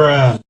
Bruh.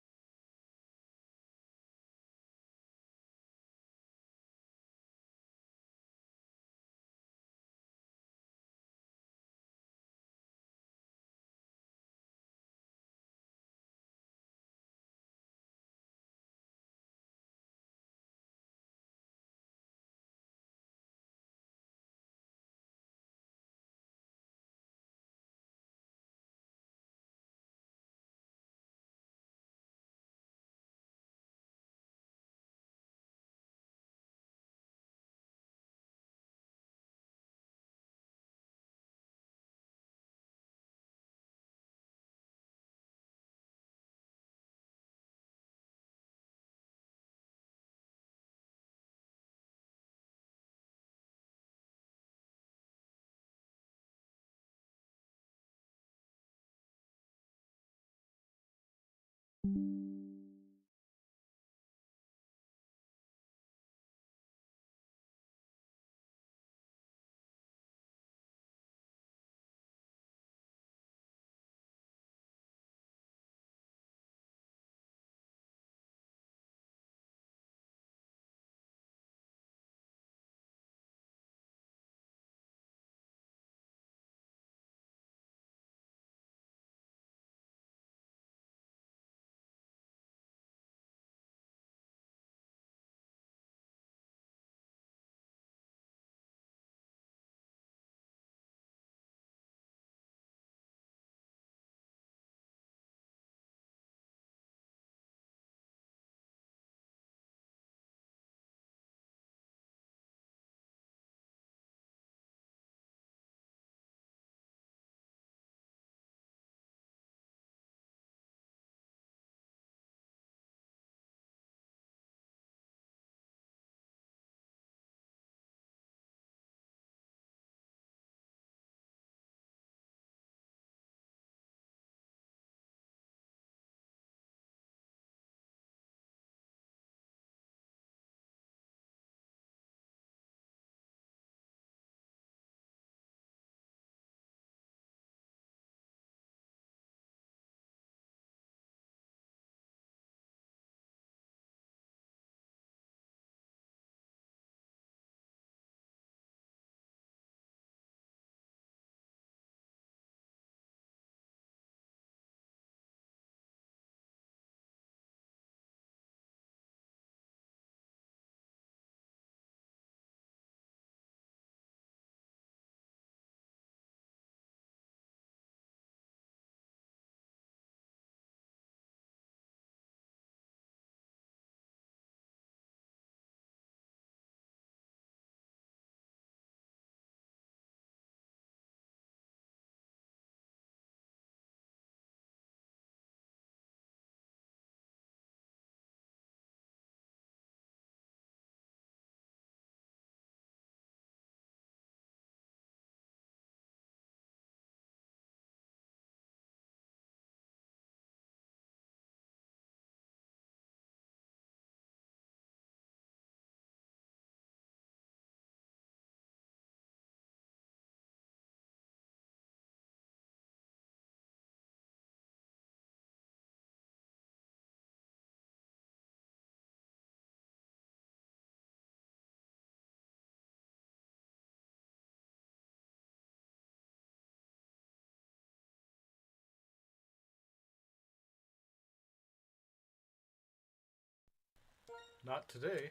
Not today.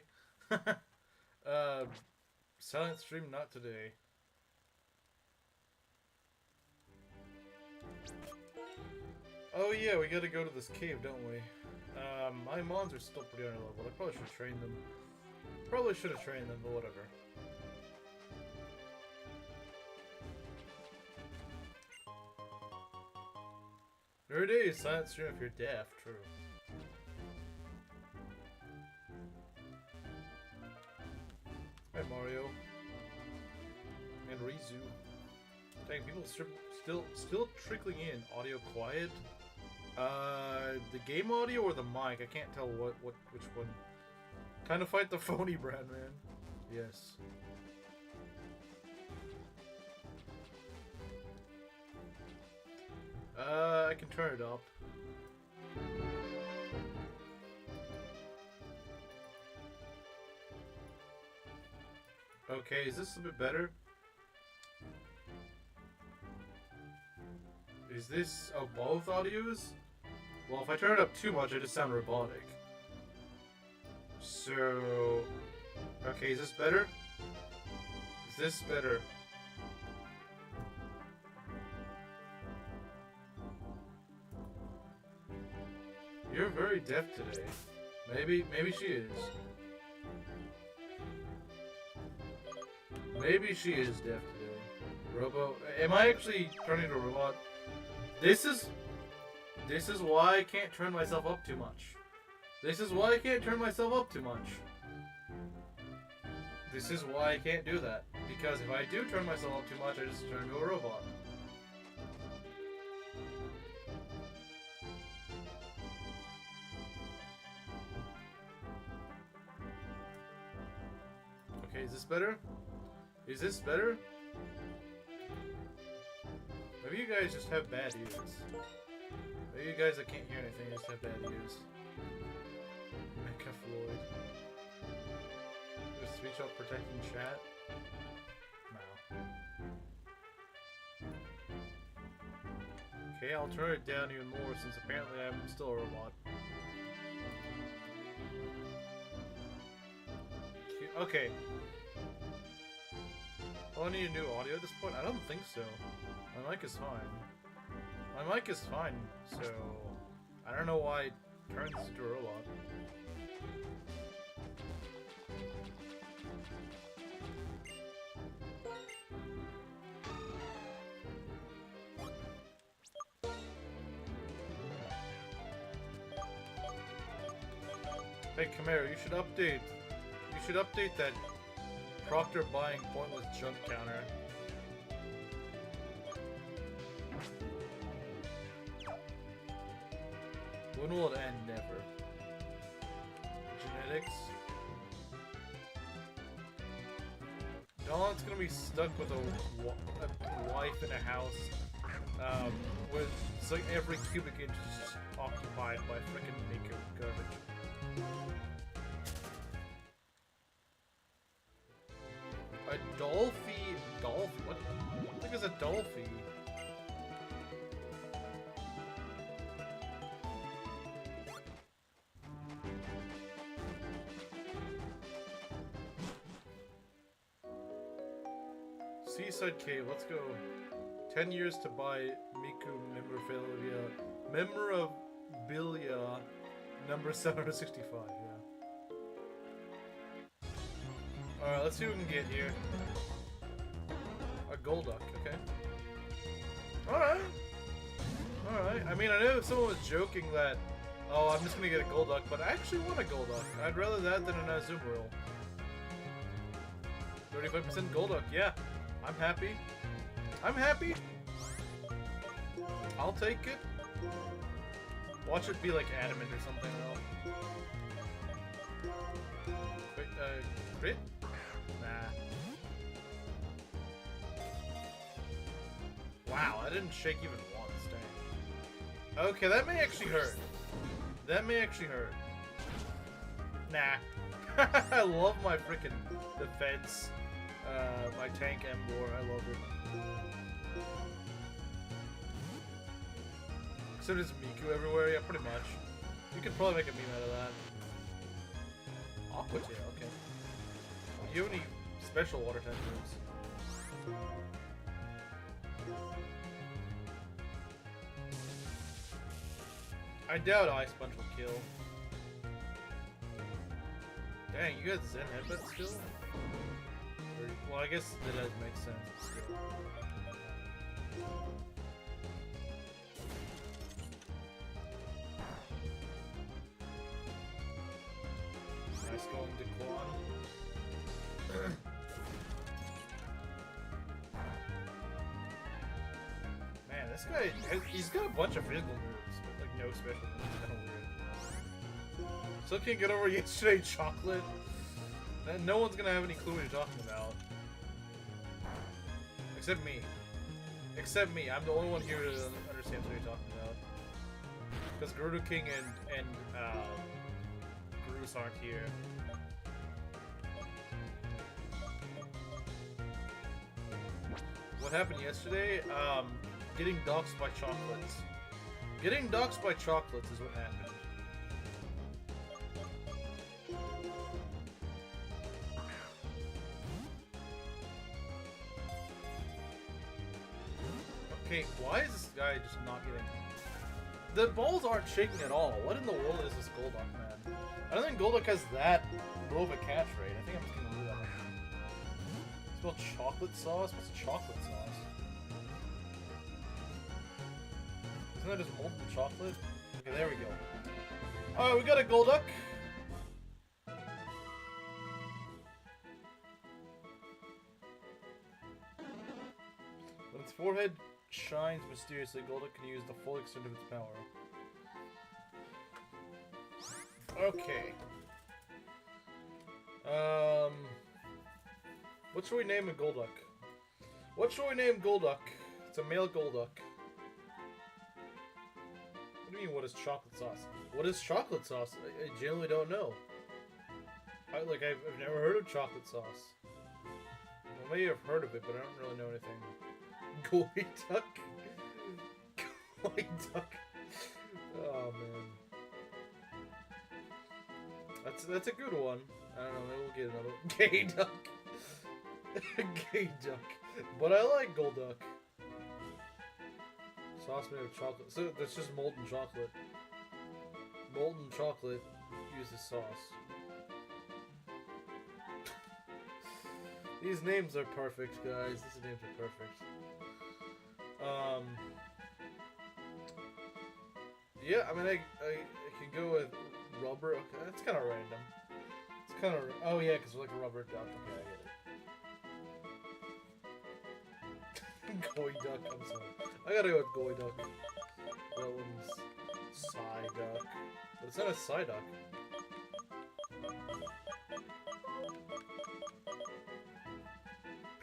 uh, Silent stream, not today. Oh yeah, we gotta go to this cave, don't we? My mons are still pretty underleveled. I probably should have trained them. Probably should have trained them, but whatever. There it is, silent stream if you're deaf, true. Hi Mario. And Rizu. Dang, people still trickling in. Audio quiet. The game audio or the mic? I can't tell which one. Kind of fight the phony brand, man. Yes. I can turn it up. Okay, is this a bit better? Is this... Oh, both audios? Well, if I turn it up too much, I just sound robotic. So... Okay, is this better? Is this better? You're very deaf today. Maybe she is. Maybe she is deaf today. Robo... Am I actually turning into a robot? This is why I can't turn myself up too much. This is why I can't turn myself up too much. This is why I can't do that. Because if I do turn myself up too much, I just turn into a robot. Okay, is this better? Is this better? Maybe you guys just have bad ears. Maybe you guys that can't hear anything just have bad ears. Mecha Floyd. There's speech out protecting chat. No. Okay, I'll turn it down even more since apparently I'm still a robot. Okay. Oh, I need a new audio at this point? I don't think so. My mic is fine. My mic is fine, so... I don't know why it turns into a robot. Hey, Camaro, you should update... You should update that Proctor buying pointless junk counter. When will it end? Never. Genetics. Dawn's gonna be stuck with a wife in a house, with it's like every cubic inch is just occupied by freaking naked garbage. A Dolphy? Dolphy? What the heck is a Dolphy? Seaside Cave, let's go. 10 years to buy Miku memorabilia number 765, yeah. Alright, let's see what we can get here. A Golduck, okay. Alright. Alright. I mean, I know someone was joking that, oh, I'm just gonna get a Golduck, but I actually want a Golduck. I'd rather that than an Azumarill. 35% Golduck, yeah. I'm happy. I'm happy. I'll take it. Watch it be like adamant or something though. Wait, crit? Nah. Wow, I didn't shake even once, dang. Okay, that may actually hurt. That may actually hurt. Nah. I love my freaking defense. My tank Embor, I love it. Except there's Miku everywhere, yeah, pretty much. You could probably make a meme out of that. Aqua Tail, okay. Do you have any special water type moves? I doubt Ice Punch will kill. Dang, you got Zen Headbutt still? Well, I guess that does make sense still. Nice going to Quan. Man, this guy, he's got a bunch of physical moves, but like no special moves. Kind of weird. Still can't get over yesterday chocolate. No one's gonna have any clue what you're talking about. Except me. Except me. I'm the only one here who understands what you're talking about. Because Gerudo King and Garus aren't here. what happened yesterday? Getting doxxed by chocolates. Getting doxxed by chocolates is what happened. Okay, why is this guy just not getting... The balls aren't shaking at all. What in the world is this Golduck, man? I don't think Golduck has that low of a catch rate. I think I'm just gonna leave that one. It's called chocolate sauce? What's chocolate sauce? Isn't that just molten chocolate? Okay, there we go. Alright, we got a Golduck. When its forehead shines mysteriously, Golduck can use the full extent of its power. Okay. What should we name a Golduck? What should we name Golduck? It's a male Golduck. What do you mean, what is chocolate sauce? What is chocolate sauce? I genuinely don't know. I've never heard of chocolate sauce. Well, maybe I've heard of it, but I don't really know anything. Goy duck? Goy duck. Oh, man. That's a good one. I don't know, maybe we'll get another one. Gay duck. Gay duck. But I like Golduck. Sauce made of chocolate. So that's just molten chocolate. Molten chocolate uses sauce. These names are perfect, guys. These names are perfect. Yeah, I mean, I could go with rubber. Okay, that's kind of random. It's kind of... Oh, yeah, because we're like a rubber duck. Okay, I get it. Goy duck, I'm sorry. I gotta go with Goy duck. That one's Psyduck. But it's not a Psyduck.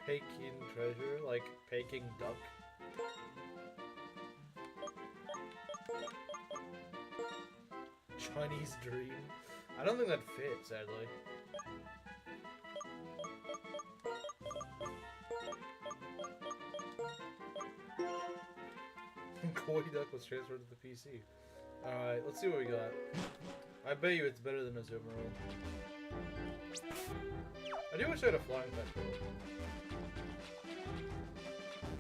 Peking treasure? Like Peking duck? Chinese dream? I don't think that fits, sadly. Goy duck was transferred to the PC. Alright, let's see what we got. I bet you it's better than a Azumarill. I do wish I had a flying type though.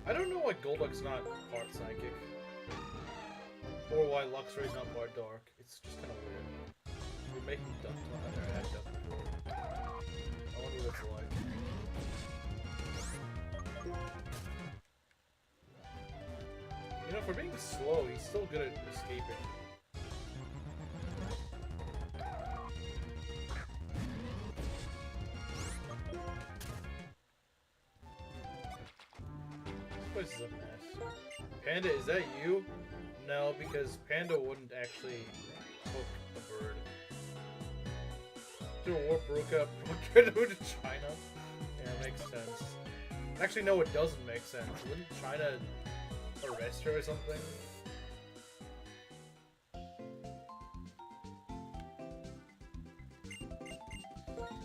I don't know why Golduck's not part psychic. Or why Luxray's not part dark. It's just kind of weird. We're making duck talk. I've never had duck before. I wonder what it's like. You know, for being slow, he's still good at escaping. This place is a mess. Panda, is that you? No, because Panda wouldn't actually hook a bird. After war broke up, to China? Yeah, it makes sense. Actually, no, it doesn't make sense. Wouldn't China arrest her or something?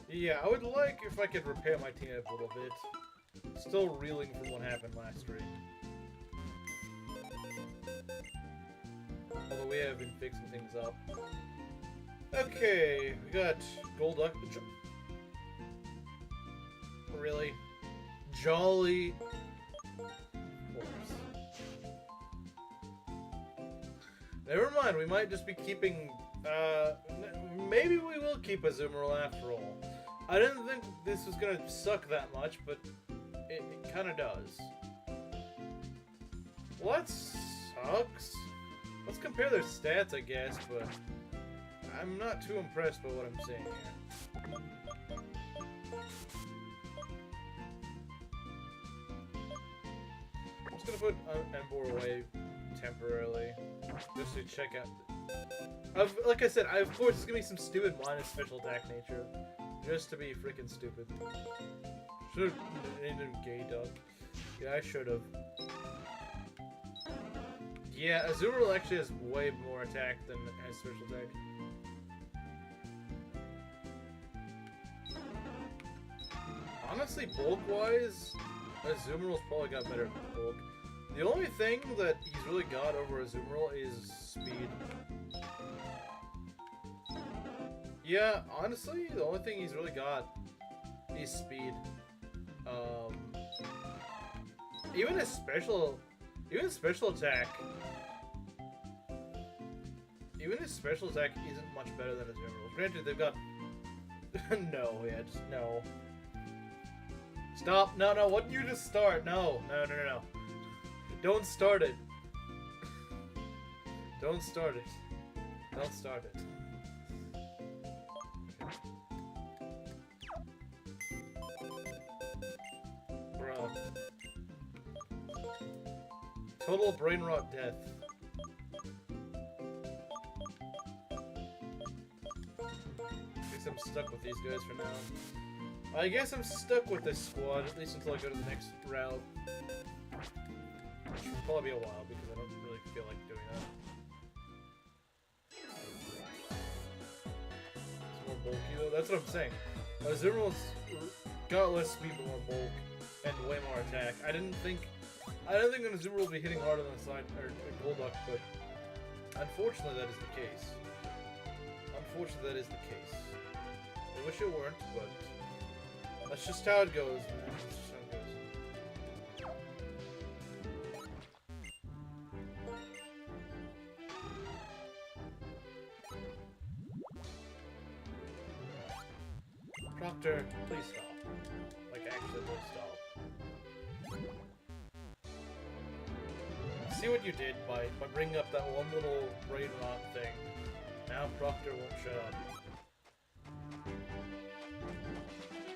Yeah, I would like if I could repair my team a little bit. Still reeling from what happened last stream. Although we have been fixing things up. Okay, we got Golduck. Really? Jolly horse. Never mind, we might just be keeping... maybe we will keep Azumarill after all. I didn't think this was gonna suck that much, but it kinda does. Well, that sucks. Let's compare their stats, I guess, but I'm not too impressed by what I'm seeing here. I'm just gonna put Emboar away temporarily, just to check out. Like I said, of course, it's gonna be some stupid minus special attack nature, just to be freaking stupid. Should've named him Gay Duck. Yeah, I should've. Yeah, Azumarill actually has way more attack than has special attack. Honestly, bulk-wise, Azumarill's probably got better bulk. The only thing that he's really got over Azumarill is speed. Yeah, honestly, the only thing he's really got is speed. Even his special attack. Even his special attack isn't much better than Azumarill. Granted, they've got no, yeah, just no. Stop! No, what did you just start? No. Don't start it. Don't start it. Don't start it. Bro. Total brain rot death. I'm stuck with these guys for now. I guess I'm stuck with this squad, at least until I go to the next route. Which will probably be a while, because I don't really feel like doing that. It's more bulky though, that's what I'm saying. Azumarill's got less speed but more bulk, and way more attack. I didn't think an Azumarill would be hitting harder than a side or a Golduck, but unfortunately that is the case. Unfortunately that is the case. I wish it weren't, but that's just how it goes, man. That's just how it goes. Proctor, please stop. Like, actually, please stop. See what you did by bringing up that one little brain rot thing. Now Proctor won't shut up.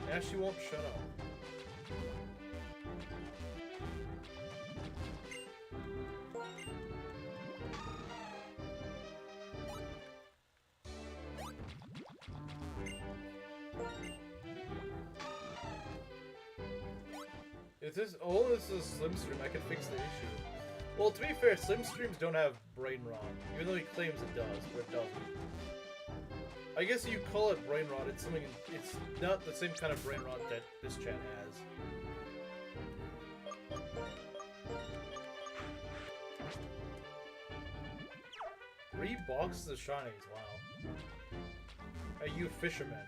Now she won't shut up. If this is a Slim Stream, I can fix the issue. Well, to be fair, Slim Streams don't have brain rot, even though he claims it does, but it doesn't. I guess you call it brain rot, it's something, it's not the same kind of brain rot that this chat has. 3 boxes of shinies, wow. Hey, you fisherman.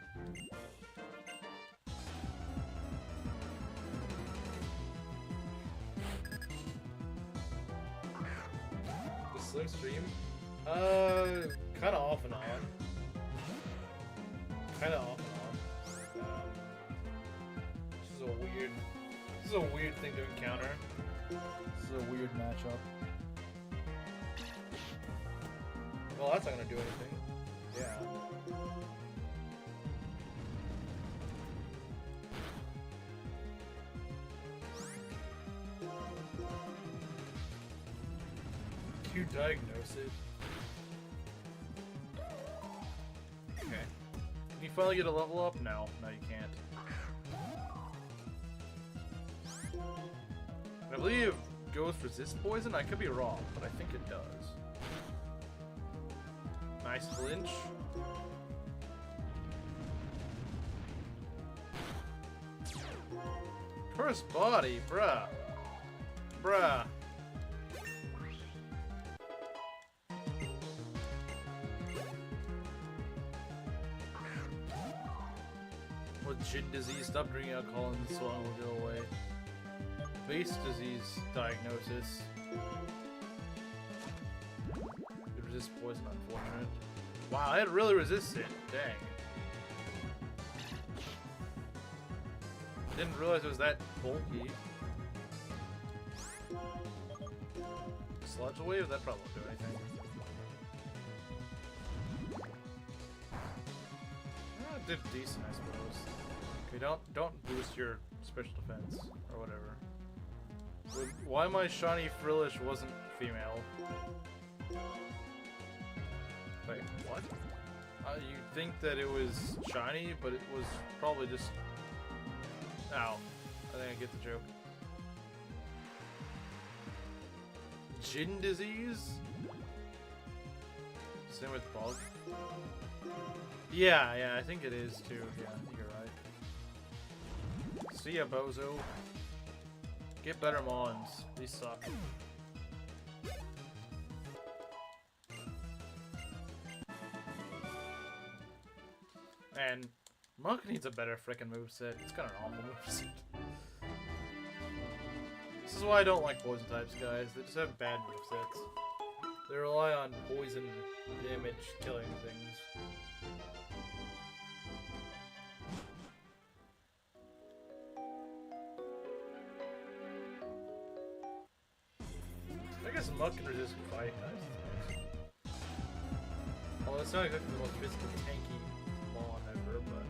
The Slim Stream? Kinda off and on. Kinda off and on. This is a weird thing to encounter. This is a weird matchup. Well, that's not gonna do anything. Yeah. Q diagnose it. Okay. Can you finally get a level up? No, you can't. I believe Ghost resists poison? I could be wrong, but I think it does. Nice flinch. First body, bruh. Bruh. With Jin disease, stop drinking alcohol and the swelling will go away. Base disease diagnosis. It resists poison, unfortunate. Wow, it really resists it. Dang. Didn't realize it was that bulky. Sludge wave? That probably won't do anything. It did decent, I suppose. Okay, don't boost your special defense or whatever. Why my shiny Frillish wasn't female? Wait, what? You'd think that it was shiny, but it was probably just... Ow. I think I get the joke. Jin disease? Same with bug. Yeah, I think it is too. Yeah, I think you're right. See ya, bozo. Get better mons. These suck. And Monk needs a better frickin' moveset. It's got an awful moveset. This is why I don't like poison types, guys. They just have bad movesets. They rely on poison damage killing things. I guess Monk can resist fighting types. Although it's not exactly the most physically tanky mon ever, but...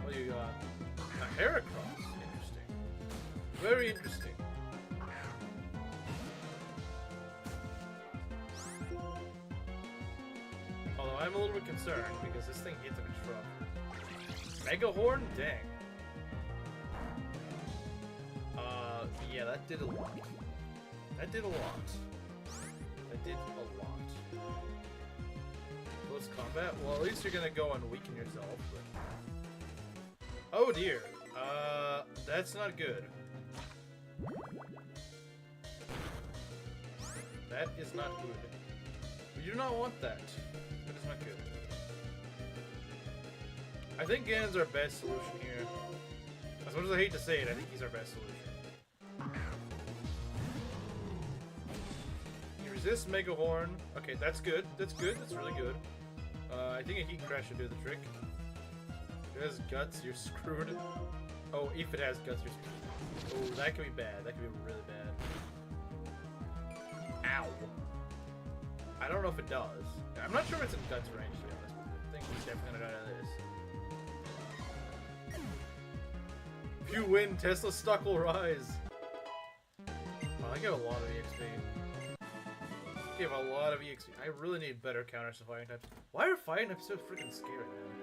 What do you got? A Heracross. Interesting. Very interesting. Although I'm a little bit concerned because this thing hits like a shrub. Mega Horn? Dang. Yeah, that did a lot. That did a lot. That did a lot. Close combat? Well, at least you're gonna go and weaken yourself, but... Oh dear. That's not good. That is not good. We do not want that. That is not good. I think Ganon's our best solution here. As much as I hate to say it, I think he's our best solution. He resists Mega Horn. Okay, that's good. That's good. That's really good. I think a Heat Crash should do the trick. If it has Guts, you're screwed. Oh, if it has Guts, you're screwed. Oh, that could be bad. That could be really bad. Ow. I don't know if it does. I'm not sure if it's in Guts range, to be honest. I think he's definitely gonna die out of this. If you win, Tesla's stock will rise. Oh, I give a lot of EXP. I give a lot of EXP. I really need better counters to fighting types. Why are fighting types so freaking scary, man?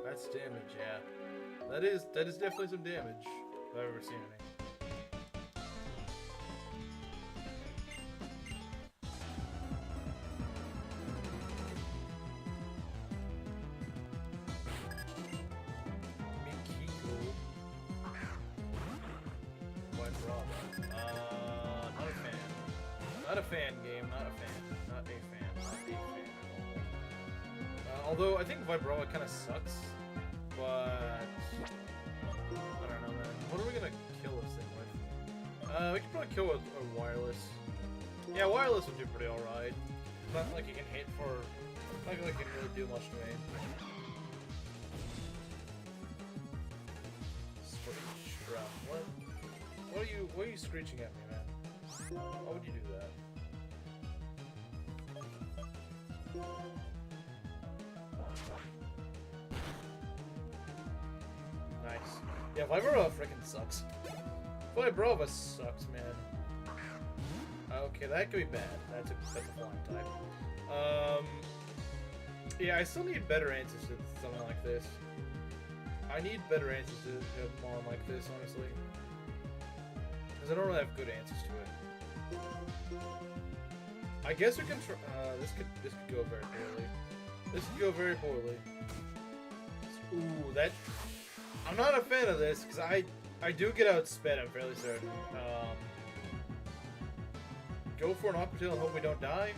That's damage, yeah. That is definitely some damage. If I've ever seen any. Mikiko. White Bravo. Not a fan. Not a fan game, not a fan. Not a fan. Not a fan at all. Although I think Vibroa kind of sucks, but I don't know, man. What are we gonna kill this thing with? We could probably kill with a wireless. Yeah, wireless would do pretty alright. Not like you can hit for. Not like you can really do much to me. Screech drum. What? What are you screeching at me, man? Why would you do that? Nice. Yeah, Vibrova freaking sucks. Vibrova sucks, man. Okay, that could be bad. That's a flying type. Yeah, I still need better answers to something like this. I need better answers to a mon like this, honestly. Because I don't really have good answers to it. I guess we can try. This could go very poorly. This could go very poorly. Ooh, that. I'm not a fan of this because I do get outsped. I'm fairly certain. Go for an Aqua Tail and hope we don't die.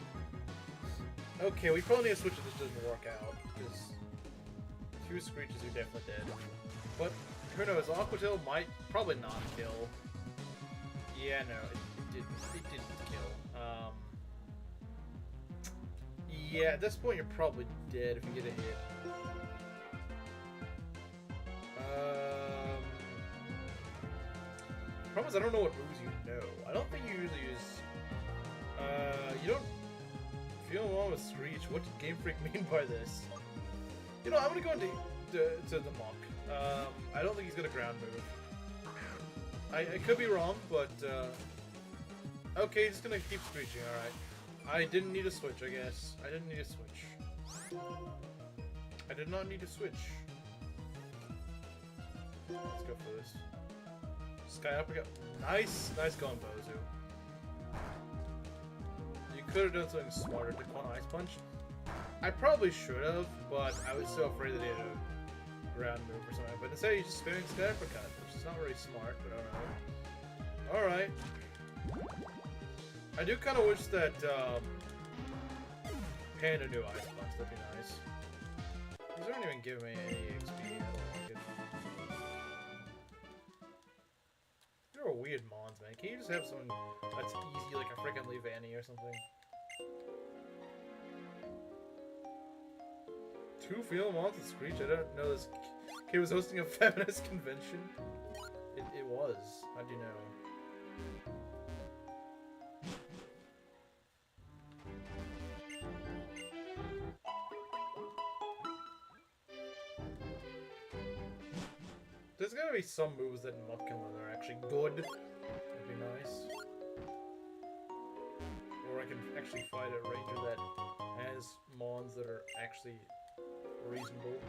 Okay, we probably need to switch if this doesn't work out because 2 Screeches are definitely dead. But who knows? Aqua Tail might probably not kill. Yeah, no, it didn't kill. Yeah, at this point you're probably dead if you get a hit. Problem is I don't know what moves you know. I don't think you usually use. You don't. Feel along with Screech. What did Game Freak mean by this? You know, I'm gonna go into to the Monk. I don't think he's gonna ground move. I could be wrong, but okay, he's gonna keep screeching. All right. I didn't need a switch, I guess. I didn't need a switch. I did not need a switch. Let's go for this. Sky uppercut. Nice going, Bozu. You could have done something smarter. Took one ice punch. I probably should have, but I was so afraid that he had a ground move or something. But instead, he's just spamming Sky uppercut, which is not very smart. But all right. I do kind of wish that Panda knew ice punch. That'd be nice. These aren't even giving me any XP. I don't like it. They're weird mons, man. Can you just have someone that's easy, like a freaking Leavanny or something? Two female mons at Screech? I don't know this kid was hosting a feminist convention. It was. How'd you know? There's gotta be some moves that Muck can learn that are actually good. That'd be nice. Or I can actually fight a ranger that has mons that are actually reasonable.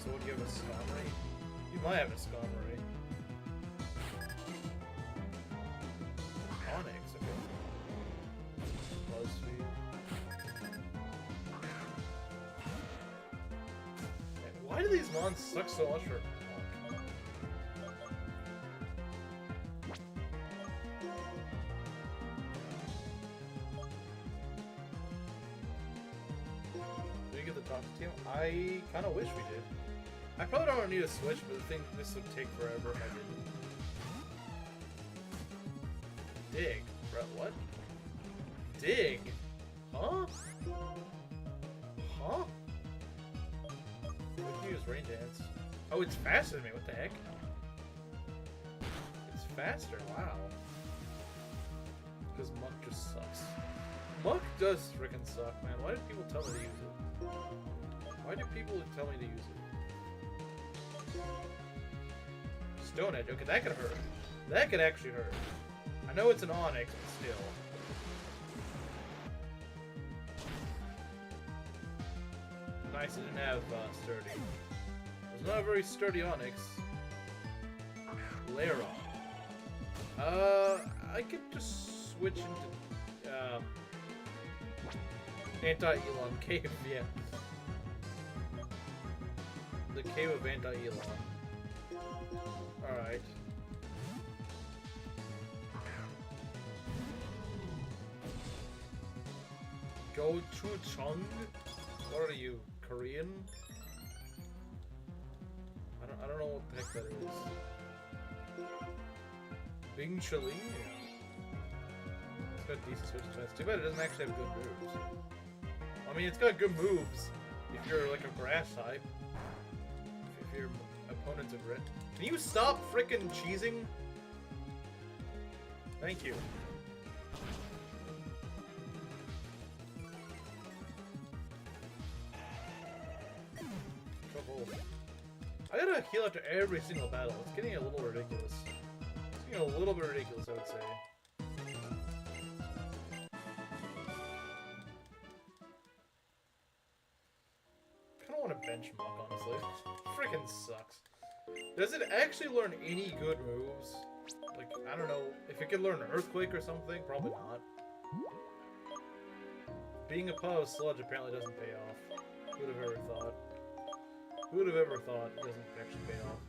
So what do you have, a Skarmory? You might have a Skarmory. Onyx, okay. BuzzFeed. Man, why do these mons suck so much for... Do you get the top team? I kind of wish we did. I probably don't need a switch, but I think this would take forever if I didn't. Dig? Bro, what? Dig? Huh? Huh? We can use Rain Dance. Oh, it's faster than me, what the heck? It's faster, wow. Because Muck just sucks. Muck does frickin' suck, man. Why did people tell me to use it? Why did people tell me to use it? Stone Edge. Okay, that could hurt. That could actually hurt. I know it's an Onyx, but still. Nice, it didn't have sturdy. It was not a very sturdy Onyx. Lara. I could just switch into Anti-Elon Cave, yeah. The Cave of Anti-Elon. Alright. Go to Chung? What are you, Korean? I don't know what the heck that is. Bing Shaling? It's got decent switch defense. Too bad it doesn't actually have good moves. I mean, it's got good moves if you're like a grass type. If your opponent's a grit. Can you stop frickin' cheesing? Thank you. Trouble. I gotta heal after every single battle. It's getting a little ridiculous. It's getting a little bit ridiculous, I would say. I kinda wanna bench Muck, honestly. Frickin' sucks. Does it actually learn any good moves? Like, I don't know, if it could learn Earthquake or something, probably not. Being a pot of sludge apparently doesn't pay off. Who would have ever thought? Who would have ever thought it doesn't actually pay off?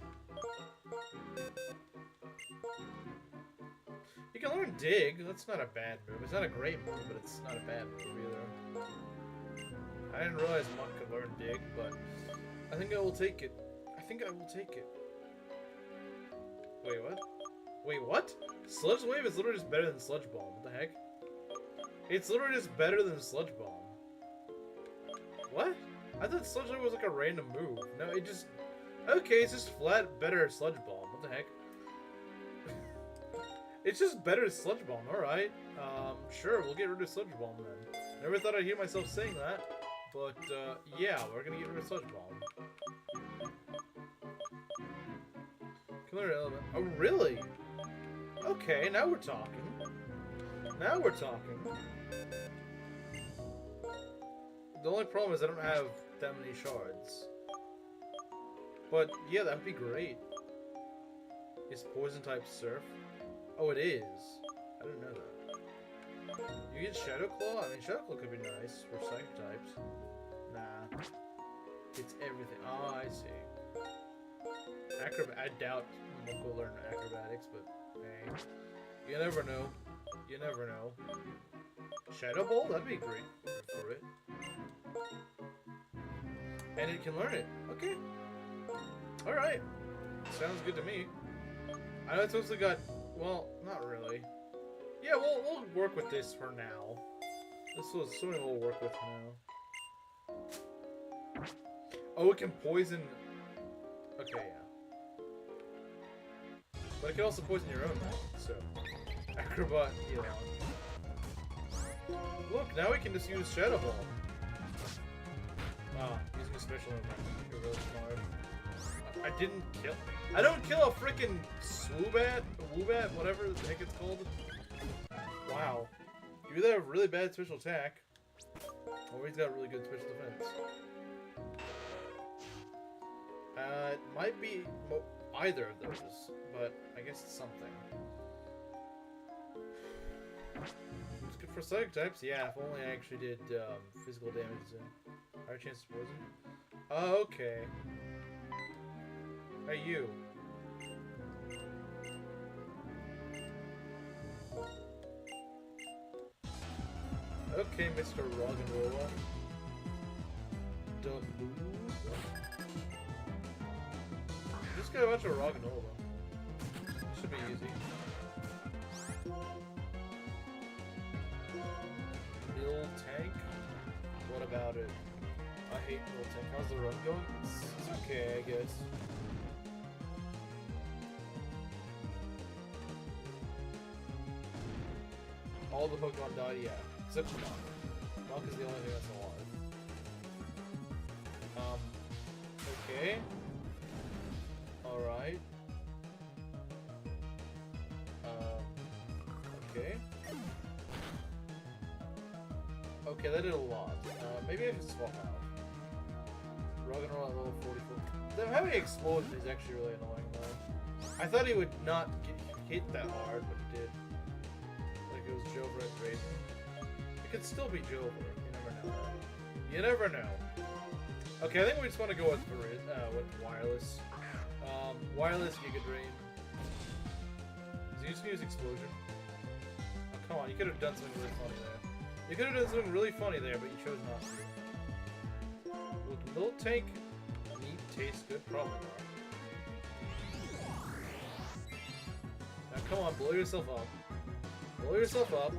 You can learn Dig, that's not a bad move. It's not a great move, but it's not a bad move either. I didn't realize Muck could learn Dig, but I think I will take it. I think I will take it. Wait, what? Wait, what? Sludge Wave is literally just better than Sludge Bomb. What the heck? It's literally just better than Sludge Bomb. What? I thought Sludge Wave was like a random move. No, it just... Okay, it's just flat better Sludge Bomb. What the heck? It's just better Sludge Bomb, alright. Sure, we'll get rid of Sludge Bomb then. Never thought I'd hear myself saying that. But, yeah, we're gonna get rid of Sludge Bomb. Element. Oh, really? Okay, now we're talking. Now we're talking. The only problem is I don't have that many shards. But yeah, that'd be great. Is poison type surf? Oh, it is. I didn't know that. You get Shadow Claw? I mean, Shadow Claw could be nice for psychic types. Nah. It's everything. Oh, I see. I doubt we'll go learn acrobatics, but hey. You never know. You never know. Shadow Ball? That'd be great for it. And it can learn it. Okay. Alright. Sounds good to me. I know it's mostly got... Well, not really. Yeah, we'll work with this for now. This was something we'll work with now. Oh, it can poison... Okay, yeah. But it can also poison your own, so... Acrobat, Elon. Look, now we can just use Shadow Ball. Wow, using a special movement. You're really smart. I didn't kill... I don't kill a freaking Swoobat, whatever the heck it's called. Wow. You either have really bad special attack, or he's got really good special defense. It might be either of those, but I guess it's something. It's good for psychic types? Yeah, if only I actually did physical damage. Higher chance of poison. Oh, okay. Hey, you. Okay, Mr. Roggenroller. Just got a bunch of Roggenroller. Should be easy. Mill Tank? What about it? I hate Mill Tank. How's the run going? It's okay, I guess. All the Pokemon died, yeah. Except for Mach. Mach is the only thing that's alive. Okay. Alright. Okay. Okay, that did a lot. Maybe I should swap out. Roggenroll at level 44. Them having Explosion is actually really annoying, though. I thought he would not get hit that hard, but he did. Like it was Jover at Raven. It could still be Jover. You never know. You never know. Okay, I think we just want to go with Wireless. Wireless Giga Drain. Is he just gonna use Explosion? Oh, come on, you could have done something really funny there. You could have done something really funny there, but you chose not to. Would Mill Tank meat taste good? Probably not. Now come on, blow yourself up. Blow yourself up.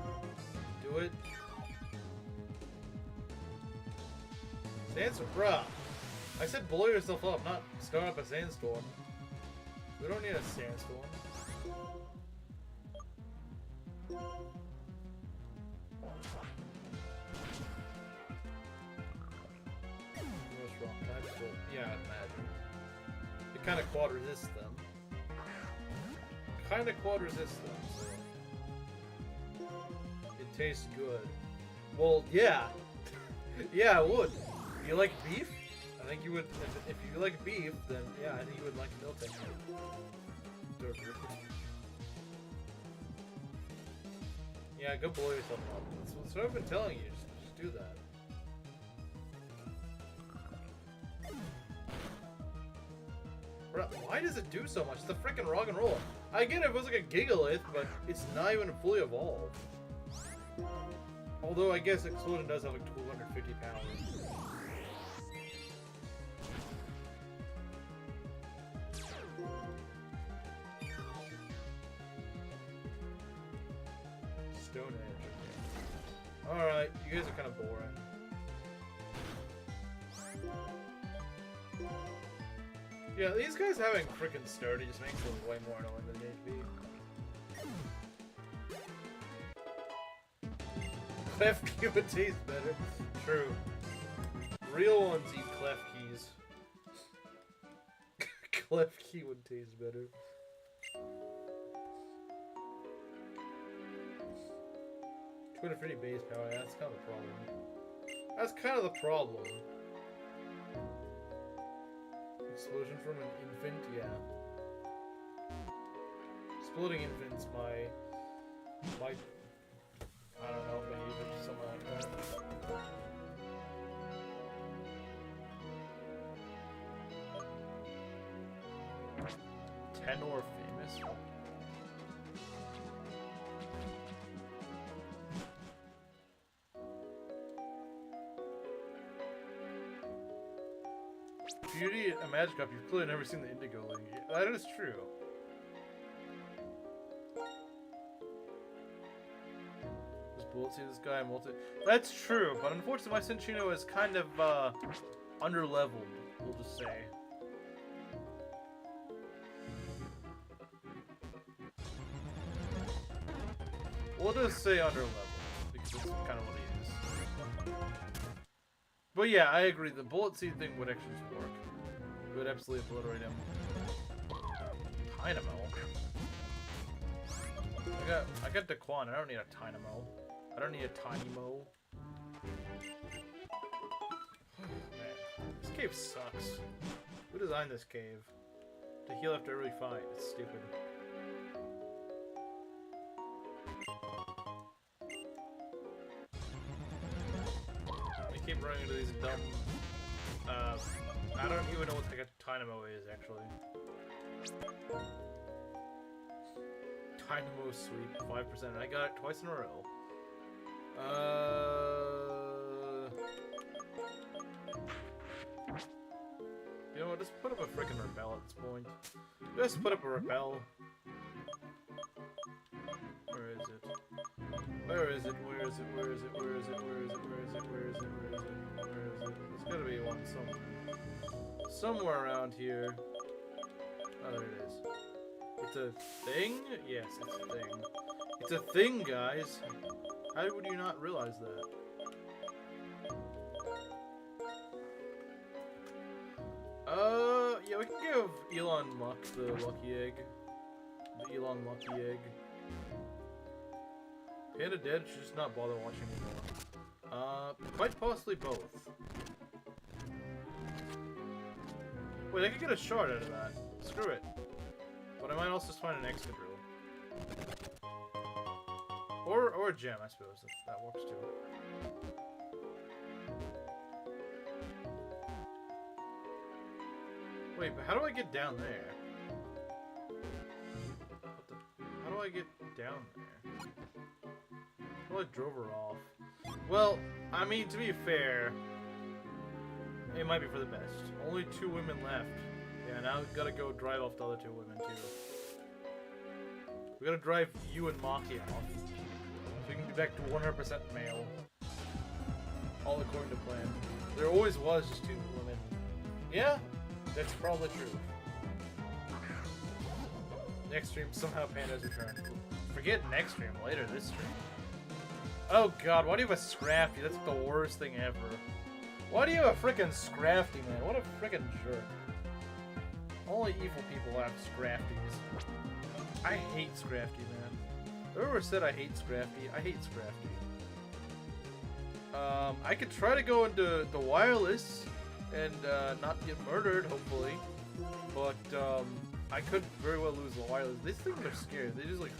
Do it. Sandstorm, bruh. I said blow yourself up, not start up a sandstorm. We don't need a sandstorm. What's wrong? Yeah, I'd imagine. It kind of quad resists them. Kind of quad resists them, so. It tastes good. Well, yeah. Yeah, it would. You like beef? I think you would. If you like beef, then yeah, I think you would like Mill Tank. Yeah, go blow yourself up. That's what I've been telling you. Just do that. Bro, why does it do so much? It's the freaking Roggenroller. I get it if it was like a Gigalith, but it's not even fully evolved. Although I guess Explosion does have like 250 pounds. Stone Edge. Alright, you guys are kind of boring. Yeah, these guys having freaking Sturdy just makes them way more annoying than they need to be. Clef key would taste better. True. Real ones eat clef keys. Clef key would taste better. 250 base power, yeah, that's kind of a problem. That's kind of the problem. Explosion from an infant, yeah. Exploding infants, my I don't know, maybe something like that. Tenor famous? Beauty a Magic Up, you've clearly never seen the Indigo Lady. That is true. Just bullet see this guy multi. That's true, but unfortunately my Cinccino is kind of underleveled, we'll just say. We'll just say underleveled, because that's kind of what he is. But yeah, I agree, the bullet seed thing would actually just work. It would absolutely obliterate him. Dynamo? I got Daquan, I don't need a Dynamo. I don't need a Tynamo. Man, this cave sucks. Who designed this cave? To heal after every fight, it's stupid. Keep running into these dumb, I don't even know what the heck a Dynamo is, actually. Dynamo sweep, 5%, and I got it twice in a row. You know what, just put up a freaking repel at this point. Just put up a repel. Where is it? Where is it? Where is it? Where is it? Where is it? Where is it? Where is it? Where is it? Where is it? Where is it? There's gotta be one somewhere. Somewhere around here. Oh, there it is. It's a thing? Yes, it's a thing. It's a thing, guys. How would you not realize that? Yeah, we can give Elon Muck the lucky egg. The Elon lucky egg. Panda dead, should just not bother watching anymore. Quite possibly both. Wait, I could get a shard out of that. Screw it. But I might also just find an extra drill. Or a gem, I suppose. That works too. Wait, but how do I get down there? How do I get down there? Well, I drove her off. Well, I mean, to be fair, it might be for the best. Only 2 women left. Yeah, now we've got to go drive off the other 2 women, too. We gotta drive you and Maki off. So we can be back to 100% male. All according to plan. There always was just 2 women. Yeah, that's probably true. Next stream, somehow Panda's returned. Forget next stream, later this stream. Oh god, why do you have a Scrafty? That's the worst thing ever. Why do you have a frickin' Scrafty, man? What a frickin' jerk. Only evil people have Scrafties. I hate Scrafty, man. Whoever said I hate Scrafty, I hate Scrafty. I could try to go into the wireless and not get murdered, hopefully. But I could very well lose the wireless. These things are scary. They just like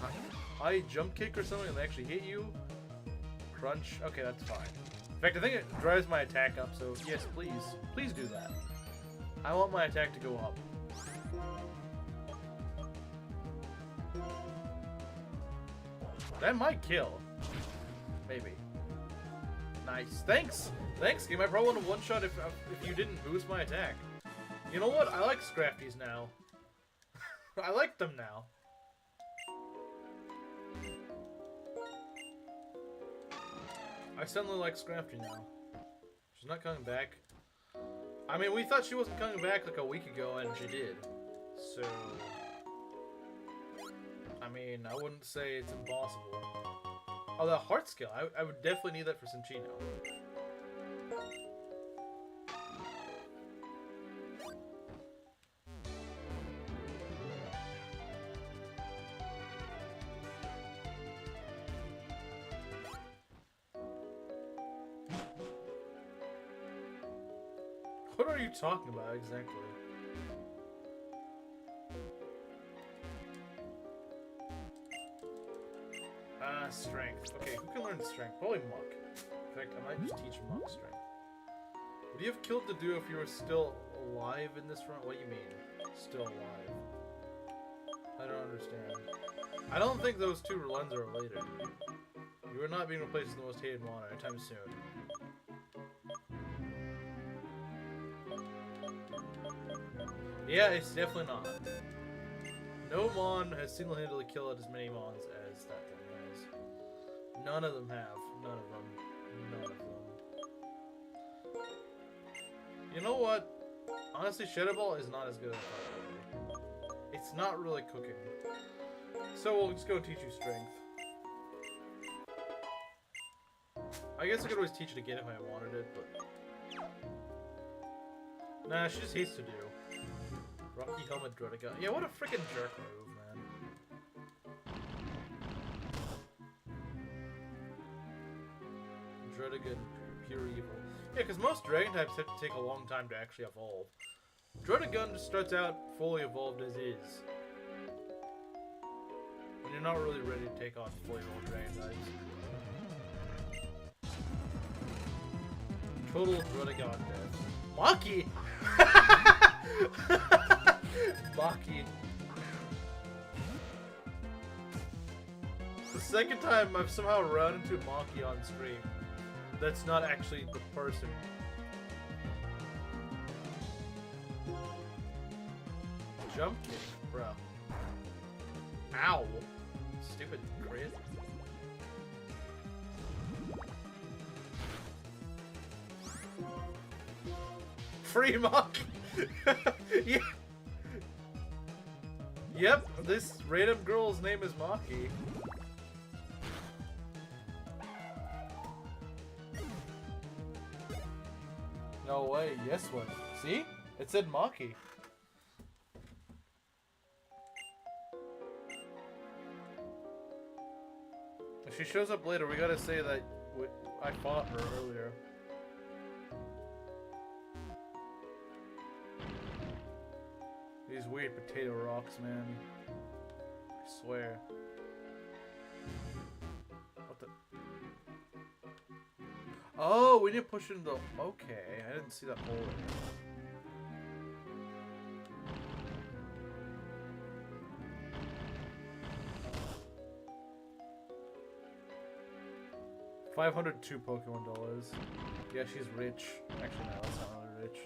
high jump kick or something and they actually hit you. Crunch. Okay, that's fine. In fact, I think it drives my attack up, so yes, please. Please do that. I want my attack to go up. That might kill. Maybe. Nice. Thanks! Thanks, game. I probably would have one-shot if you didn't boost my attack. You know what? I like Scrafties now. I like them now. I suddenly like Scrafty now. She's not coming back. I mean, we thought she wasn't coming back like a week ago, and she did. So... I mean, I wouldn't say it's impossible. Oh, the heart skill. I would definitely need that for Cinccino. What are you talking about exactly? Strength. Okay, who can learn strength? Probably Monk. In fact, I might just teach Monk strength. Would you have killed the duo if you were still alive in this run? What do you mean? Still alive? I don't understand. I don't think those two runs are related. You are not being replaced as the most hated mon anytime soon. Yeah, it's definitely not. No mon has single-handedly killed as many mons as that thing has. None of them have. None of them. None of them. You know what? Honestly, Shadow Ball is not as good as I thought it would be. It's not really cooking. So we'll just go teach you strength. I guess I could always teach it again if I wanted it, but... Nah, she just hates to do. Rocky Helmet Dreadagon. Yeah, what a freaking jerk move, man. Dreadagon, pure evil. Yeah, because most dragon types have to take a long time to actually evolve. Dreadagon just starts out fully evolved as is. And you're not really ready to take on fully evolved dragon types. Total Dreadagon death. Maki! Maki. The second time I've somehow run into Maki on stream. That's not actually the person. Jump kick, bro. Ow. Stupid crit. Free Maki! Yeah. Yep, this random girl's name is Maki. No way, yes one. See? It said Maki. If she shows up later, we gotta say that I fought her earlier. These weird potato rocks, man. I swear. What the? Oh, we didn't push into. Okay, I didn't see that hole in it. $502 Pokemon dollars. Yeah, she's rich. Actually, no, that's not really rich.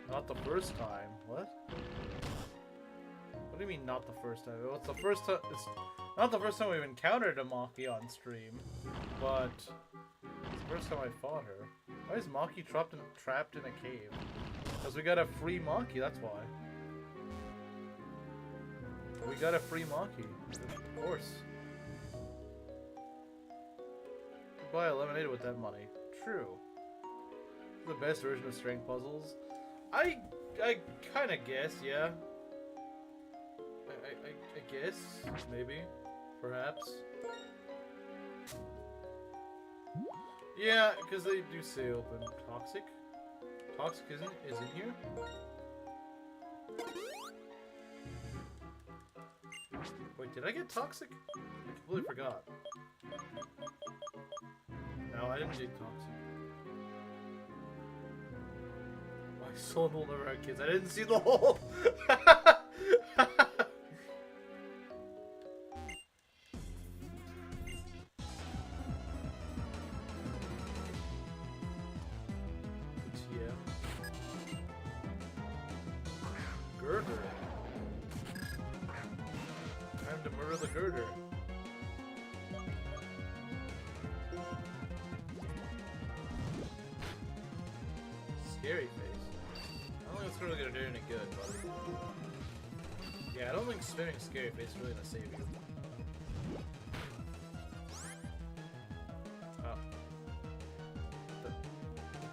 Not the first time. What? What do you mean not the first time? Well, it's the first time. It's not the first time we've encountered a Maki on stream, but it's the first time I fought her. Why is Maki trapped in a cave? Because we got a free Maki. That's why. We got a free Maki. Of course. Could buy a lemonade with that money. True. The best version of strength puzzles. I kind of guess, yeah. I guess, maybe, perhaps. Yeah, because they do say open. Toxic? Toxic is in here? Wait, did I get toxic? I completely forgot. No, I didn't get toxic. My soul will never have kids. I didn't see the hole! Girder. Time to murder the girder. Scary face. I don't think it's really gonna do any good, buddy. Yeah, I don't think spamming scary face is really gonna save you. Oh.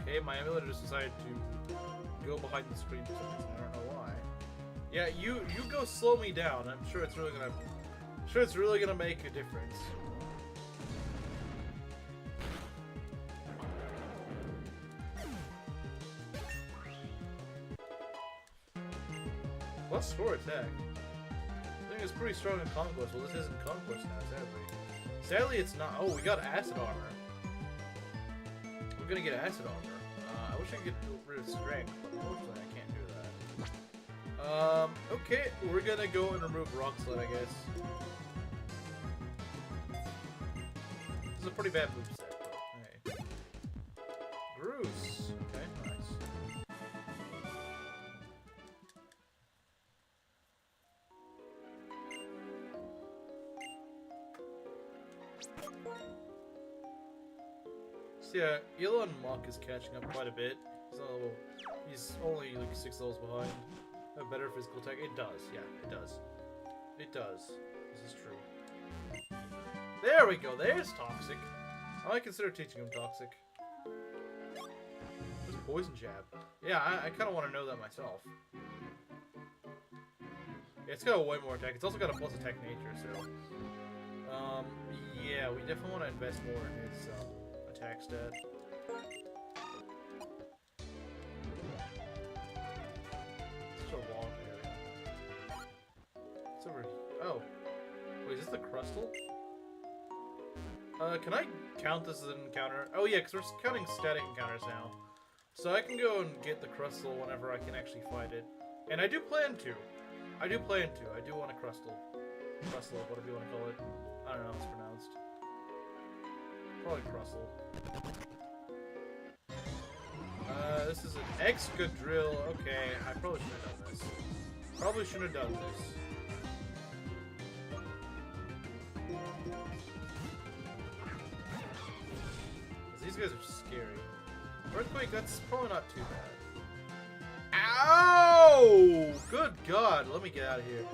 Okay, my emulator just decided to go behind the screen for some reason. I don't know why. Yeah, you go slow me down. I'm sure it's really gonna make a difference. Plus 4 attack. I think it's pretty strong in Conquest. Well, this isn't Conquest now, sadly. Sadly, it's not. Oh, we got Acid Armor. We're gonna get Acid Armor. I wish I could get rid of Strength, but unfortunately I can't do that. Okay, we're gonna go and remove Rock Slide, I guess. This is a pretty bad moveset, but hey. Bruce. Okay, nice. So yeah, Elon Musk is catching up quite a bit. He's only like 6 levels behind. A better physical attack. It does, yeah, it does. It does. This is true. There we go, there's Toxic. I might consider teaching him Toxic. There's Poison Jab. Yeah, I kind of want to know that myself. Yeah, it's got a way more attack. It's also got a plus attack nature, so... yeah, we definitely want to invest more in his attack stat. Such a long area. It's over... Oh. Wait, is this the Crustal? Can I count this as an encounter? Oh yeah, because we're counting static encounters now. So I can go and get the Crustal whenever I can actually fight it. And I do plan to. I do want a Crustal. Crustal, whatever you want to call it. I don't know how it's pronounced. Probably Crustal. This is an Excadrill. Okay, I probably shouldn't have done this. Probably shouldn't have done this. These guys are scary. Earthquake, that's probably not too bad. Ow! Good God, let me get out of here.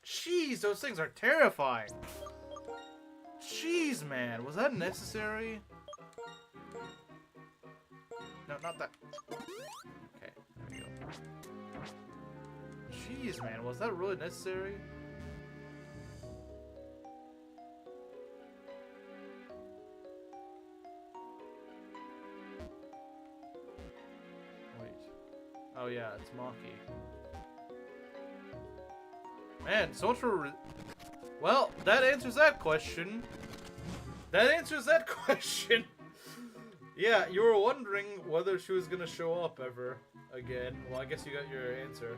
Jeez, those things are terrifying. Jeez, man, was that necessary? No, not that. Okay, there we go. Jeez, man, was that really necessary? Oh yeah, it's Maki. Man, so much for... Well, that answers that question. That answers that question. Yeah, you were wondering whether she was gonna show up ever again. Well, I guess you got your answer.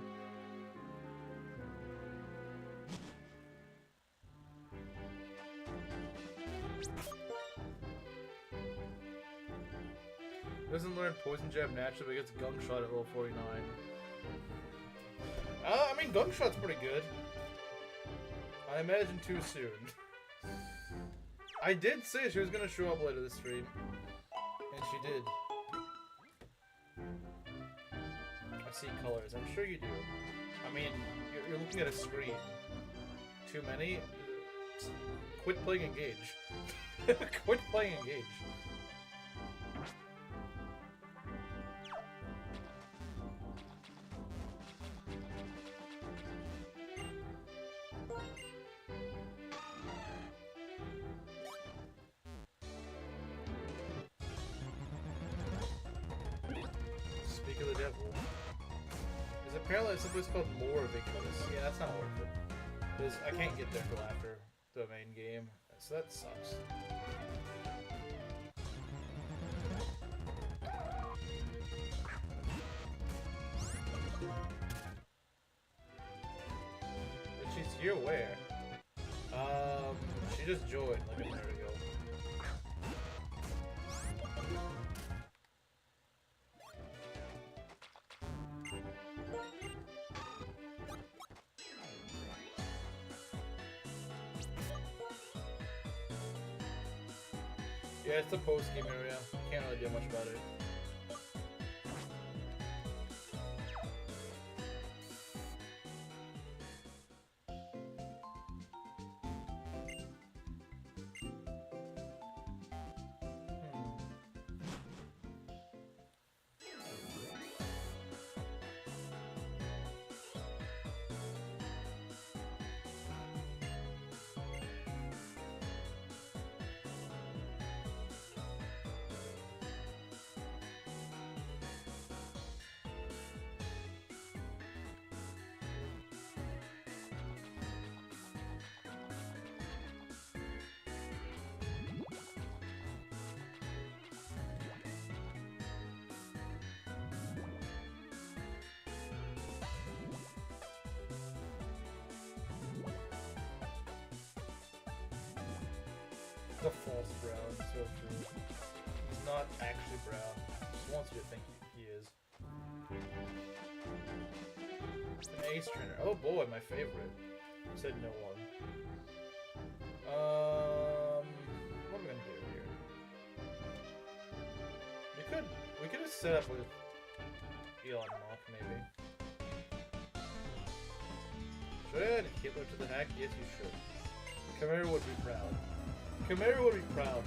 Doesn't learn Poison Jab naturally, but gets Gunk Shot at level 49. I mean, Gunk Shot's pretty good. I imagine too soon. I did say she was gonna show up later this stream. And she did. I see colors. I'm sure you do. I mean, you're looking at a screen. Too many? Quit playing Engage. Quit playing Engage. Apparently it's supposed to be called more ridiculous. Yeah, that's not worth it. Because I can't get there till after the main game. So that sucks. But she's here where? She just joined like a minute ago. Yeah, it's a post-game area. Can't really do much about it. The false brown, so true. He's not actually brown. He wants you to think he is. An ace trainer. Oh boy, my favorite. Said no one. What am I gonna do here? We could have set up with Elon Musk, maybe. Should I add Hitler to the hack? Yes, you should. Chimera would be proud. Chimera would be proud.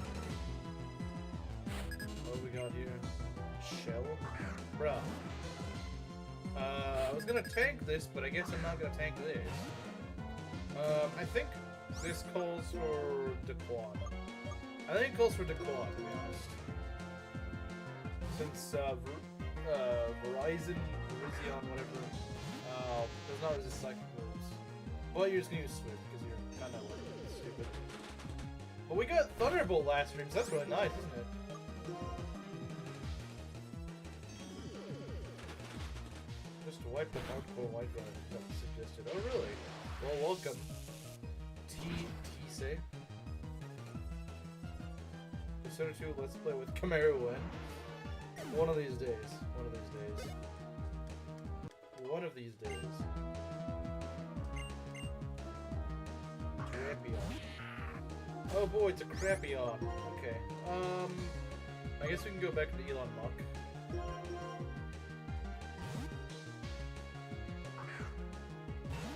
What do we got here? Shell? Bruh. I was gonna tank this, but I guess I'm not gonna tank this. I think this calls for Daquan. I think it calls for Daquan, to be honest. Since Verizon, whatever, does not resist psychic moves. But you're just gonna use Swift because you're kind of like stupid. But we got Thunderbolt last stream, so that's really nice, isn't it? Just to wipe the hardcore white guy that was suggested. Oh really? Well, welcome. Say. Persona 2, let's play with Chimera Win. One of these days. One of these days. One of these days. Crappion. Oh boy, it's a Crappion. Okay. I guess we can go back to Elon Musk.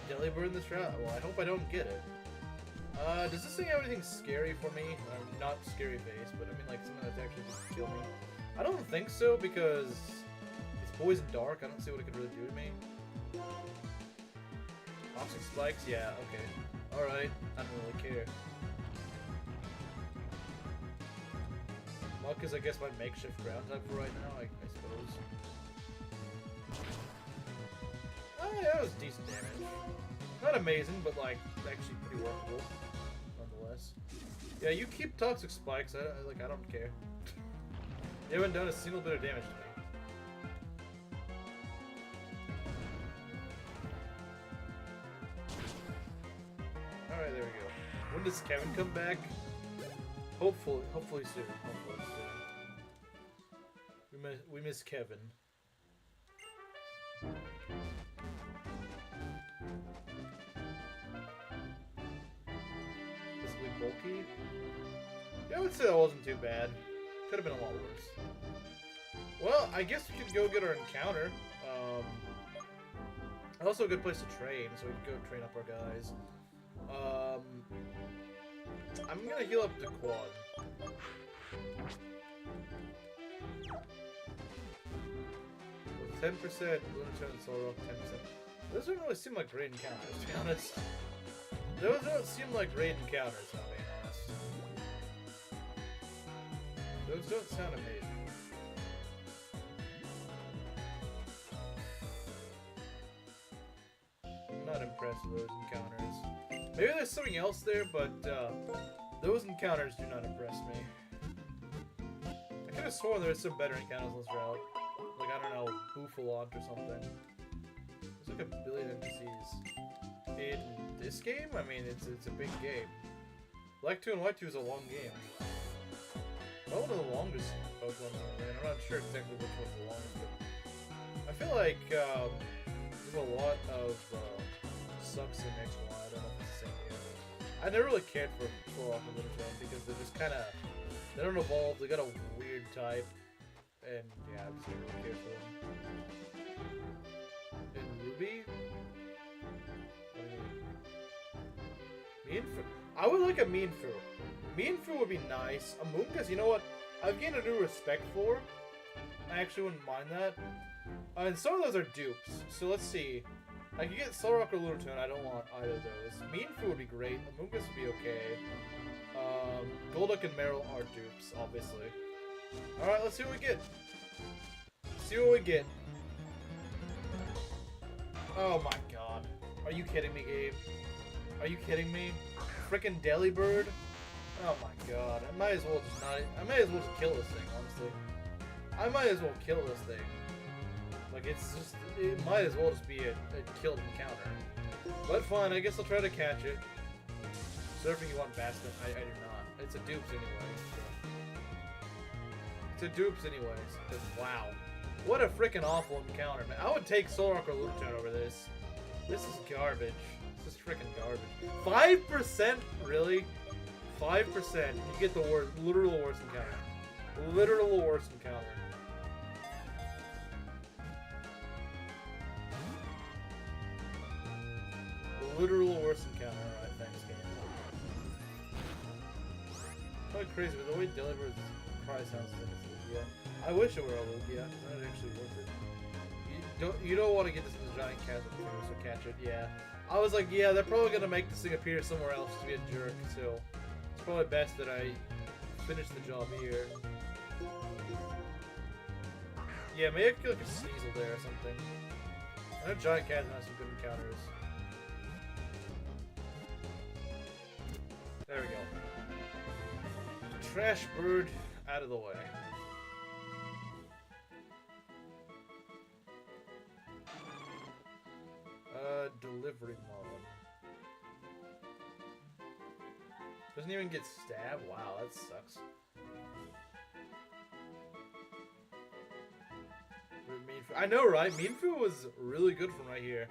Delibird in this route? Well, I hope I don't get it. Does this thing have anything scary for me? Not scary face, but I mean like something that's actually just kill me. I don't think so because it's poison dark. I don't see what it could really do to me. Toxic spikes? Yeah, okay. Alright, I don't really care. Muck is I guess my makeshift ground type for right now, I suppose. Oh yeah, that was decent damage. Not amazing, but like actually pretty workable. Yeah, you keep toxic spikes. I don't care. You haven't done a single bit of damage to me. Alright, there we go. When does Kevin come back? Hopefully soon. Hopefully soon. We miss Kevin. Bulky? Yeah, I would say that wasn't too bad. Could have been a lot worse. Well, I guess we could go get our encounter. Also a good place to train, so we can go train up our guys. I'm gonna heal up the quad. With 10%, Lunaton and Solo, 10%. Those don't really seem like great encounters, to be honest. Those don't seem like great encounters, if I'm being honest. Those don't sound amazing. I'm not impressed with those encounters. Maybe there's something else there, but those encounters do not impress me. I could have sworn there was some better encounters on this route. Like, I don't know, Buffalant or something. There's like a billion NPCs. In this game? I mean, it's a big game. Black 2 and White 2 is a long game. Not one of the longest Pokemon in the game. I'm not sure exactly which one's the longest, but I feel like there's a lot of sucks in X1. I don't know if it's the same game. I never really cared for Rock and Lunaton because they're just kind of, they don't evolve. They got a weird type, and yeah, I just didn't really care for them. In Ruby. Mienfoo. I would like a Mienfoo. Mienfoo would be nice. A Moongus, you know what? I've gained a new respect for. I actually wouldn't mind that. And some of those are dupes. So let's see. I could get Solrock or Lunaton. I don't want either of those. Mienfoo would be great. A Moongus would be okay. Golduck and Meryl are dupes, obviously. Alright, let's see what we get. See what we get. Oh my god. Are you kidding me, Gabe? Are you kidding me? Frickin' Delibird? Oh my god. I might as well just not... I might as well just kill this thing, honestly. I might as well kill this thing. Like, it's just... It might as well just be a killed encounter. But fine, I guess I'll try to catch it. Surfing, you want basket? I do not. It's a dupes anyway. So. It's a dupes anyways. But wow. What a freaking awful encounter, man. I would take Solrock or Luton over this. This is garbage. This is freaking garbage. 5%? Really? 5%. You get the worst, literal worst encounter. Literal worst encounter. Literal worst encounter. Alright, thanks, game. Quite crazy, but the way Deliver's cry sounds like it's Lugia. I wish it were a Lugia, because then it'd actually worth it. You don't want to get this in the giant chasm so catch it, yeah. I was like, yeah, they're probably going to make this thing appear somewhere else to be a jerk, so it's probably best that I finish the job here. Yeah, maybe I could get like a Sneasel there or something. I know giant chasm has some good encounters. There we go. Trash bird out of the way. Delivery model. Doesn't even get stabbed? Wow, that sucks. I know, right? Meanfu was really good from right here.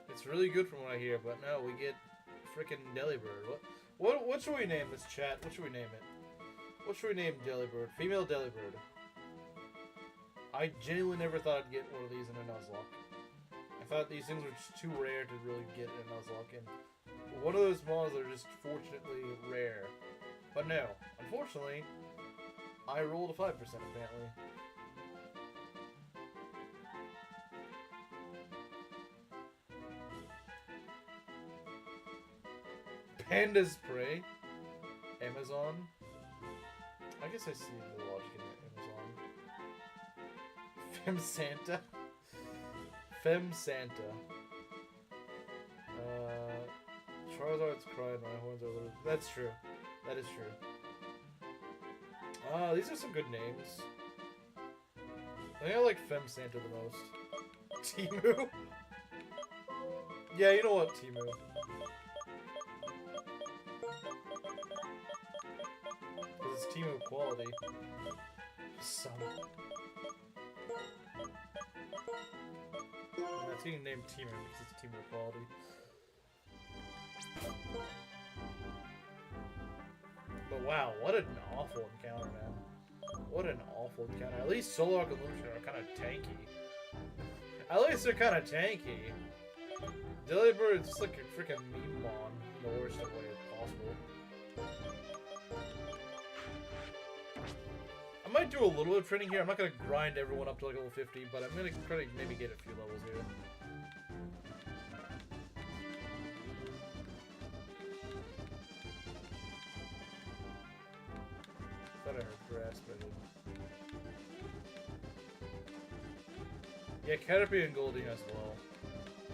It's really good from right here, but no, we get freaking Delibird. What should we name this, chat? What should we name it? What should we name Delibird? Female Delibird. I genuinely never thought I'd get one of these in a Nuzlocke. I thought these things were just too rare to really get in a Nuzlocke, and one of those mons are just fortunately rare. But no, unfortunately, I rolled a 5% apparently. Panda's Prey? Amazon? I guess I see the logic in Amazon. Fem Santa? Fem Santa. Charizard's crying, my horns are little. That's true. That is true. These are some good names. I think I like Fem Santa the most. Timu? Yeah, you know what, Timu. Because it's Timu quality. Son. That's getting named Timu because it's Timu quality. But wow, what an awful encounter, man. What an awful encounter. At least Solrock and Lucian are kind of tanky. At least they're kind of tanky. Delibird is just like a freaking meme mon in the worst way possible. I might do a little bit of training here. I'm not going to grind everyone up to like level 50, but I'm going to try to maybe get a few levels here. Thought I heard grass, but I didn't. Yeah, Caterpie and Goldie as well.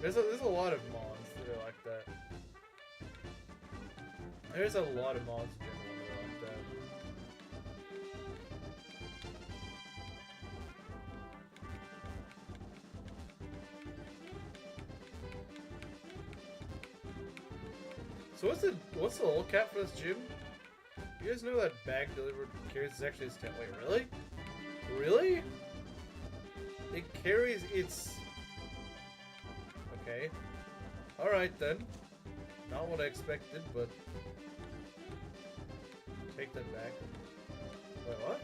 There's a lot of mons that are like that. There's a lot of mons in general that are like that. So what's the little cap for this gym? You guys know that bag delivered carries is actually its tent. Wait, really? Really? It carries its... Okay. Alright then. Not what I expected, but... Take that back. Wait, what?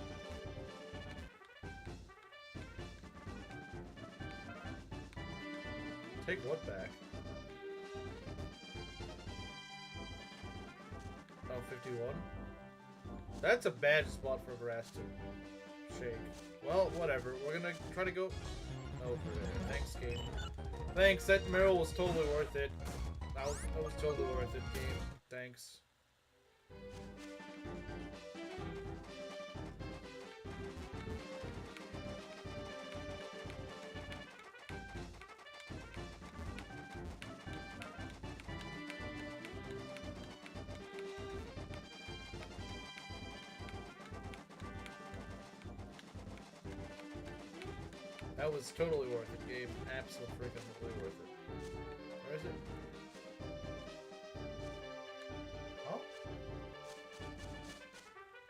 Take what back? Oh, 51? That's a bad spot for grass to shake. Well, whatever. We're gonna try to go over there. Thanks, game. Thanks, that Meryl was totally worth it. That was totally worth it, game. Thanks. That was totally worth it, game. Absolutely freaking worth it. Where is it?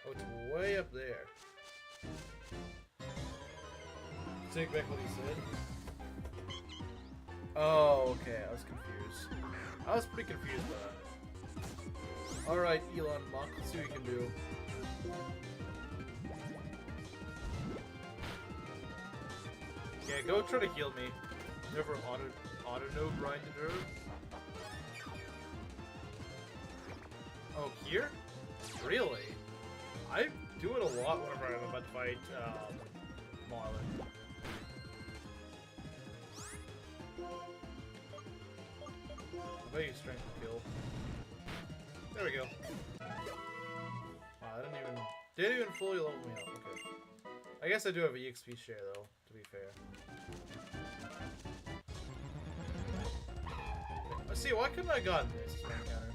Oh, it's way up there. Take back what he said. Oh, okay. I was confused. I was pretty confused by that. Alright, Elon Musk. Let's see what you can do. Yeah, go try to heal me. Never auto grinded her. Oh, here? Really? I do it a lot whenever I'm about to fight Marlin. I bet you strength to kill. There we go. Wow, I didn't even fully level me up. Okay. I guess I do have an EXP share though, to be fair. Let's see, why couldn't I have gotten this encounter?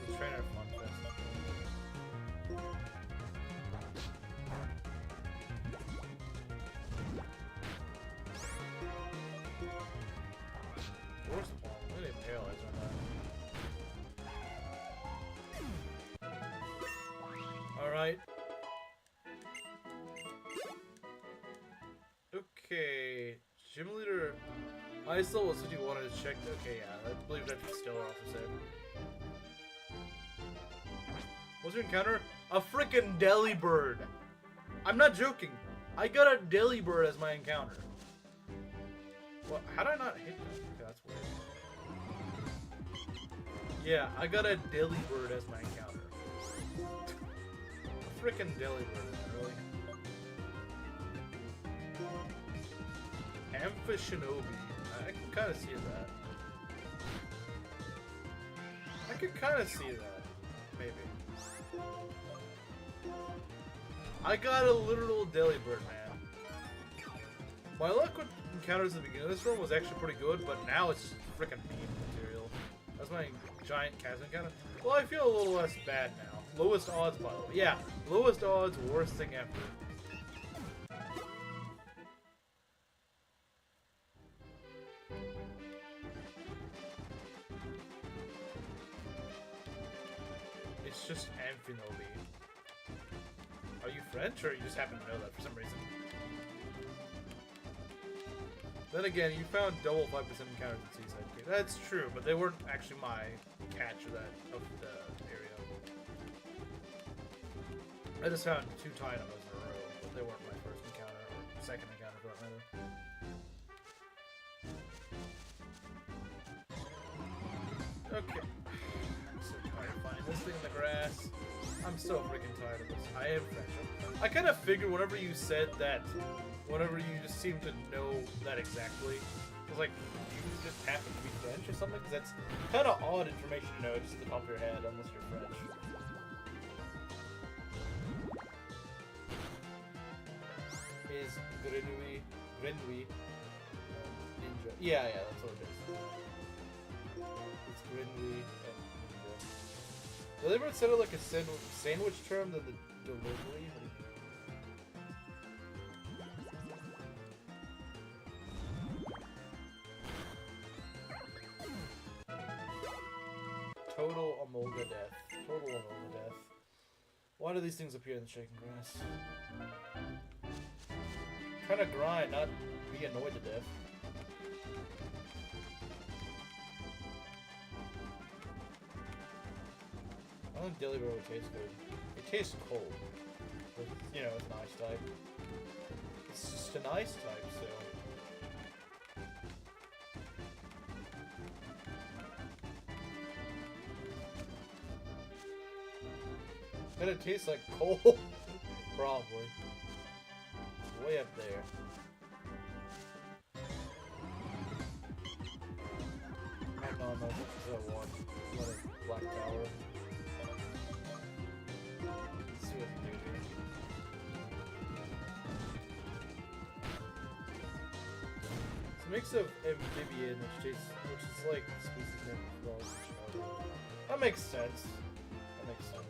The trainer fun fest. Where's the ball? Look at it paralyzed on that. Alright. Okay. Gym leader. I still was what you wanted to check. Okay, yeah, I believe that's what Stella also said. What's your encounter? A freaking Delibird! I'm not joking. I got a Delibird as my encounter. Well, how did I not hit that? Okay, that's weird. Yeah, I got a Delibird as my encounter. A freaking Delibird, really? Amphishinobi. I can kind of see that. I can kind of see that. Maybe. I got a literal Delibird, man. My luck with encounters at the beginning of this run was actually pretty good, but now it's just freaking meme material. That's my giant chasm encounter. Well, I feel a little less bad now. Lowest odds, by the way. Yeah, lowest odds, worst thing ever. It's just Amphinobi. Are you French, or you just happen to know that for some reason? Then again, you found double 5% encounters in Seaside Cave. That's true, but they weren't actually my catch of the area. I just found 2 Titans in a row, but they weren't my first encounter, or second encounter for that matter. Okay. I'm so tired of finding this thing in the grass. I'm so freaking tired of this. I am French. I kind of figured whenever you said that, whenever you just seem to know that exactly, because like, you just happen to be French or something, because that's kind of odd information to know just at the top of your head, unless you're French. Is Grenouille ninja? Yeah, that's what it is. It's Grenouille and ninja. Did they ever set it like a sandwich term than the delivery? Total Amolga death. Total Amolga death. Why do these things appear in the shaking grass? I'm trying to grind, not be annoyed to death. I don't think Delibird would taste good. It tastes cold. But, you know, it's an ice type. It's just an ice type, so... Gonna taste like coal? Probably. Way up there. Oh no, this is a one. Another black tower. Let's see what we can do here. It's a mix of amphibian, which is like species name of frogs. That makes sense. That makes sense.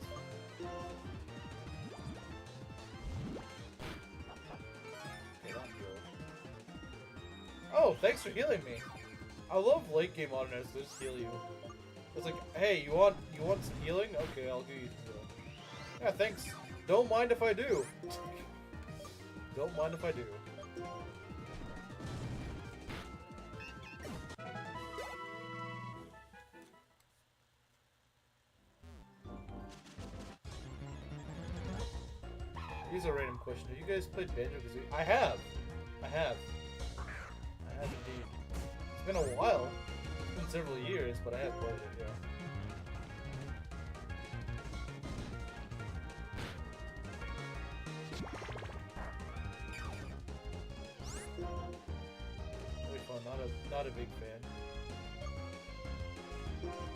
Oh, thanks for healing me. I love late game audience to just heal you. It's like, hey, you want some healing? Okay, I'll give you some healing. Yeah, thanks. Don't mind if I do. Don't mind if I do. Here's a random question. Have you guys played Banjo-Kazooie? I have. I have. I have indeed. It's been a while. It's been several years, but I have played it, yeah. Really fun. Not a big fan.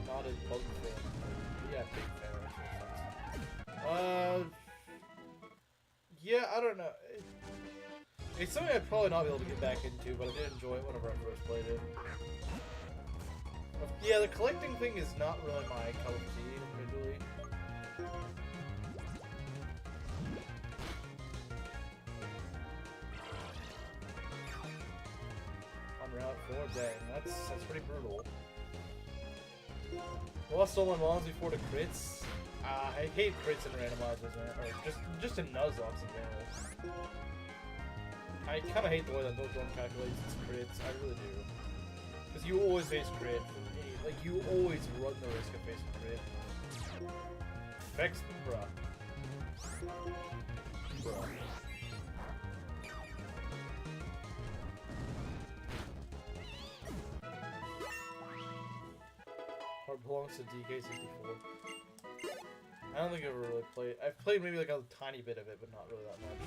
Not a bug fan. Yeah, big fan. Yeah, I don't know. It's something I'd probably not be able to get back into, but I did enjoy it whenever I first played it. Yeah, the collecting thing is not really my cup of tea, individually. On Route 4, dang, that's pretty brutal. Lost all my mons before the crits. I hate crits and randomizers, man. Or just in Nuzlocke in general. I kind of hate the way that those don't calculate its crits. I really do. Because you always face crit. Like, you always run the risk of facing crit. Vex, bruh. Heart belongs to DK64. I don't think I've ever really played. I've played maybe like a tiny bit of it, but not really that much.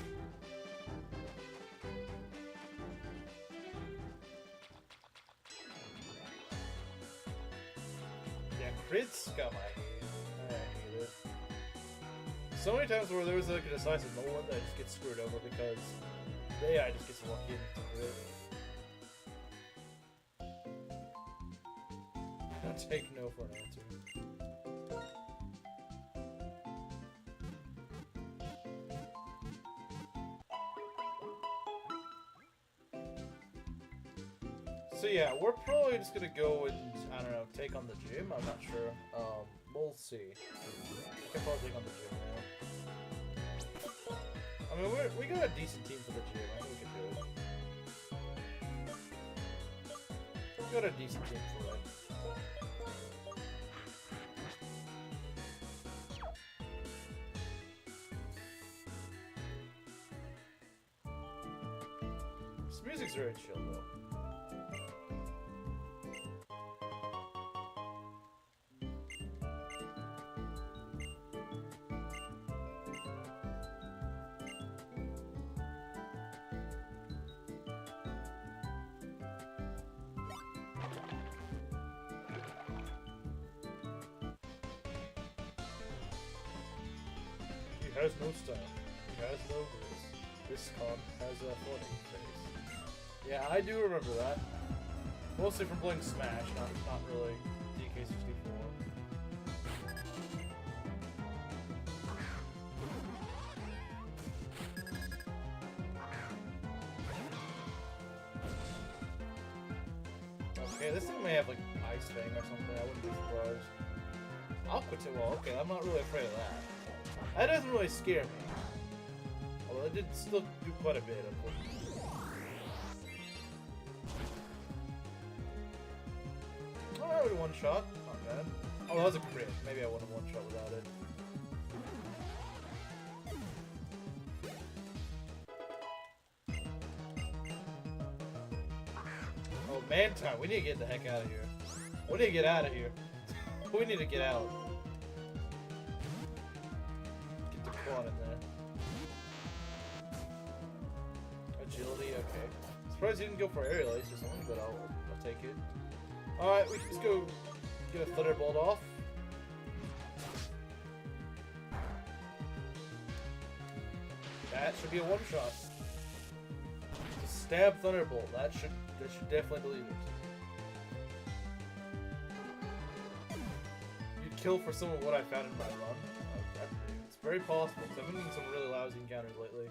Yeah, crits got my hate. I hate it. So many times where there was like a decisive moment that I just get screwed over because the AI just gets lucky into crit. I'll take no for an answer. So yeah, we're probably just gonna go and, I don't know, take on the gym. I'm not sure. We'll see. I can probably take on the gym now. I mean, we got a decent team for the gym. I think we can do it. We got a decent team for it. This music's very chill though. He has no style. He has no grace. This con has a funny face. Yeah, I do remember that. Mostly from playing Smash, not really DK64. Okay, this thing may have like Ice Fang or something. I wouldn't be surprised. Aqua Tail, okay, I'm not really afraid of that. That doesn't really scare me. Although it did still do quite a bit, unfortunately. Alright, we one shot. Not bad. Oh, that was a crit. Maybe I would have one shot without it. Oh, man time. We need to get the heck out of here. We need to get out of here. We need to get out. Get the quad in there. Agility, okay. Surprised he didn't go for aerial ace or something, but I'll take it. Alright, we can just go get a Thunderbolt off. That should be a one-shot. Stab Thunderbolt. That should definitely believe it. You'd kill for some of what I found in my run. It's very possible, because I've been getting some really lousy encounters lately.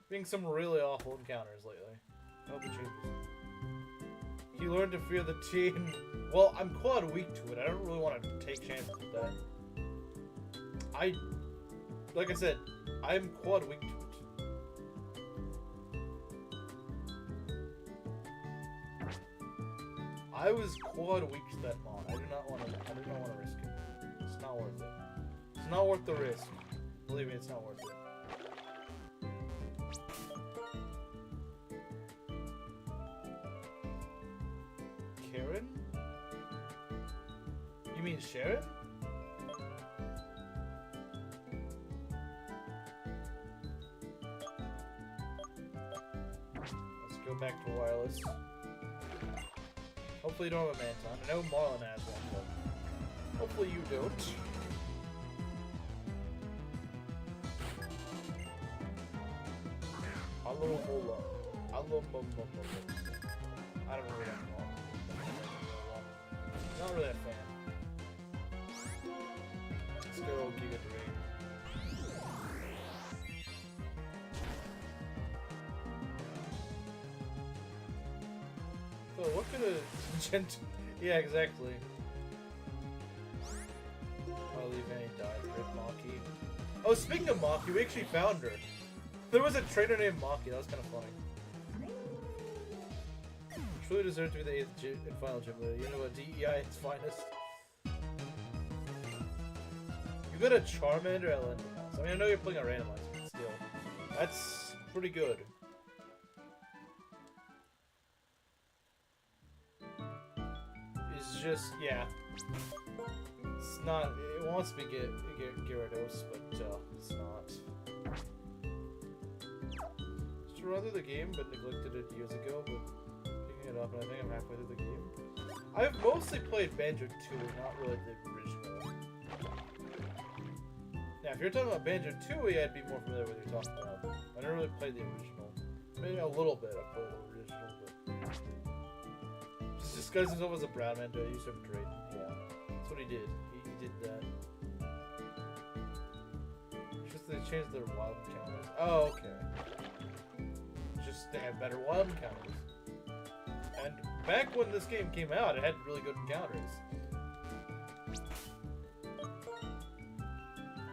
Being some really awful encounters lately. I hope it changes. He learned to fear the team. Well, I'm quite weak to it. I don't really want to take chances with that. like I said, I'm quad weak to it. I was quad weak to that mod. I do not want to risk it. It's not worth it. It's not worth the risk. Believe me, it's not worth it. Karen? You mean Sharon? Let's go back to wireless. Hopefully you don't have a Manton. I know Marlon has one, but hopefully you don't. Hello, Mola. Hello, Mola. I don't really have one. Not really a fan. Let's go Giga Drain. So what could a gent... Yeah, exactly. I'll leave any dive with Maki. Oh, speaking of Maki, we actually found her. There was a trainer named Maki, that was kind of funny. Truly deserved to be the 8th and final gym leader. You know what, DEI at its finest. You got a Charmander at London House. I mean, I know you're playing a randomizer, but still. That's pretty good. It's just, yeah. It's not, it wants to be Gyarados, but it's not. Just rather the game, but neglected it years ago, but picking it up, and I think I'm halfway through the game. I've mostly played Banjo 2, not really the original. Now, if you're talking about Banjo 2, yeah, I'd be more familiar with what you're talking about. I never really played the original. Maybe a little bit, I played the original, but... Just disguised himself as a brown man to usurp trade. Yeah, that's what he did. He did that. Just they changed their wild encounters. Oh, okay. Just they have better wild encounters. And back when this game came out, it had really good encounters.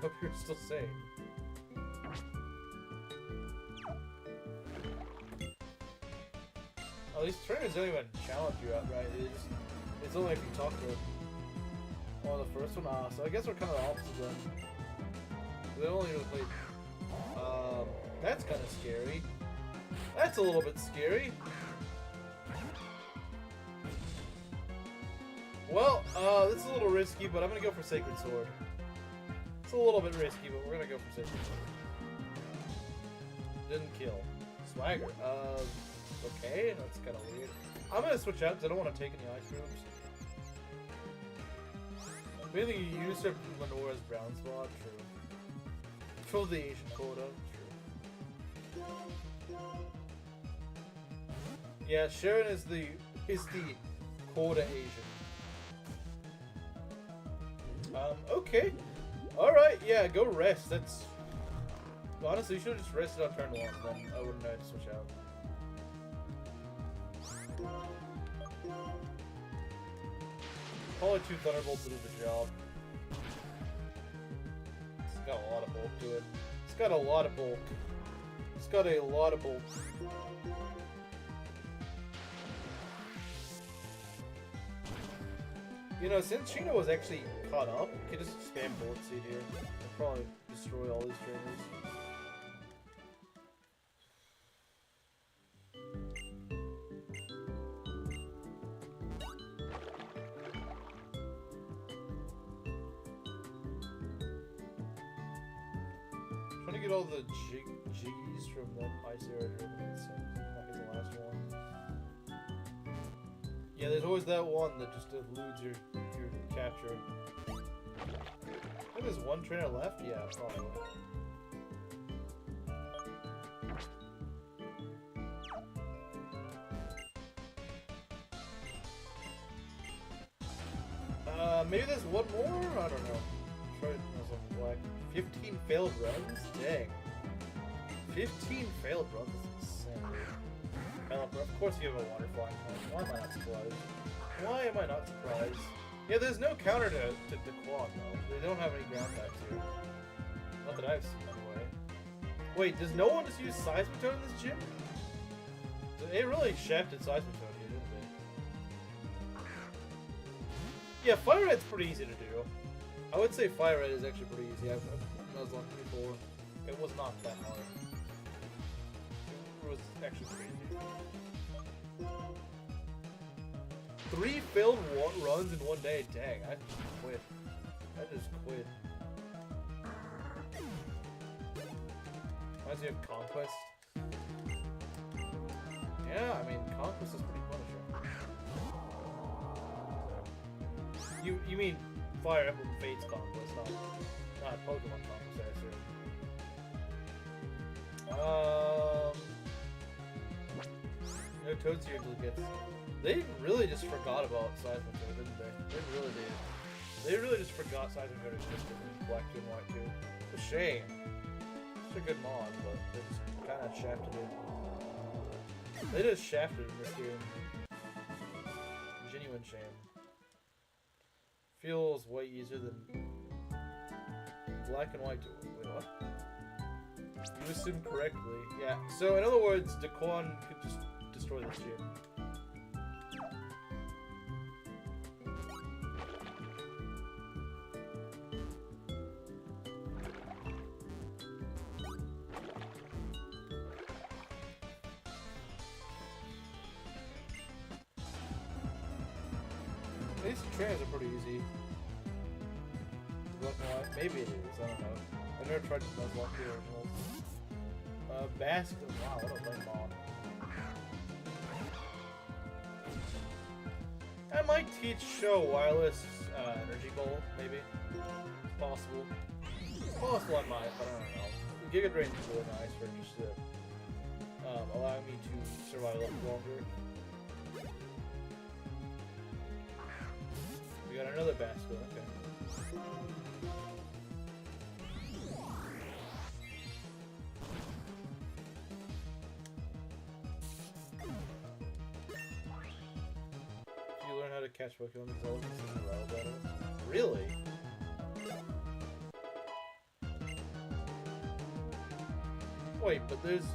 Hope you're still sane. At least trainers don't even challenge you outright. It's only if you talk to them. Oh, the first one? Ah, so I guess we're kind of the opposite then. They only really played... that's kind of scary. That's a little bit scary. Well, this is a little risky, but I'm gonna go for Sacred Sword. It's a little bit risky, but we're gonna go for Sacred Sword. Didn't kill. Swagger. Okay, that's kind of weird. I'm gonna switch out because I don't want to take any ice moves. Maybe you usurp Lenora's brown spot. True. Fill the Asian quota. True. Yeah, Sharon is the quota Asian. Okay. Alright, yeah, go rest. That's... Honestly, you should have just rested on turn 1, then I wouldn't have to switch out. Probably 2 Thunderbolts will do the job. It's got a lot of bulk to it. It's got a lot of bulk. It's got a lot of bulk. You know, since Chino was actually caught up, you could just spam Bullet Seed here. It'll probably destroy all these trainers. Trying to get all the G's from that Ice Era tournament, so that is the last one. Yeah, there's always that one that just eludes your capture. I think there's one trainer left? Yeah, probably. Maybe there's one more? I don't know. Try Nuzlocke Black. 15 failed runs? Dang. 15 failed runs is insane. Of course you have a water flying punch. Why am I not surprised? Why am I not surprised? Yeah, there's no counter to the quad though. They don't have any ground types here. Not that that I've seen anyway. Wait, does no one just use Seismitoad in this gym? It really shafted Seismitoad here, didn't they? Yeah, Fire Red's pretty easy to do. I would say Fire Red is actually pretty easy. I've Nuzlocke before. It was not that hard. It was actually pretty easy. 3 failed runs in one day. Dang, I just quit. Reminds me of Conquest. Yeah, I mean, Conquest is pretty punishing. You mean Fire Emblem Fates Conquest, not Pokemon Conquest, I assume. No Toads here gets. They really just forgot about Seismitoad, didn't they? They really did. They really just forgot Seismitoad existed in Black 2 and White 2. It's a shame. It's a good mod, but they just kind of shafted it. They just shafted it in this game. Genuine shame. Feels way easier than Black and White 2. Wait, what? You assumed correctly. Yeah, so in other words, Daquan could just destroy this gym. These trains are pretty easy. Black and White. Maybe it is, I don't know. I've never tried to Nuzlocke the originals. Basket. Wow, what a lame mod. I might teach Show wireless energy bowl, maybe. It's possible. It's possible I might, but I don't know. Giga Drain is really nice for just allowing me to survive a little longer. We got another basket, okay. Did you learn how to catch Pokemon in Zelda in the Rattle Battle? Really? Wait, but there's...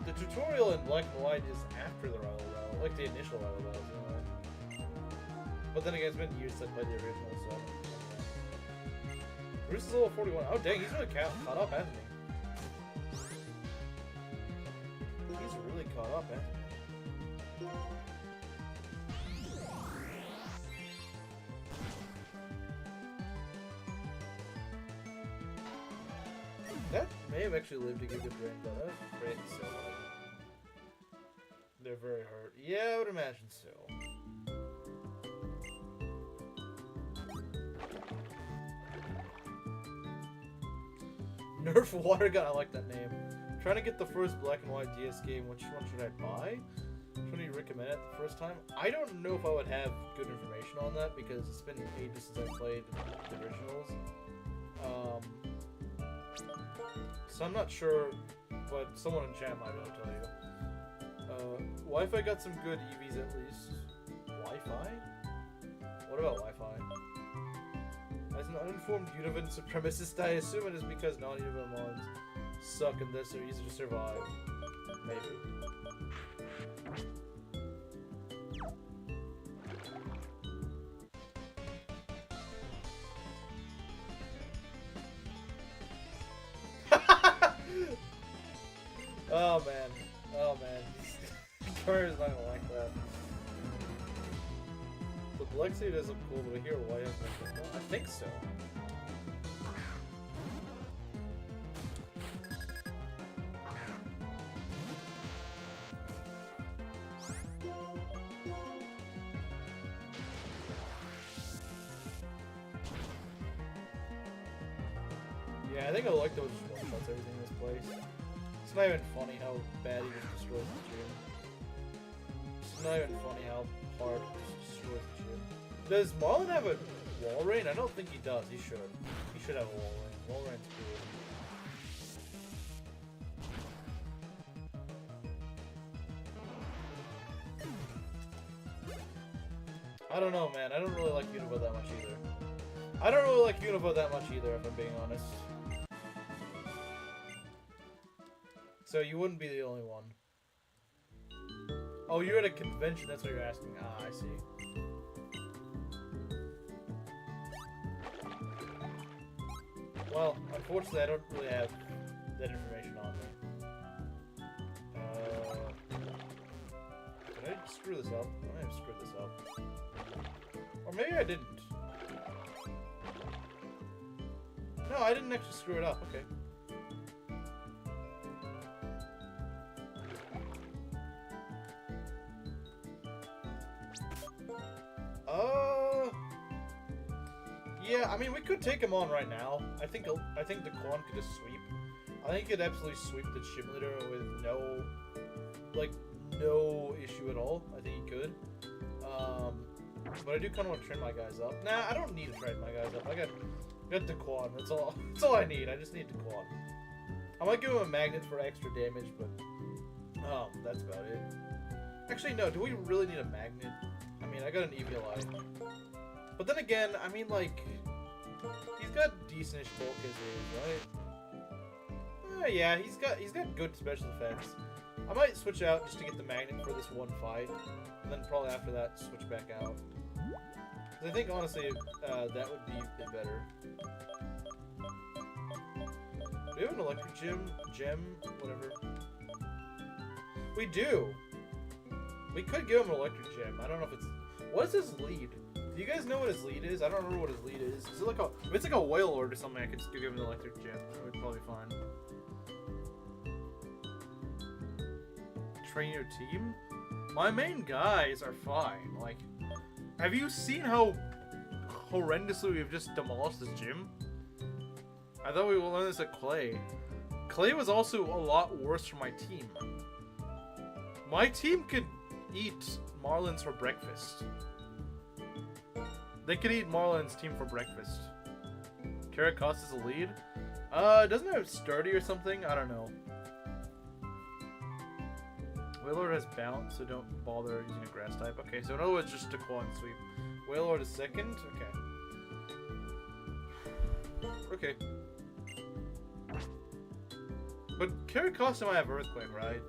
The tutorial in Black and White is after the Rattle Battle, like the initial Rattle Battles, anyway. But then again, it's been years since I played the original, so... Bruce is level 41. Oh dang, he's really caught up, hasn't he? He's really caught up, hasn't he? That may have actually lived to get a good brain, but I was afraid so. They're very hurt. Yeah, I would imagine so. Nerf Water Gun, I like that name. I'm trying to get the first Black and White DS game. Which one should I buy? Which one do you recommend it the first time? I don't know if I would have good information on that because it's been ages since I played the originals. So I'm not sure, but someone in chat might be able to tell you. Wi-Fi got some good EVs at least. Wi-Fi? What about Wi-Fi? As an uninformed Univin supremacist, I assume it is because non-Univin mods suck and thus are easy to survive. Maybe. Oh man. Oh man. Carter's not gonna like that. The Black Sea does look cool, but I hear White has one. I think so. Yeah, I think I like those one-shots everything in this place. It's not even funny how bad he just destroys the gym. It's not even funny how hard he just destroys the gym. Does Marlon have a wall rain? I don't think he does. He should. He should have a wall rain. Wall rain's cool. I don't know, man. I don't really like Unova that much either. If I'm being honest. So you wouldn't be the only one. Oh, you're at a convention, that's what you're asking. Ah, I see. Well, unfortunately, I don't really have that information on me. Did I screw this up? I might have screwed this up. Or maybe I didn't. No, I didn't actually screw it up. Okay. Yeah, I mean, we could take him on right now. I think Daquan could just sweep. I think he could absolutely sweep the gym leader with no issue at all. I think he could. But I do kind of want to train my guys up. Nah, I don't need to train my guys up. I got Daquan. That's all I need. I just need Daquan. I might give him a magnet for extra damage, but that's about it. Actually, no. Do we really need a magnet? I mean, I got an EVLI. But then again, I mean, like, he's got decent-ish bulk as is, right? Yeah, he's got good special effects. I might switch out just to get the magnet for this one fight, and then probably after that switch back out. Because I think honestly that would be a bit better. Do we have an electric gem, whatever? We do. We could give him an electric gem. I don't know if it's. What is his lead? Do you guys know what his lead is? I don't remember what his lead is. Is it like if it's like a whale lord or something, I could still give him an electric gem. That would probably be fine. Train your team? My main guys are fine. Like, have you seen how horrendously we've just demolished this gym? I thought we would learn this at Clay. Clay was also a lot worse for my team. My team could eat Marlins for breakfast. They could eat Marlin's team for breakfast. Carrot Cost is a lead? Doesn't it have sturdy or something? I don't know. Wailord has bounce, so don't bother using a grass type. Okay, so in other words, just Daquan sweep. Wailord is second? Okay. Okay. But Carrot Cost might have Earthquake, right?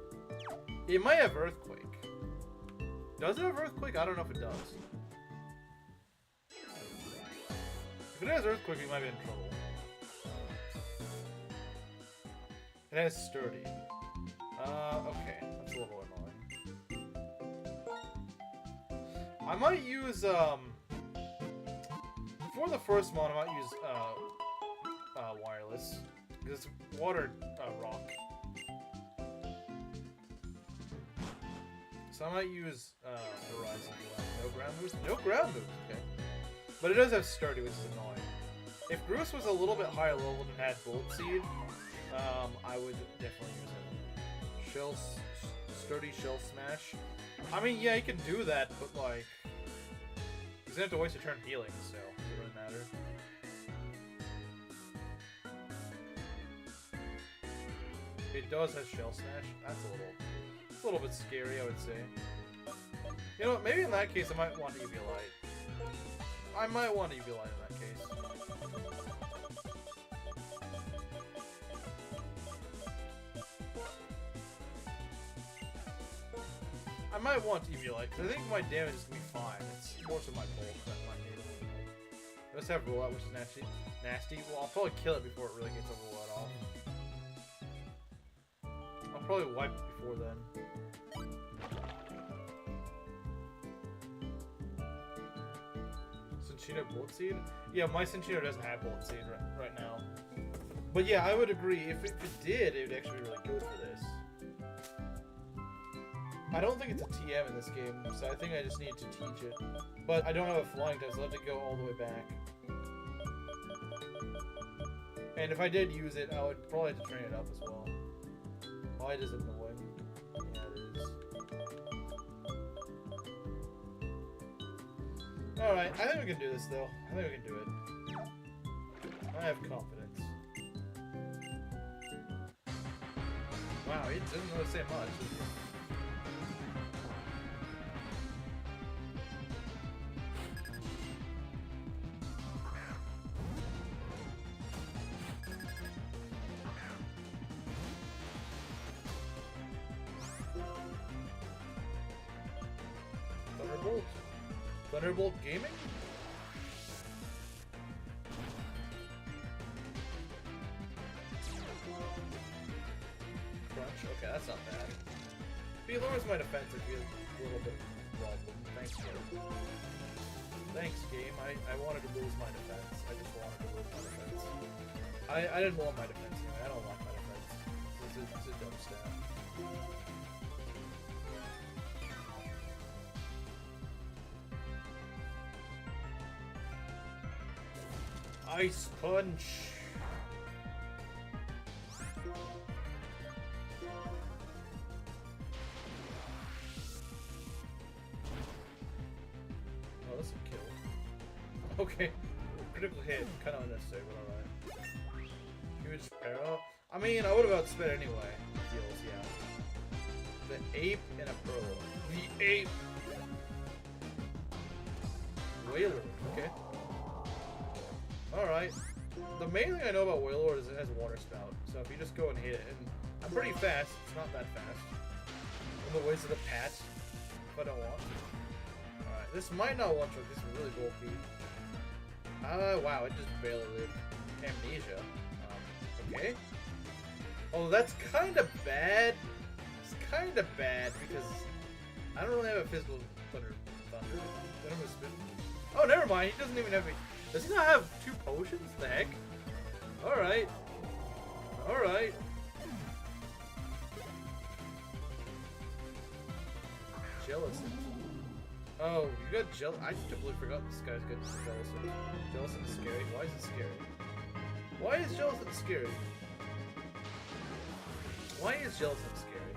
It might have Earthquake. Does it have Earthquake? I don't know if it does. If it has Earthquake, we might be in trouble. It has Sturdy. Okay. That's a little annoying. I might use, for the first one, I might use, Wireless. Because it's Water, Rock. So I might use, Horizon. No ground moves? No ground moves, okay. But it does have Sturdy, which is annoying. If Groose was a little bit higher level and had Bullet Seed, I would definitely use it. Sturdy Shell Smash. I mean, yeah, he can do that, but like, he's gonna have to waste a turn healing, so it doesn't really matter. It does have Shell Smash. That's a little bit scary, I would say. You know what? Maybe in that case, I might want EV Light. I might want EV Light in that case. I might want EV Light, because I think my damage is going to be fine. It's more so my bulk that might need it. Let's have Rollout, which is nasty. Well, I'll probably kill it before it really gets a Rollout off. I'll probably wipe it before then. Cinccino Bullet Seed? Yeah, my Cinccino doesn't have Bullet Seed right now. But yeah, I would agree. If it did, it would actually be really good for this. I don't think it's a TM in this game, so I think I just need to teach it. But I don't have a flying type, so I'll have to go all the way back. And if I did use it, I would probably have to train it up as well. Why does it annoying? Yeah, it is. Alright, I think we can do this, though. I think we can do it. I have confidence. Wow, it doesn't really say much. Thunderbolt Gaming? Crunch? Okay, that's not bad. He lowers my defense if you have a little bit of problem. Thanks, game. Thanks, game. I wanted to lose my defense. I just wanted to lose my defense. I didn't want my defense anyway. I don't want my defense. It's a dumb stat. Ice Punch! Oh, that's a kill. Okay. Critical hit. Kind of unnecessary, but alright. Huge para. I mean, I would have outspent anyway. Feels, yeah. The ape and a pro. The ape! Whaler. Okay. Alright. The main thing I know about Wailord is it has water spout. So if you just go and hit it, and I'm pretty fast, it's not that fast. In the ways of the pat, if I don't want to. Alright, this might not one shot, this is really bulky. Wow, it just barely lived. Amnesia. Okay. Oh, that's kind of bad. It's kind of bad because I don't really have a physical thunder. Oh, never mind. He doesn't even have a. Does he not have 2 potions? The heck? Alright. Alright. Jealousy. Oh, you got jealous. I completely forgot this guy's good jealousy. Jealousy is scary. Why is it scary? Why is jealousy scary? Why is jealousy scary?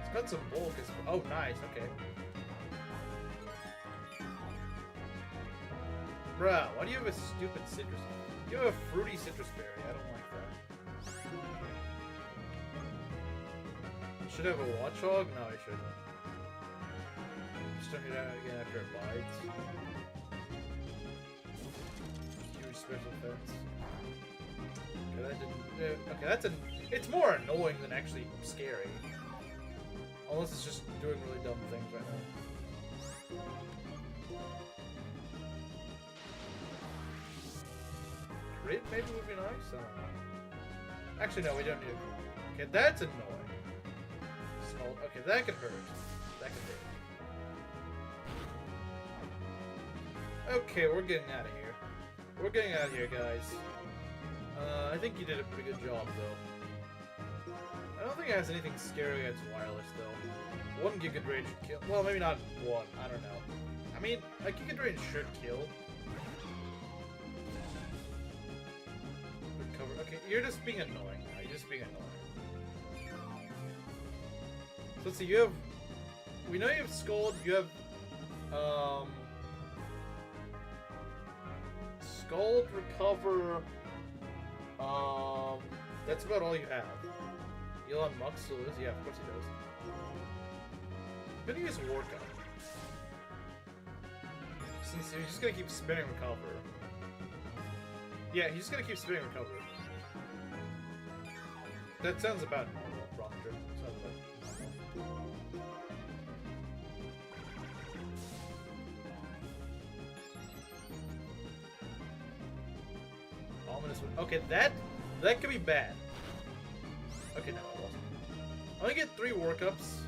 It's got some bulk. Oh, nice. Okay. Bruh, why do you have a stupid citrus? You have a fruity citrus berry. I don't like that. Should have a watchhog? No, I shouldn't. Just don't hit out again after it bites. Huge special defense. Okay, that didn't. Okay, that's it's more annoying than actually scary. Unless it's just doing really dumb things right now. Crit maybe would be nice? I don't know. Actually, no, we don't need it. Okay, that's annoying. Small. Okay, that could hurt. That could hurt. Okay, we're getting out of here. We're getting out of here, guys. I think you did a pretty good job, though. I don't think it has anything scary against wireless, though. 1 Giga Drain should kill. Well, maybe not 1. I don't know. I mean, a Giga Drain should kill. Okay, you're just being annoying. You're just being annoying. So let's see, you have... We know you have Scald, you have... Scald, Recover... That's about all you have. Elon Musk still is? Yeah, of course he does. I'm gonna use Work Up. Since he's just gonna keep spinning Recover. Yeah, he's just gonna keep spinning Recover. That sounds about normal, Proctor. Sounds about normal. Ominous one. Okay, that could be bad. Okay, no, it wasn't. I'm gonna get 3 workups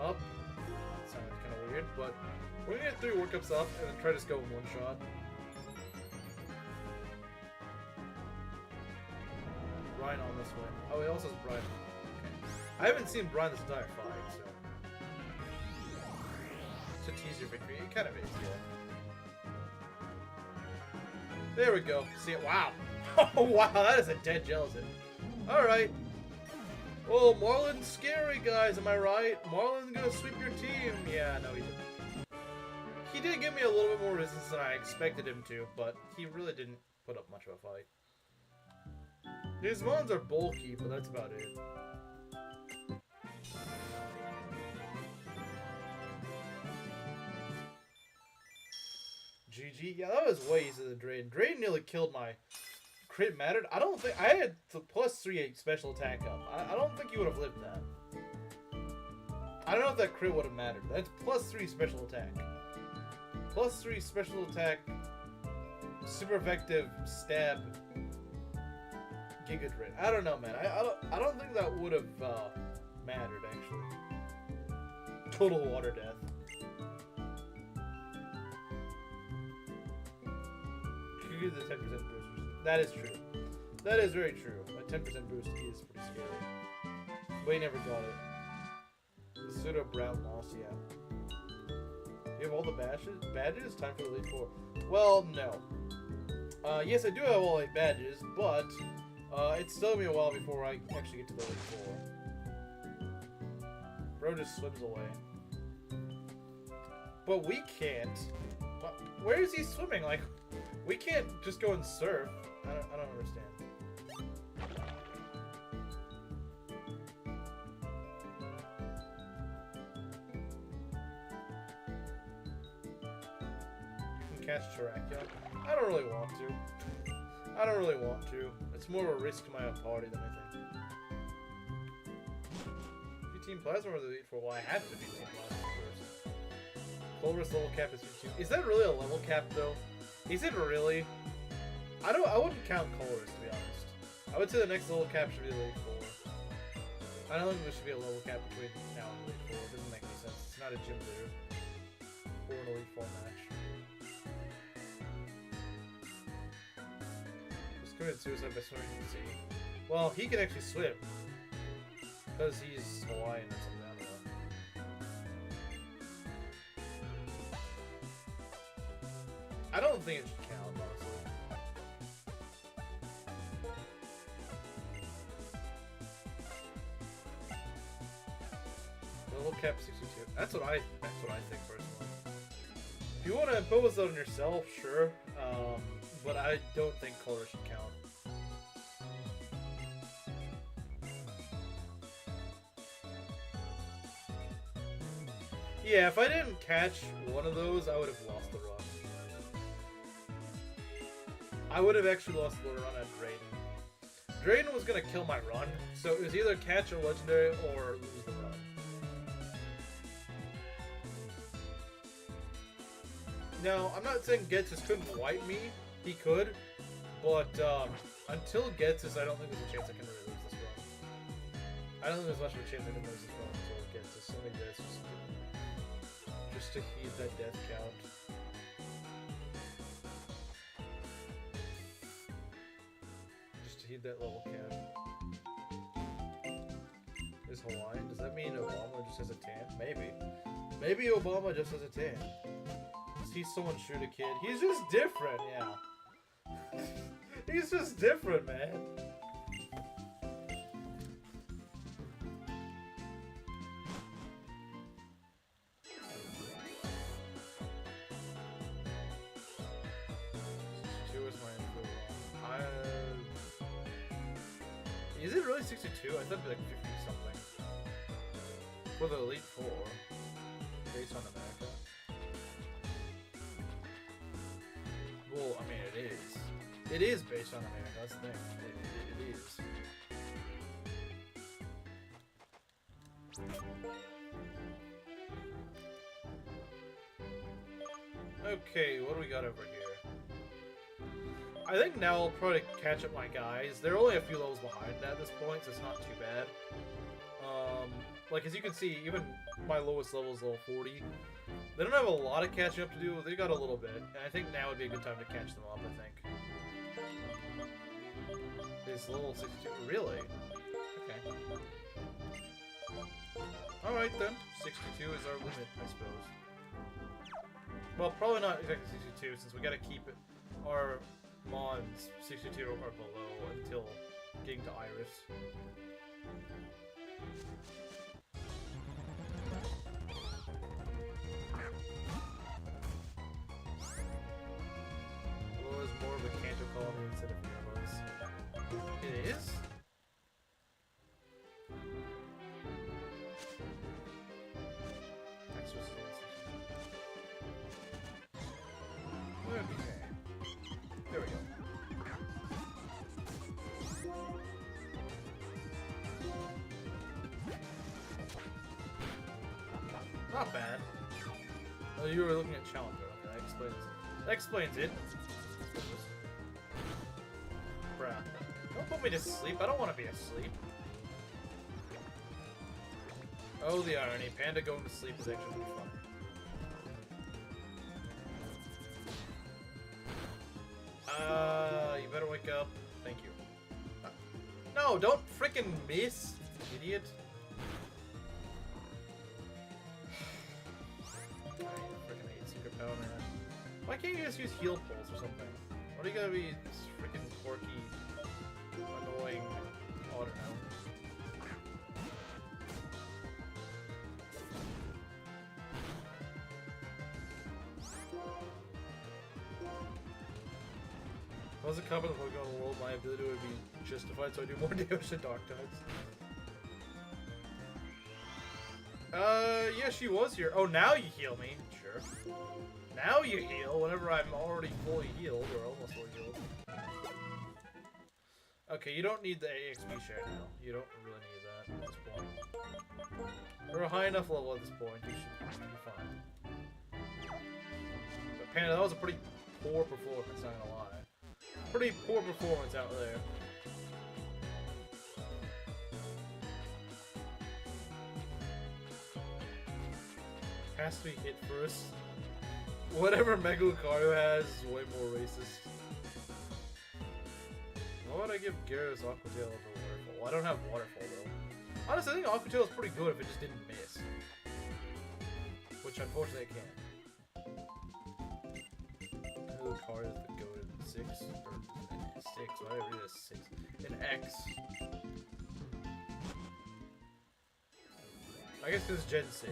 up. That sounded kind of weird, but we're gonna get 3 workups up and then try to just go in 1 shot. Brian on this way. Oh, he also has Brian. Okay. I haven't seen Brian this entire fight, so. It's a teaser victory. It kind of is, yeah. There we go. See it? Wow. Oh, wow, that is a dead jealousy. Alright. Oh, Marlon's scary, guys. Am I right? Marlon's gonna sweep your team. Yeah, no, he didn't. He did give me a little bit more resistance than I expected him to, but he really didn't put up much of a fight. His mons are bulky, but that's about it. GG. Yeah, that was way easier than Drain. Drain nearly killed my crit mattered. I don't think I had the +3 special attack up. I don't think you would have lived that. I don't know if that crit would have mattered. That's +3 special attack. +3 special attack. Super effective stab. Giga crit. I don't know, man. I don't think that would have mattered actually. Total water death. You get the 10% boost. That is true. That is very true. A 10% boost is pretty scary. But he never got it. The pseudo brown loss, yeah. You have all the badges? Time for the Elite Four. Well, no. Yes, I do have all 8 badges, but it's still gonna be a while before I actually get to the Elite Four. Bro just swims away. But we can't. Where is he swimming? Like, we can't just go and surf. I don't understand. You can catch Terrakia. I don't really want to. I don't really want to. It's more of a risk to my own party than I think. Team Plasma or the Elite Four? Well, I have to be Team Plasma first. Clover's level cap is 15. Is that really a level cap though? Is it really? I wouldn't count Colorus to be honest. I would say the next level cap should be the Elite Four. I don't think there should be a level cap between now and Elite Four. It doesn't make any sense. It's not a gym leader or an Elite Four match. Just committed suicide by swimming in the sea. Well, he can actually swim. Because he's Hawaiian or something, I don't know. I don't think it should count, honestly. Level cap 62. That's what I think personally. If you want to impose that on yourself, sure. But I don't think color should count. Yeah, if I didn't catch one of those, I would have lost the run. I would have actually lost the run at Drayden. Drayden was going to kill my run, so it was either catch a legendary or lose the run. Now, I'm not saying Getsus couldn't wipe me. He could. But until Getsus, I don't think there's a chance I can really lose this run. I don't think there's much of a chance I can lose this run until Getsus. So maybe that's just to heed that death count. Just to heed that level count. Is Hawaiian? Does that mean Obama just has a tan? Maybe. Maybe Obama just has a tan. See someone shoot a kid. He's just different, yeah. He's just different, man. Is it really 62? I thought it'd be like 50 something. For the Elite Four. Based on America. Well, I mean, it is. It is based on America, that's the thing. It is. Okay, what do we got over here? I think now I'll probably catch up my guys. They're only a few levels behind at this point, so it's not too bad. Like, as you can see, even my lowest level is level 40. They don't have a lot of catching up to do, they got a little bit. And I think now would be a good time to catch them up, I think. Is level 62, really? Okay. Alright then, 62 is our limit, I suppose. Well, probably not exactly 62, since we gotta keep it, our mons 62 or below until getting to Iris. Low is more of a cancer colony instead of Neros. It is? Okay. There we go. Not bad. Oh, you were looking at Challenger. Okay, that explains it. Bruh. Don't put me to sleep. I don't want to be asleep. Oh, the irony. Panda going to sleep is actually fun. You better wake up. Thank you. No, don't freaking miss, idiot. I freaking hate Secret Power Man. Why can't you just use heal pulse or something? Why do you gotta be this freaking quirky, annoying? Oh, I don't know. If I was a competent Pokemon world, my ability would be justified, so I do more damage to Dark types. Yeah, she was here. Oh, now you heal me. Sure. Now you heal whenever I'm already fully healed, or almost fully healed. Okay, you don't need the AXP share now. You don't really need that at this point. We're a high enough level at this point, you should be fine. But Panda, that was a pretty poor performance, not gonna lie. Pretty poor performance out there. Has to be hit first. Whatever Mega Lucario has is way more racist. Why would I give Gyarados Aqua Tail over Waterfall? Well, I don't have Waterfall though. Honestly, I think Aqua Tail is pretty good if it just didn't miss. Which unfortunately I can't. Mega Lucario is the goat in 6. Or 6, whatever it is, 6. In X. I guess this is Gen 6.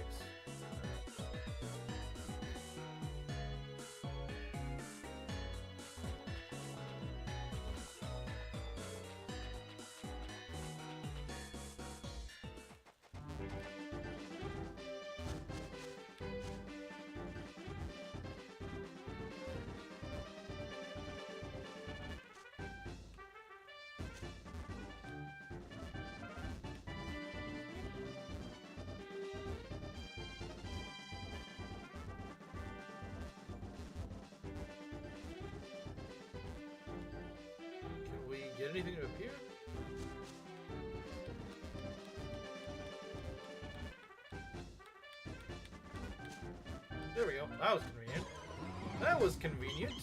Get anything to appear? There we go. That was convenient. That was convenient.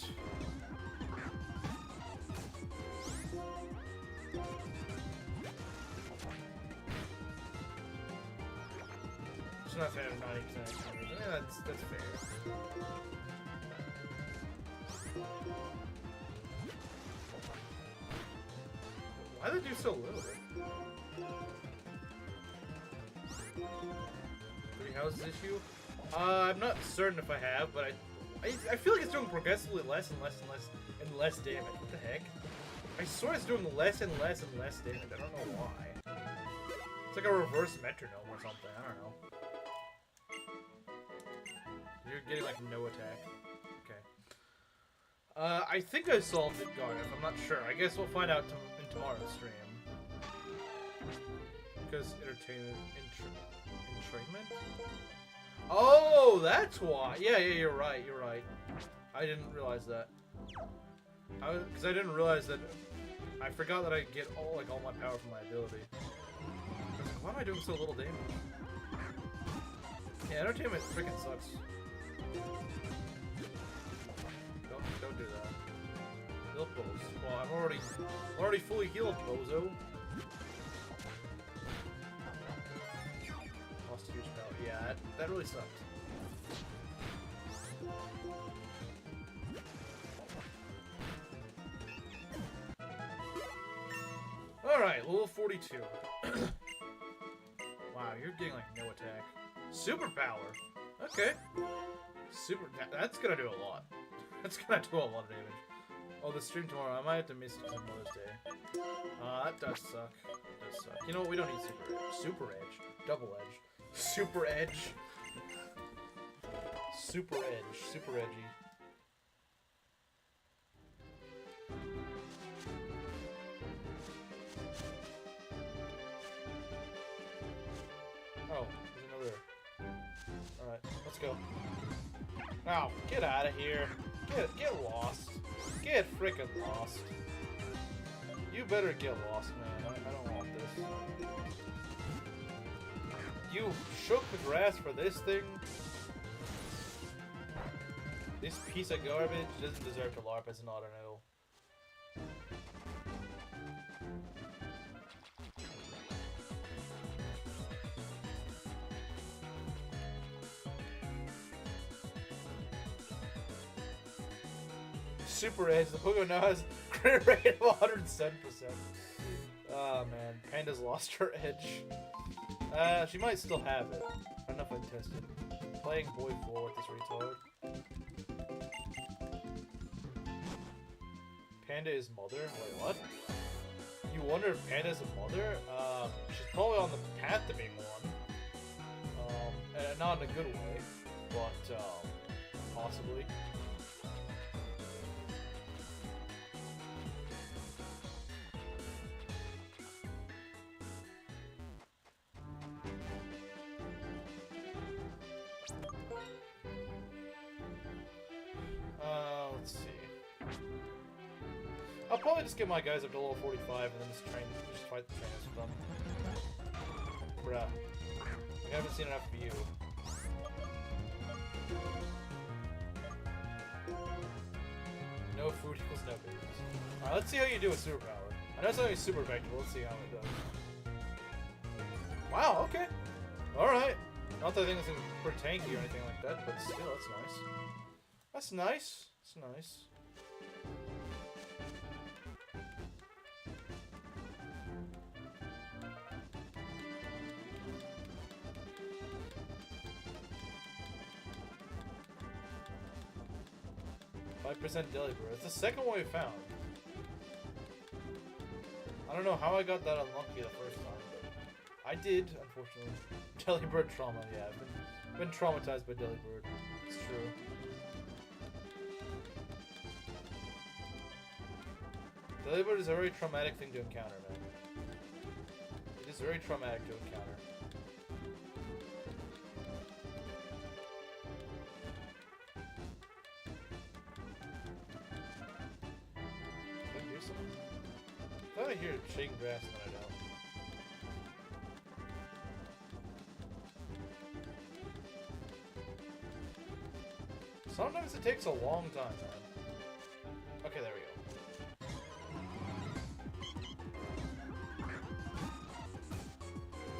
It's not fair. 90%. Yeah, that's fair. Why did they do so little? 3 houses issue? I'm not certain if I have, but I feel like it's doing progressively less and less and less and less damage. What the heck? I swear it's doing less and less and less damage. I don't know why. It's like a reverse metronome or something. I don't know. You're getting like no attack. Okay. I think I solved it, Garnet. I'm not sure. I guess we'll find out in tomorrow's stream. Because entertainment, entrainment? Oh, that's why. Yeah, you're right. You're right. I didn't realize that. Because I didn't realize that. I forgot that I get all my power from my ability. Why am I doing so little damage? Yeah, entertainment freaking sucks. Don't do that. Heal pose. Well, I'm already fully healed, bozo. Lost huge power. Yeah, that really sucked. Alright, level 42. Wow, you're getting like no attack. Superpower! Okay. That's gonna do a lot. That's gonna do a lot of damage. Oh, the stream tomorrow. I might have to miss it because of Mother's Day. That does suck. That does suck. You know what? We don't need Super Edge. Super Edge. Double Edge. Super Edge. Super Edge. Super Edgy. Oh, there's another. Alright. Let's go. Now, get out of here. Get lost. Get freaking lost. You better get lost, man. I don't want this. You shook the grass for this thing? This piece of garbage doesn't deserve to LARP as an auto-no. Super Edge, the Pokemon now has crit rate of 107%. Oh man, Panda's lost her edge. She might still have it. I don't know if I tested. Playing Boy 4 with this retard. Panda is mother? Wait, what? You wonder if Panda's a mother? She's probably on the path to being one. And not in a good way, but, possibly. Let's see. I'll probably just get my guys up to level 45 and then just fight the trainers with them. Bruh. I haven't seen enough of you. No food equals no babies. Alright, let's see how you do with superpower. I know it's only super effective, let's see how it does. Wow, okay. Alright. Not that I think it's super tanky or anything like that, but still, that's nice. That's nice. That's nice. 5% Delibird. It's the second one we found. I don't know how I got that unlucky the first time, but I did, unfortunately. Delibird trauma, yeah. I've been traumatized by Delibird. It's true. Delibird is a very traumatic thing to encounter, man. It is very traumatic to encounter. I thought I hear shaking grass, and then I don't. Sometimes it takes a long time, man. Okay, there we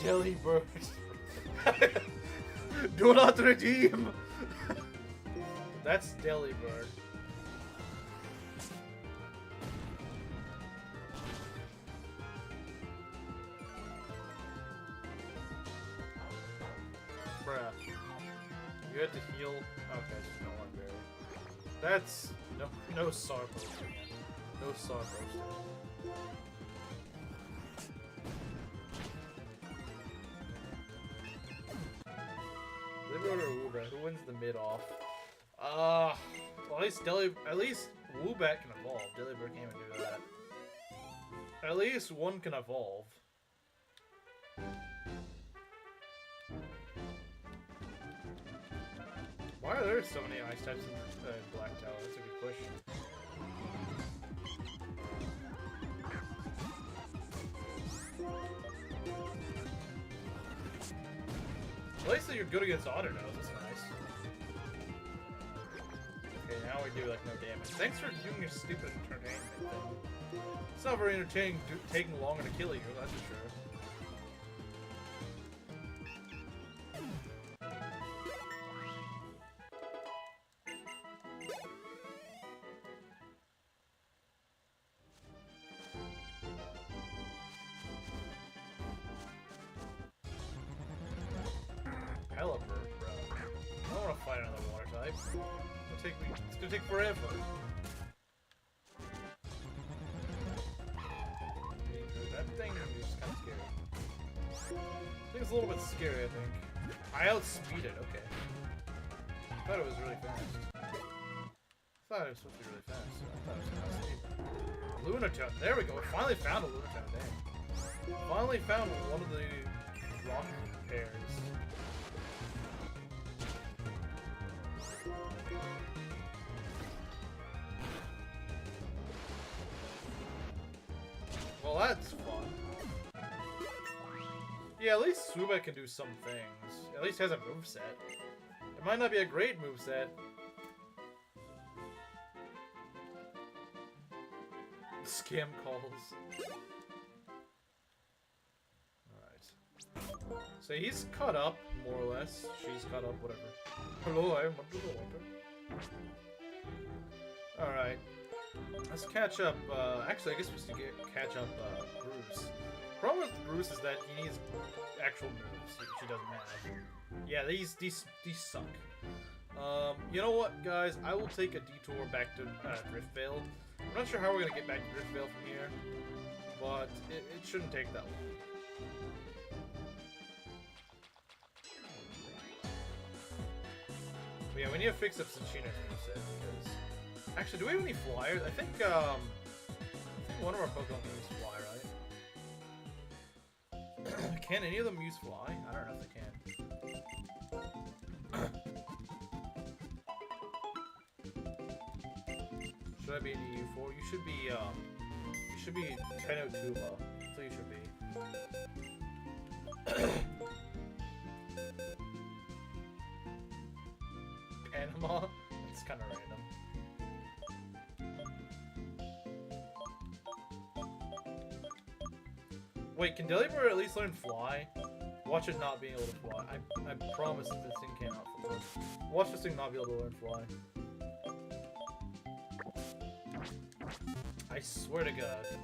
go. Delibird. Do not redeem! That's Delibird. Bruh. You had to heal. Okay, just no one berry. That's no Sar poster, man. No Sar poster. Delibird or Woobat? Who wins the mid off? Well, at least Woobat can evolve. Delibird can't even do that. At least one can evolve. Why are there so many ice types in Black Tower? That's a good question. At least you're good against Auto Nose, that's nice. Okay, now we do like no damage. Thanks for doing your stupid entertainment thing. It's not very entertaining taking longer to kill you, that's for sure. Pelipper, bro. I don't want to fight another water type. It's gonna take forever. That thing is kind of scary. I think it's a little bit scary, I think. I outspeed it, okay. I thought it was really fast. I thought it was supposed to be really fast, so I thought it was gonna outspeed. Lunatone, there we go. We finally found a Lunatone, dang. Finally found one of the rock pairs. Well, that's fun. Yeah, at least Suba can do some things. At least has a moveset. It might not be a great moveset. Scam calls. Alright. So he's caught up, more or less. She's caught up, whatever. Hello, I am under the water. Alright. Let's catch up, actually I guess we should catch up, Bruce. Problem with Bruce is that he needs actual moves she doesn't have. Yeah, these suck. You know what, guys? I will take a detour back to Driftvale. I'm not sure how we're gonna get back to Driftvale from here, but it shouldn't take that long. But yeah, we need to fix up Cinchina's moveset, because... Actually, do we have any flyers? I think one of our Pokemon can use fly, right? Can any of them use fly? I don't know if they can. Should I be an EU4? You should be 1002, so you should be. Panama? That's kind of random. Wait, can Delibird at least learn fly? Watch it not being able to fly. I promise that this thing cannot fly. Watch this thing not be able to learn fly. I swear to God, if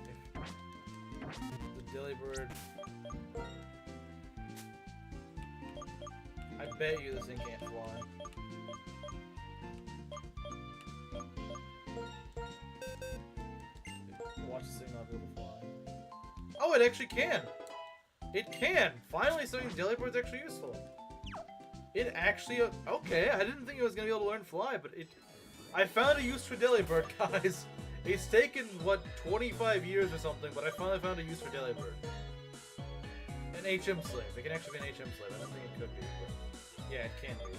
the Delibird... I bet you this thing can't fly. Watch this thing not be able to fly. Oh, it actually can! It can! Finally, something Delibird's actually useful. It actually... Okay, I didn't think it was going to be able to learn fly, but it... I found a use for Delibird, guys. It's taken, what, 25 years or something, but I finally found a use for Delibird. An HM slave. It can actually be an HM slave. I don't think it could be, but... Yeah, it can be.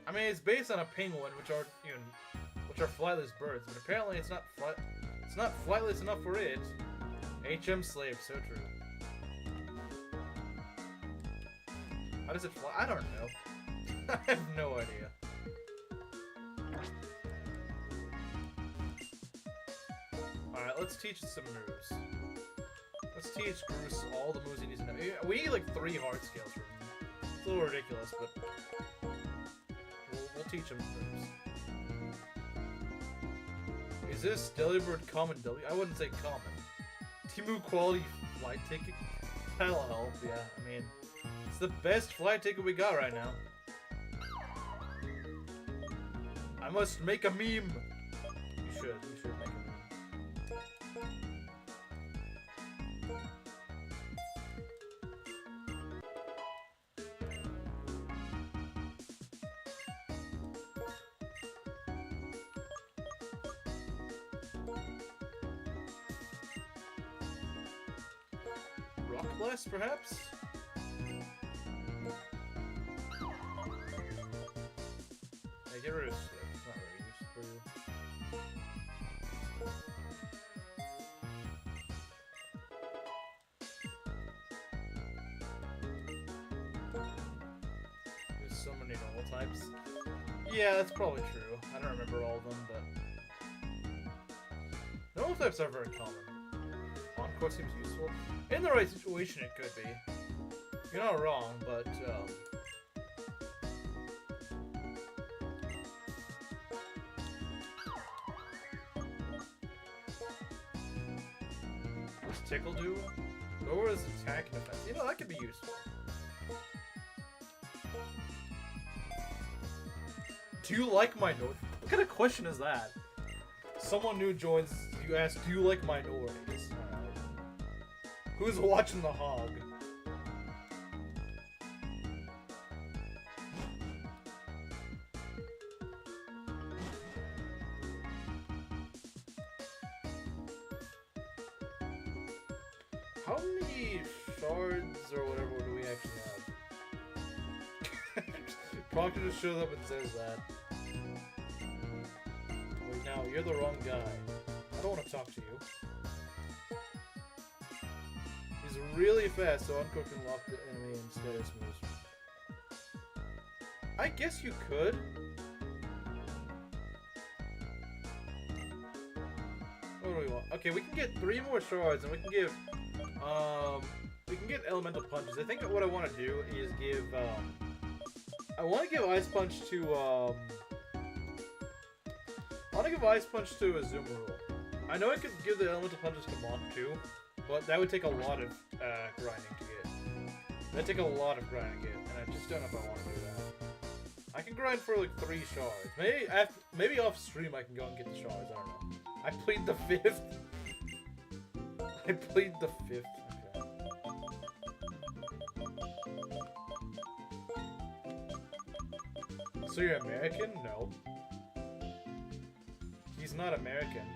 I mean, it's based on a penguin, which are flightless birds, but apparently it's not flightless enough for it. HM slave, so true. How does it fly? I don't know. I have no idea. Alright, let's teach it some moves. Let's teach Bruce all the moves he needs to know. We need like 3 hard scales for him. It's a little ridiculous, but we'll teach him moves. Is this Delibird common W? I wouldn't say common. Timu quality flight ticket? That'll help, yeah. I mean, it's the best flight ticket we got right now. I must make a meme! You should make a meme. Rock Blast, perhaps? Hey, get rid of Slip. It's not very useful for you. There's so many normal types. Yeah, that's probably true. I don't remember all of them, but... Normal types are very common. Encore seems useful. In the right situation, it could be. You're not wrong, but, what's Tickle do? Lower his attack and defense. You know, that could be useful. Do you like minorities? What kind of question is that? Someone new joins, you ask, do you like minorities? Who's watching the hog? How many shards or whatever do we actually have? Proctor just shows up and says that. Wait, now, you're the wrong guy. I don't want to talk to you. He's really fast, so Uncooked can lock the enemy and status moves. I guess you could. What do we want? Okay, we can get 3 more shards, and we can get elemental punches. I think what I want to do is give, I want to give Ice Punch to, Azumarill. I know I could give the elemental punches to Mach too, but that would take a lot of, grinding to get. That'd take a lot of grinding to get, and I just don't know if I want to do that. I can grind for like 3 shards. Maybe off stream I can go and get the shards, I don't know. I plead the 5th. I plead the 5th. Okay. So you're American? No. He's not American.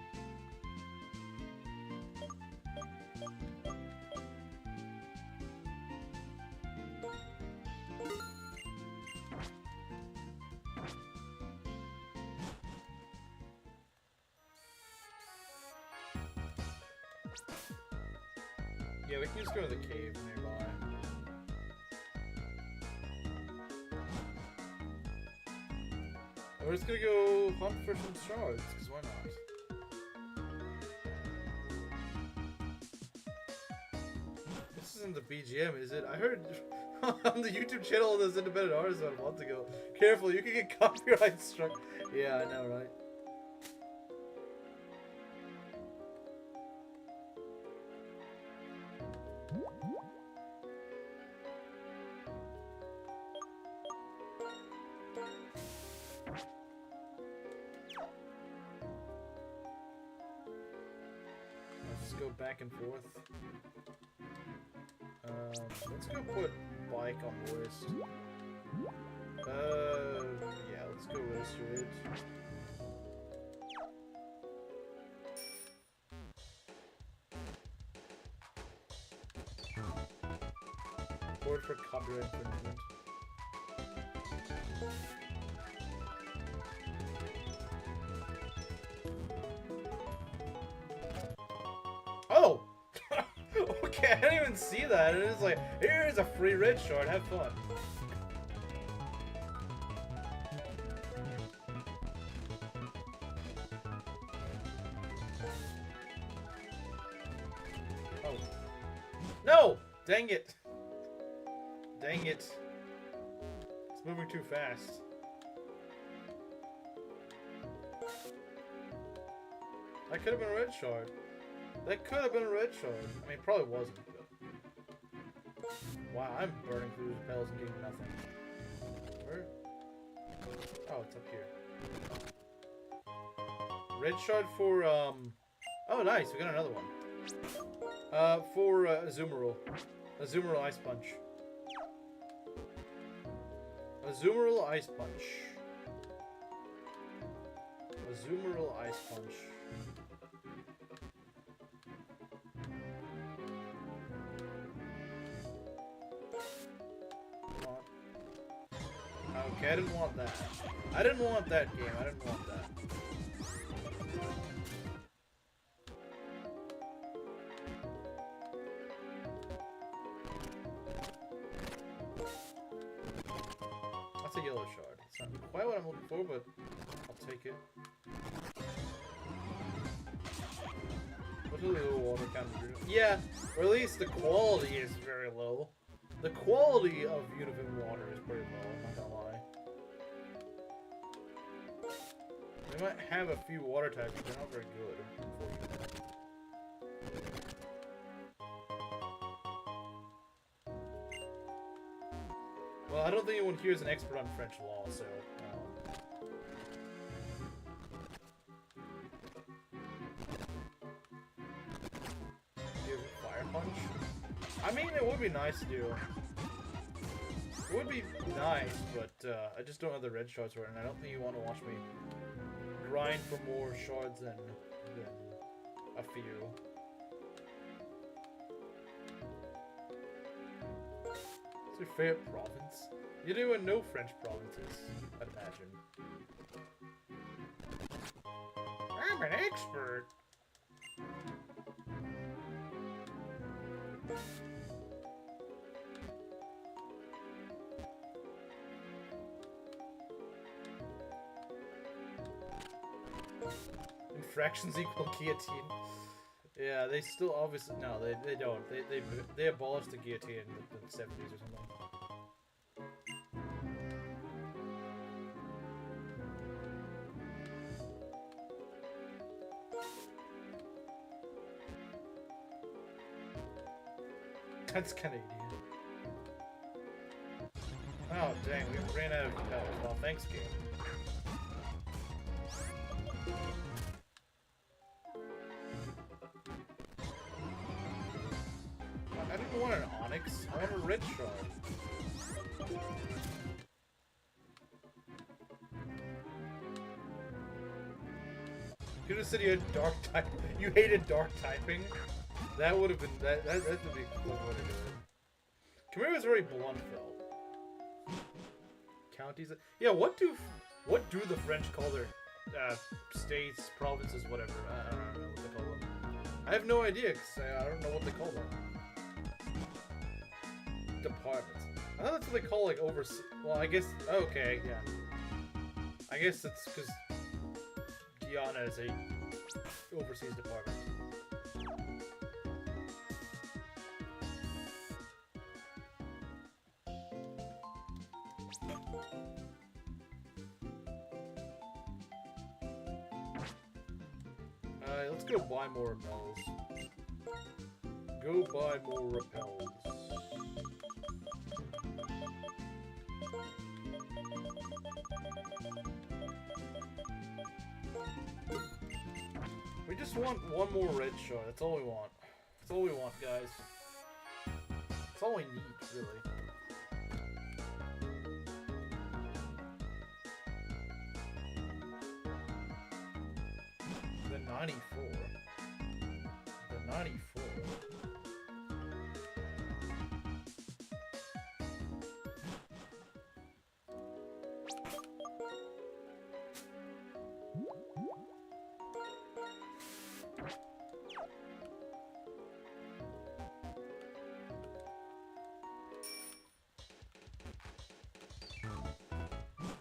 Yeah, we can just go to the cave nearby. We're just gonna go hunt for some shards, because why not? This isn't the BGM, is it? I heard on the YouTube channel of those independent artists about a month ago. Careful, you can get copyright struck. Yeah, I know, right? Back and forth. Let's go put bike on the list. Yeah, let's go West Ridge. Board for copyright infringement. Oh! Okay, I didn't even see that. It was like, here's a free red shard, have fun. Oh. No! Dang it! Dang it. It's moving too fast. That could have been a red shard. That could have been a red shard. I mean, it probably wasn't, but... Wow, I'm burning through these bells and getting nothing. Where? Oh, it's up here. Red shard for, Oh, nice, we got another one. For, Azumarill. Azumarill Ice Punch. Azumarill Ice Punch. Azumarill Ice Punch. Okay, I didn't want that. I didn't want that game. I didn't want that. That's a yellow shard. It's not quite what I'm looking for, but I'll take it. What's a little water kind of? Yeah, or at least the quality is very low. The quality of Univim water is pretty low, I'm not gonna lie. They might have a few water types, but they're not very good, unfortunately. Well, I don't think anyone here is an expert on French law, so... Give Fire Punch? I mean, it would be nice to do. It would be nice, but I just don't have the red shards for it, and I don't think you want to watch me grind for more shards than a few. What's your favorite province? You don't even know French provinces, I'd imagine. I'm an expert! Infractions equal guillotine. Yeah, they still obviously no, they don't. They abolished the guillotine in the 70s or something. That's Canadian. Oh dang, we ran out of petals. Well, thanks, game. I didn't want an onyx. I want a red shard. You just said you had dark type. You hated dark typing. That would have been that would be a cool way to do it. Khmer was very blunt though. Counties. Yeah. What do the French call their states, provinces, whatever? I don't know what they call them. I have no idea because I don't know what they call them. Departments. I thought that's what they call like overseas. Well, I guess. Okay, yeah. I guess it's because Guyana is a overseas department. Alright, let's go buy more repels. Go buy more repels. We just want one more red shard. That's all we want. That's all we want, guys. That's all we need, really. The 94. The 94.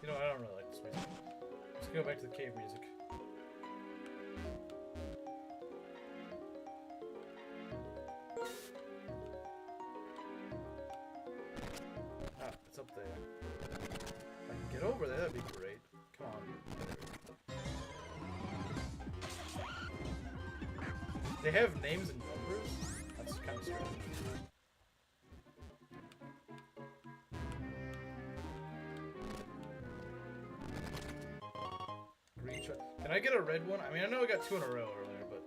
You know, I don't really like this music. Let's go back to the cave music. Ah, it's up there. If I can get over there, that'd be great. Come on. They have names and numbers? That's kind of strange. Can I get a red one? I mean, I know I got 2 in a row earlier, but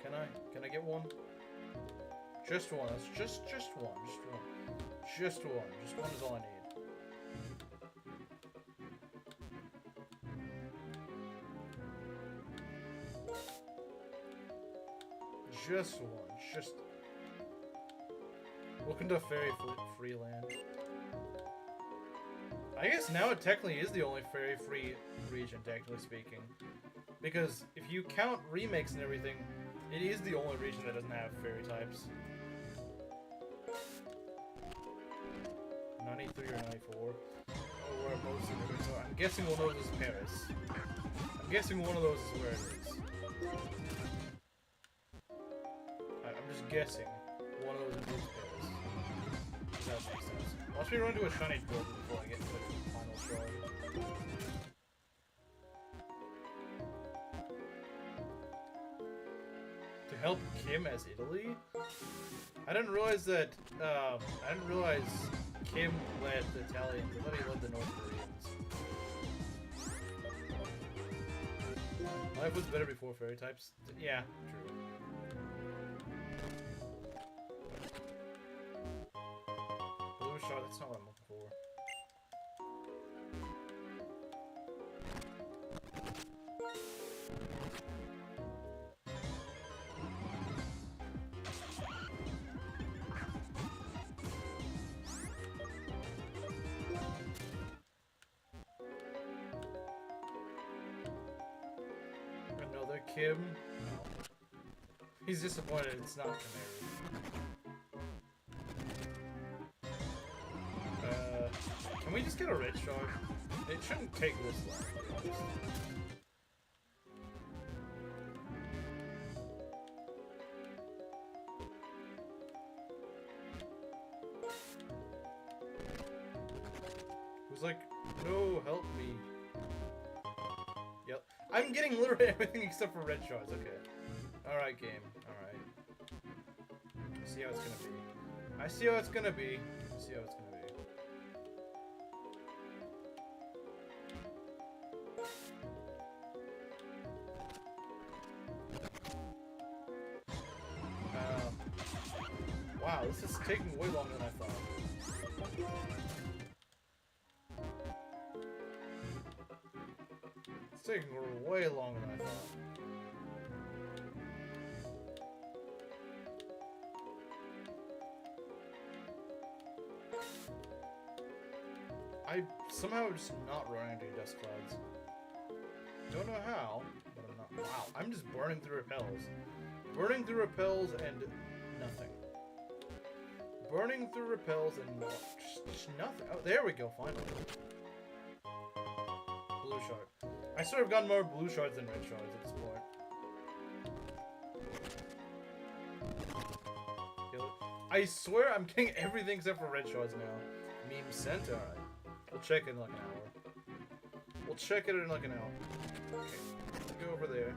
can I get one? Just one. That's just one. Just one. Just one is all I need. Just one. Just. Welcome to Fairy Free Land. I guess now it technically is the only fairy-free region, technically speaking. Because if you count remakes and everything, it is the only region that doesn't have fairy types. 93 or 94. Where most of them are. I'm guessing one of those is Paris. I'm guessing one of those is where it is. I'm just guessing one of those is Paris. That makes sense. Watch me run to a shiny builder before I get to the final shard. To help Kim as Italy? I didn't realize that, I didn't realize Kim led the Italians. I thought he led the North Koreans. Life was better before fairy types. Yeah, true. Blue shard, that's not what I'm looking for. Another Kim? No. He's disappointed it's not Canary. Can we just get a red shard? It shouldn't take this long, to be honest. Who's like, no, help me. Yep. I'm getting literally everything except for red shards, okay. Alright, game. Alright. I see how it's gonna be. I see how it's gonna be. I see how it's gonna be. Wow, this is taking way longer than I thought. It's taking way longer than I thought. I somehow just not running into dust clouds. Don't know how, but I'm not. Wow, I'm just burning through repels. Burning through repels and nothing. Burning through repels and just nothing. Oh, there we go, finally. Blue shard. I swear I've gotten more blue shards than red shards at this point. I swear I'm getting everything except for red shards now. Meme sent? Alright. We'll check in like an hour. We'll check it in like an hour. Okay. Let's go over there.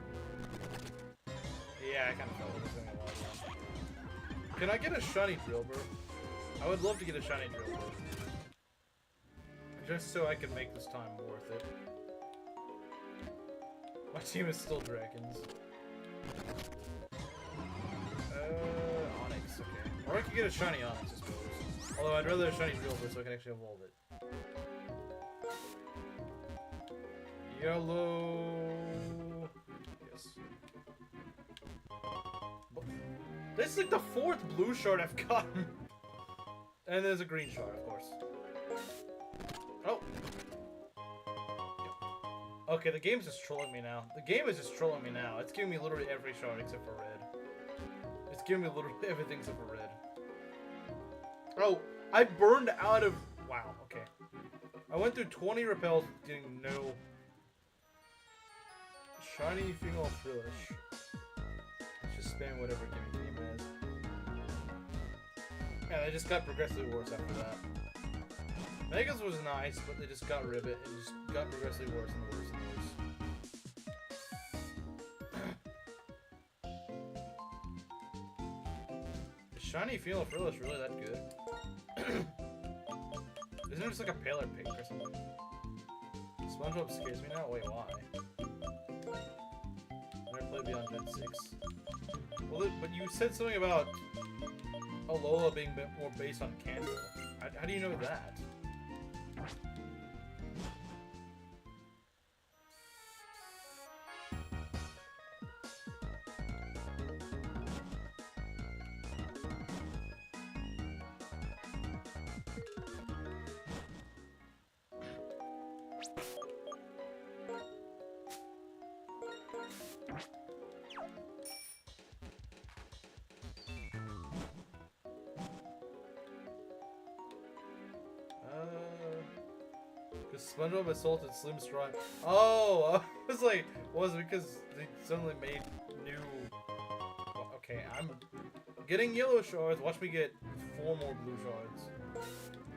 Yeah, I kind of felt it was going a lot of that. Can I get a shiny Drillbur? I would love to get a shiny Drillbur. Just so I can make this time worth it. My team is still dragons. Onyx, okay. Or I could get a shiny Onyx, I suppose. Although I'd rather a shiny Drillbur so I can actually evolve it. Yellow... Yes. This is like the 4th blue shard I've gotten. And there's a green shard, of course. Oh. Okay, the game's just trolling me now. The game is just trolling me now. It's giving me literally every shard except for red. It's giving me literally everything except for red. Oh, I burned out of... Wow, okay. I went through 20 repels getting no... Shiny female Frillish. Let's just spam whatever gimme game is. Yeah, they just got progressively worse after that. Megas was nice, but they just got Ribbit and just got progressively worse and worse and worse. Is shiny female Frillish really that good? Isn't it just like a paler pink or something? SpongeBob scares me now? Wait, why? Never played Beyond Gen 6. Well, but you said something about Alola being a bit more based on Kanto. How do you know that? SpongeBob assaulted Slim Strong. Oh, I was like, was it because they suddenly made new... Okay, I'm getting yellow shards. Watch me get 4 more blue shards.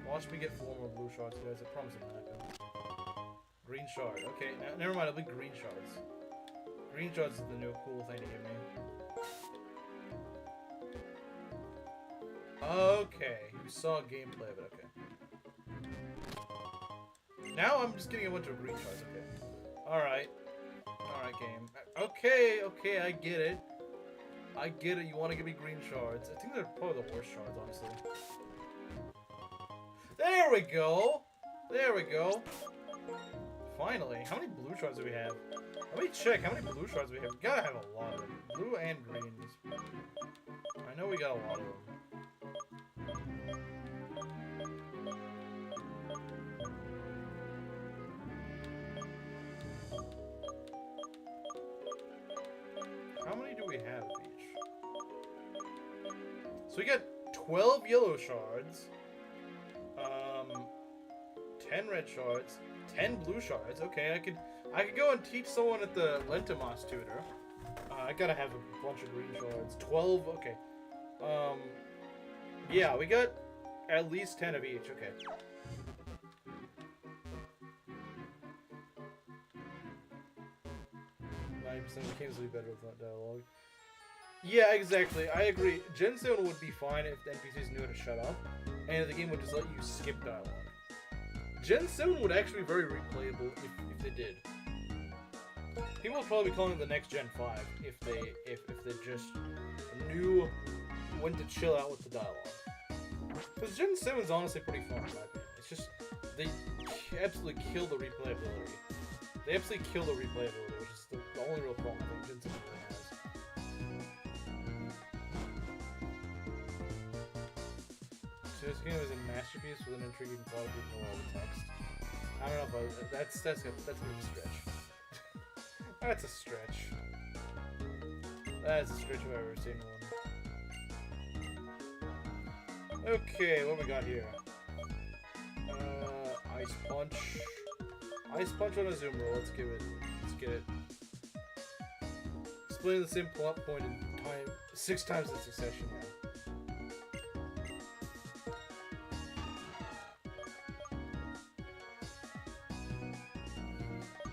Watch me get 4 more blue shards, guys. I promise it won't happen. Green shard. Okay, now, never mind. It'll be green shards. Green shards is the new cool thing to give me. Okay, you saw gameplay of it. Okay. Now I'm just getting a bunch of green shards, okay. Alright. Alright, game. Okay, okay, I get it. I get it, you want to give me green shards. I think they're probably the worst shards, honestly. There we go! There we go. Finally. How many blue shards do we have? Let me check how many blue shards we have. We gotta have a lot of them. Blue and greens. I know we got a lot of them. So we got 12 yellow shards, 10 red shards, 10 blue shards. Okay, I could go and teach someone at the Lentamos tutor. I gotta have a bunch of green shards. 12. Okay. Yeah, we got at least 10 of each. Okay. The games would be better with that dialogue. Yeah, exactly. I agree. Gen 7 would be fine if the NPCs knew how to shut up, and the game would just let you skip dialogue. Gen 7 would actually be very replayable if they did. People would probably be calling it the next Gen 5 if they just knew when to chill out with the dialogue. Because Gen 7 is honestly pretty fun, in my opinion. It's just they absolutely kill the replayability. They absolutely kill the replayability, which is the only real problem I think Gen 7 really has. So this game is a masterpiece with an intriguing plot of all the text. I don't know if that's a stretch. That's a stretch. That's a stretch if I've ever seen one. Okay, what we got here? Ice punch. Ice punch on a zoom roll. Let's get it. Explain the same plot point in time 6 times in succession now.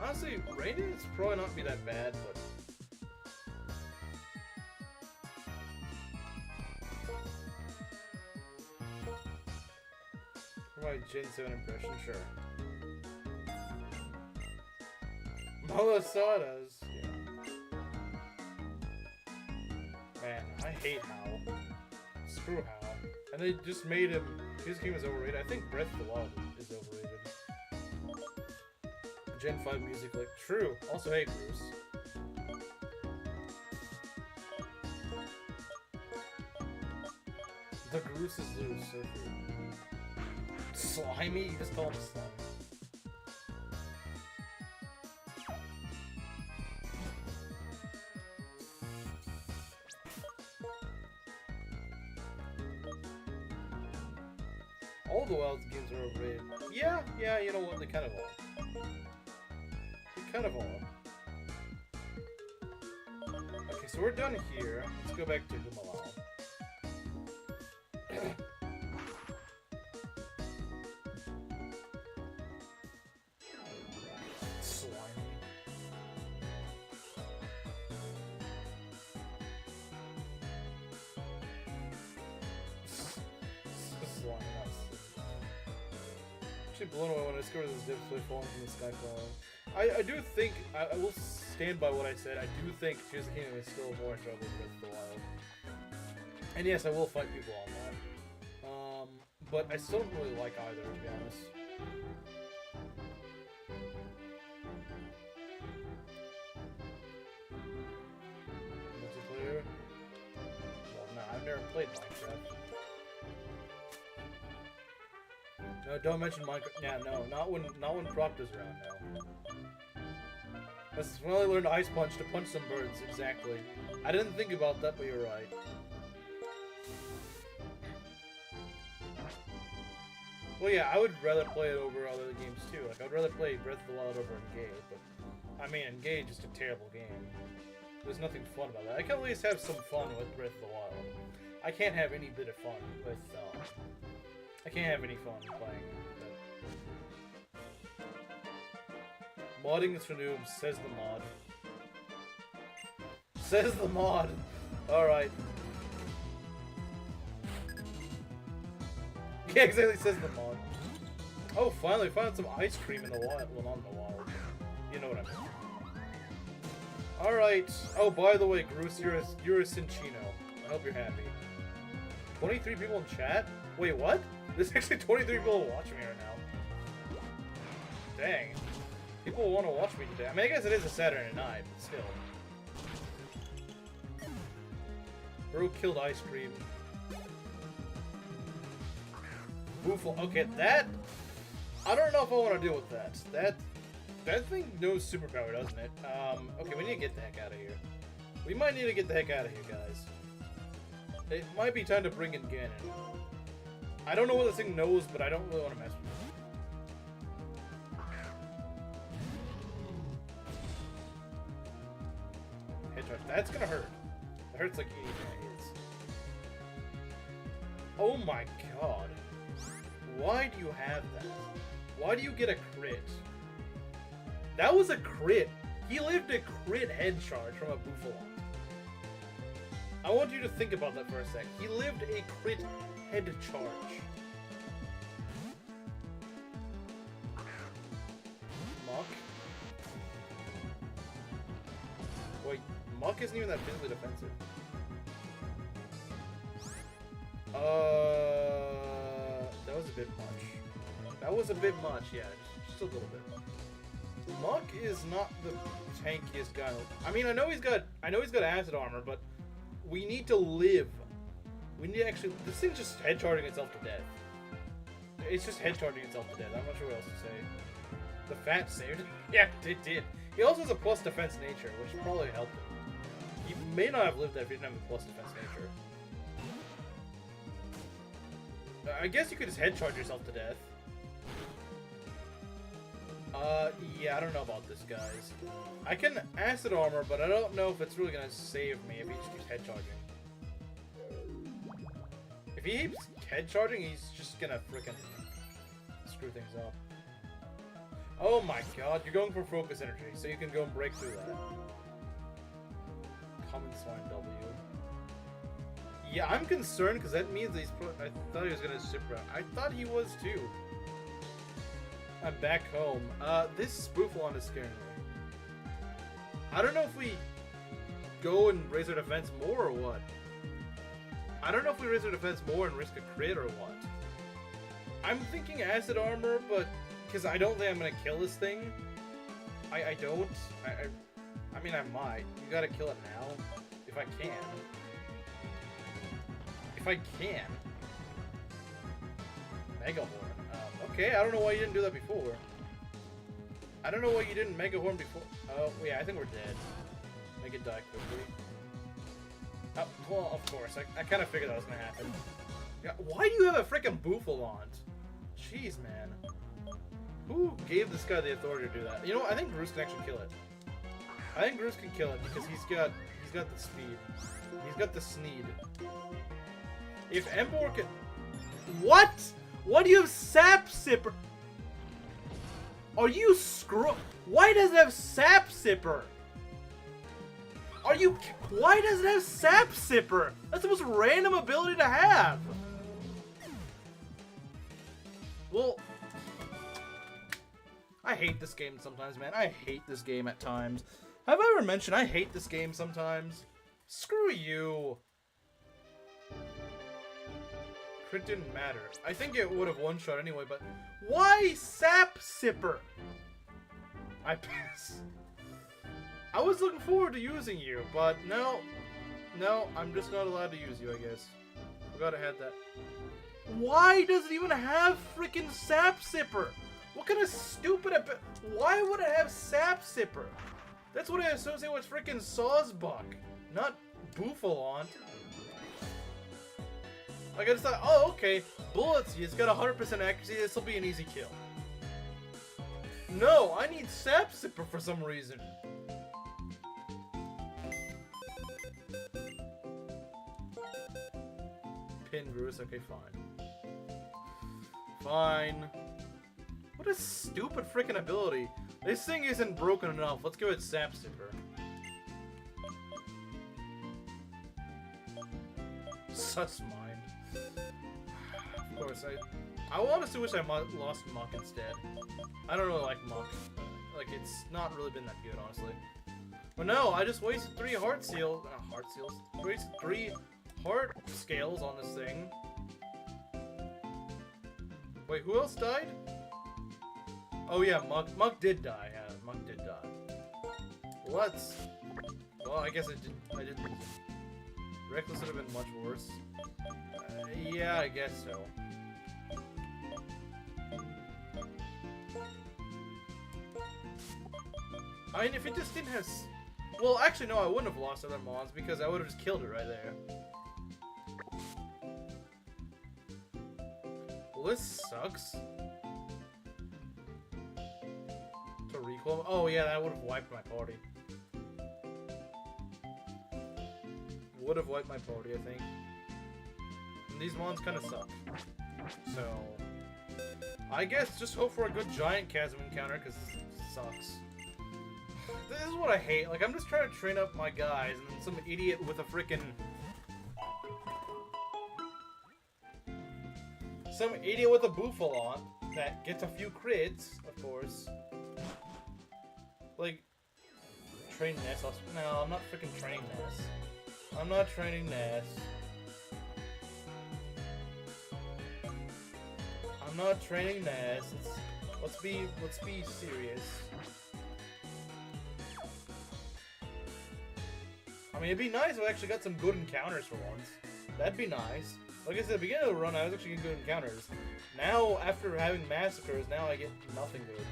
Honestly, rating it's probably not be that bad, but for my Gen 7 impression, sure. Malasadas, yeah. Man, I hate Hal. Screw Hal. And they just made him. His game is overrated. I think Breath of the Wild is overrated. Gen 5 music, like, true. Also, hey, Bruce. The Groose is loose, so true. Slimy? You just call him slimy. All the Wilds games are overrated. Yeah, you know what? They kind of are. They kind of are. Okay, so we're done here. Let's go back to Humalal. Slimy. Slimy. Actually blown away when I discovered this Dupes Clause falling from the sky cloud. I do think, I will stand by what I said, I do think Tears of the Kingdom is still more enjoyable than Breath of the Wild. And yes, I will fight people on that. But I still don't really like either, to be honest. Multiplayer? Well, no, I've never played Minecraft. No, don't mention Minecraft. Yeah, no, not when Proctor's around now. That's when I learned Ice Punch to punch some birds. Exactly. I didn't think about that, but you're right. Well, yeah, I would rather play it over other games too. Like, I'd rather play Breath of the Wild over Engage, but I mean, Engage is a terrible game. There's nothing fun about that. I can at least have some fun with Breath of the Wild. I can't have any bit of fun with. I can't have any fun playing it. Modding is for noobs, says the mod. Says the mod. Alright. Yeah, exactly, says the mod. Oh, finally found some ice cream in the wild. Well, not in the wild. You know what I mean. Alright. Oh, by the way, Groose, you're a Cinchino. I hope you're happy. 23 people in chat? Wait, what? There's actually 23 people watching me right now. Dang. People want to watch me today. I mean, I guess it is a Saturday night, but still. Bro killed ice cream. Boofle. Okay, that... I don't know if I want to deal with that. That thing knows superpower, doesn't it? Okay, we need to get the heck out of here. We might need to get the heck out of here, guys. It might be time to bring in Ganon. I don't know what this thing knows, but I don't really want to mess with it. Head charge. That's gonna hurt. That hurts like 80 hits. Oh my god. Why do you have that? Why do you get a crit? That was a crit. He lived a crit head charge from a Bufalon. I want you to think about that for a sec. He lived a crit head charge. Muck? Wait, Muck isn't even that physically defensive. That was a bit much. That was a bit much, yeah, just a little bit. Muck is not the tankiest guy. I mean, I know he's got acid armor, but we need to live. We need to actually. This thing's just head charging itself to death. It's just head charging itself to death. I'm not sure what else to say. The fat saved it. Yeah, it did. He also has a plus defense nature, which probably helped him. He may not have lived that if he didn't have a plus defense nature. I guess you could just head charge yourself to death. Yeah, I don't know about this, guys. I can acid armor, but I don't know if it's really gonna save me if he just keeps head charging. If he keeps head charging, he's just gonna frickin' screw things up. Oh my god, you're going for focus energy, so you can go and break through that. Common Swine W. Yeah, I'm concerned because that means that I thought he was gonna super. I thought he was too. I'm back home. This Spoofalon is scaring me. I don't know if we go and raise our defense more or what. I don't know if we raise our defense more and risk a crit or what. I'm thinking acid armor, but because I don't think I'm gonna kill this thing. I don't. I mean, I might. You gotta kill it now, if I can. If I can. Mega Horn. Okay, I don't know why you didn't do that before. I don't know why you didn't Mega Horn before. Oh, yeah, I think we're dead. Make it die quickly. Oh, well, of course. I kind of figured that was going to happen. Yeah, why do you have a freaking Bufalon? Jeez, man. Who gave this guy the authority to do that? You know what? I think Bruce can actually kill it. I think Bruce can kill it because he's got the speed. He's got the sneed. If Embor can... What? Why do you have Sap Sipper? Are you Why does it have Sap Sipper? Why does it have Sap Sipper? That's the most random ability to have. Well, I hate this game sometimes, man. I hate this game at times. Have I ever mentioned I hate this game sometimes? Screw you. Crit didn't matter. I think it would have one-shot anyway, but... Why Sap Sipper? I pass. I was looking forward to using you, but no. No, I'm just not allowed to use you, I guess. Forgot I had that. Why does it even have freaking Sap Sipper? What kind of stupid... Why would it have Sap Sipper? That's what I associate with freaking Sawsbuck, not Bufalon. Like, I just thought, oh, okay, bullets, it's got 100% accuracy, this will be an easy kill. No, I need Sap Sipper for some reason. Pin Bruce, okay, fine. Fine. What a stupid freaking ability. This thing isn't broken enough. Let's give it Sap Sipper. Sus Mind. Of course, I honestly wish I lost Muck instead. I don't really like Muck. Like, it's not really been that good, honestly. But no, I just wasted 3 heart seals. Wasted 3 heart scales on this thing. Wait, who else died? Oh yeah, Muck did die. Yeah, Muck did die. Well, I guess I didn't. Reckless would have been much worse. Yeah, I guess so. I mean, if it just didn't have... Well, actually, no, I wouldn't have lost other mons because I would have just killed it right there. Well, this sucks. To recall. Oh yeah, that would have wiped my party. Would have wiped my party, I think. And these mons kind of suck. So, I guess just hope for a good giant chasm encounter, because this sucks. This is what I hate. Like, I'm just trying to train up my guys, and then some idiot with a frickin'... Some idiot with a Bouffalon that gets a few crits, of course. Like, train Ness. No, I'm not freaking training Ness. I'm not training Ness. I'm not training Ness. Let's be serious. I mean, it'd be nice if I actually got some good encounters for once. That'd be nice. Like I said, at the beginning of the run, I was actually getting good encounters. Now, after having massacres, now I get nothing good.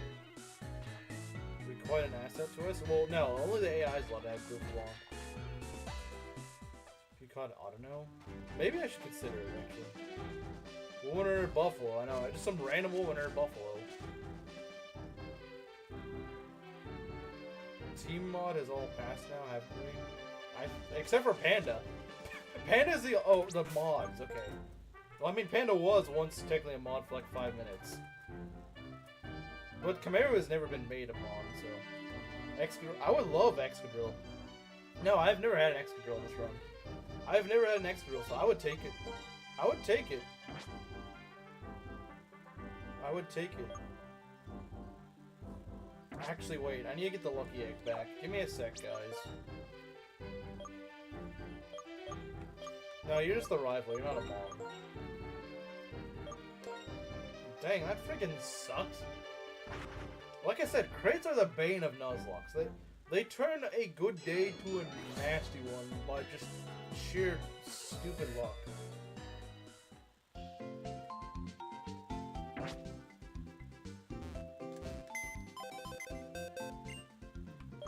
Be quite an asset to us. Well, no, only the AIs love to have good long. If you caught Autono, maybe I should consider it actually. Woolwinter Buffalo, I know, just some random Woolwinter Buffalo. Team mod has all passed now, haven't we? Except for Panda. Panda's the mods, okay. Well, I mean, Panda was once technically a mod for like 5 minutes. But Chimera has never been made a mod, so... Excadrill, I would love Excadrill. No, I've never had an Excadrill in this run. I've never had an Excadrill, so I would take it. I would take it. I would take it. Actually, wait, I need to get the lucky egg back. Give me a sec, guys. No, you're just the rival, you're not a mom. Dang, that freaking sucks. Like I said, crates are the bane of Nuzlocke. They turn a good day to a nasty one by just sheer stupid luck.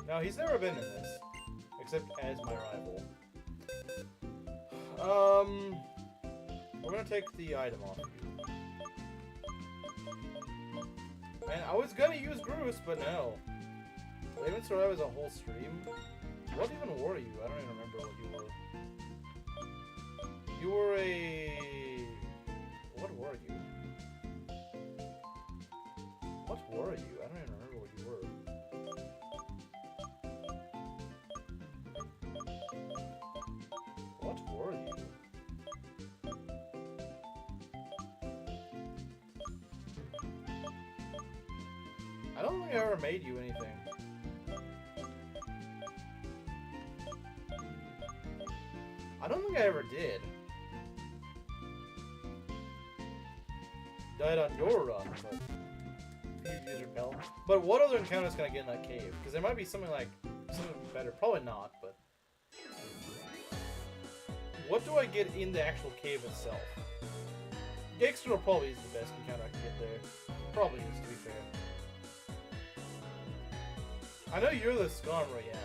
No, he's never been in this. Except as my rival. We're gonna take the item off of you. Man, I was gonna use Bruce, but no. They even survived as a whole stream. What even were you? I don't even remember what you were. You were a... What were you? What were you? I don't even remember what you were. What were you? I don't think I ever made you anything. I don't think I ever did. Died on your run, but you use repel. But what other encounters can I get in that cave? Because there might be something like something better. Probably not, but what do I get in the actual cave itself? Gangster probably is the best encounter I can get there. Probably is, to be fair. I know you're the Skarmory, yeah.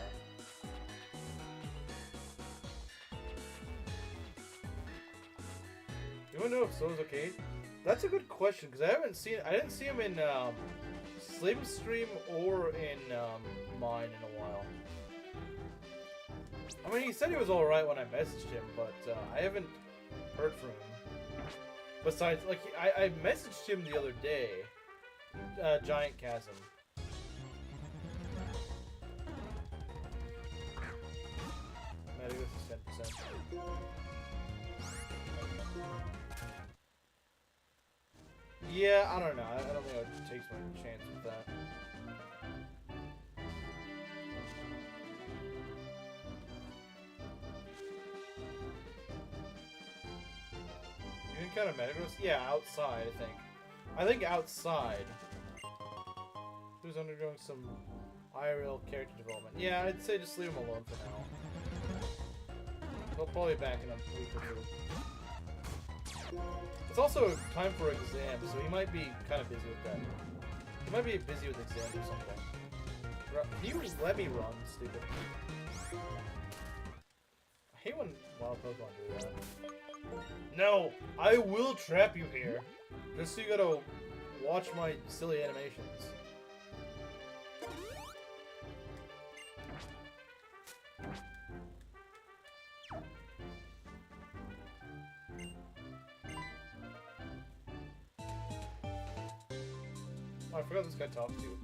Do you want to know if Zo's okay? That's a good question, because I didn't see him in Slim Stream or in mine in a while. I mean, he said he was alright when I messaged him, but I haven't heard from him. Besides, like, I messaged him the other day. Giant Chasm. Maybe this is 10%. Yeah, I don't know. I don't think I would take my chance with that. You can kind of Metagross? Yeah, outside, I think. I think outside. Who's undergoing some IRL character development. Yeah, I'd say just leave him alone for now. He'll probably be back in a week or two. It's also time for exams, so he might be kind of busy with that. He might be busy with exams or something. Can you let me run, stupid? I hate when wild Pokemon do that. No! I will trap you here. Just so you gotta watch my silly animations. Oh, I forgot this guy talked to you.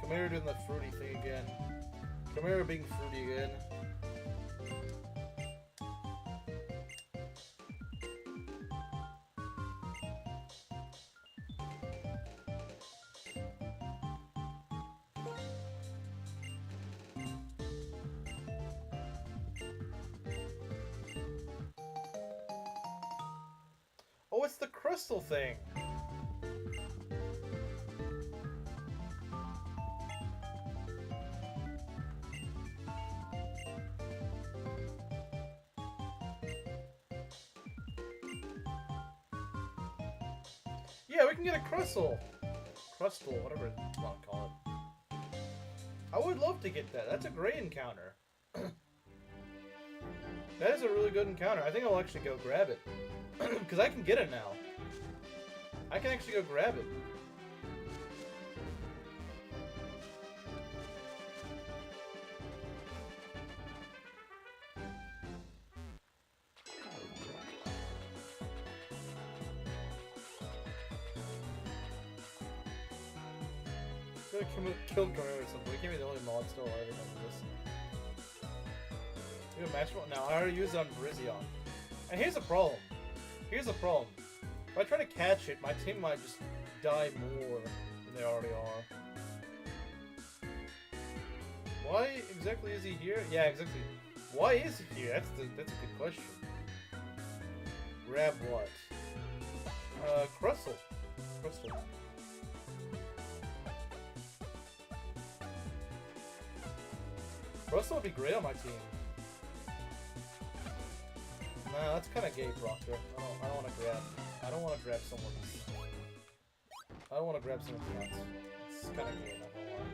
Chimera doing the fruity thing again. Chimera being fruity again. Oh, it's the crystal thing! Yeah, we can get a crystal! Crystal, whatever you want to call it. I would love to get that. That's a great encounter. That is a really good encounter. I think I'll actually go grab it. Because I can get it now. I can actually go grab it. I'm gonna kill Chimera or something. We can't be the only mod still alive in this. Do a match one? No, I already used it on Virizion. And here's the problem. Here's the problem. If I try to catch it, my team might just die more than they already are. Why exactly is he here? Yeah, exactly. Why is he here? That's a good question. Grab what? Crystal. Crystal. Crystal would be great on my team. Nah, that's kind of gay, Proctor. I don't want to grab. I don't want to grab someone's. I don't want to grab someone's nuts. It's kind of gay, not gonna lie.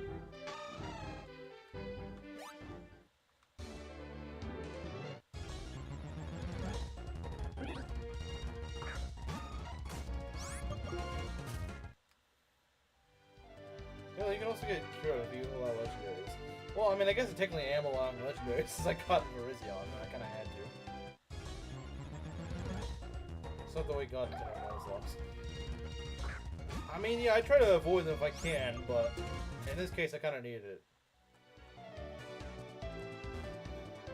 Yeah, you can also get cured if you allow legendaries. Well, I mean, I guess I technically am allowing legendaries since I caught Virizion, and I kind of had to. It's not the way God intended Nuzlocke. I mean, yeah, I try to avoid them if I can, but in this case, I kind of needed it.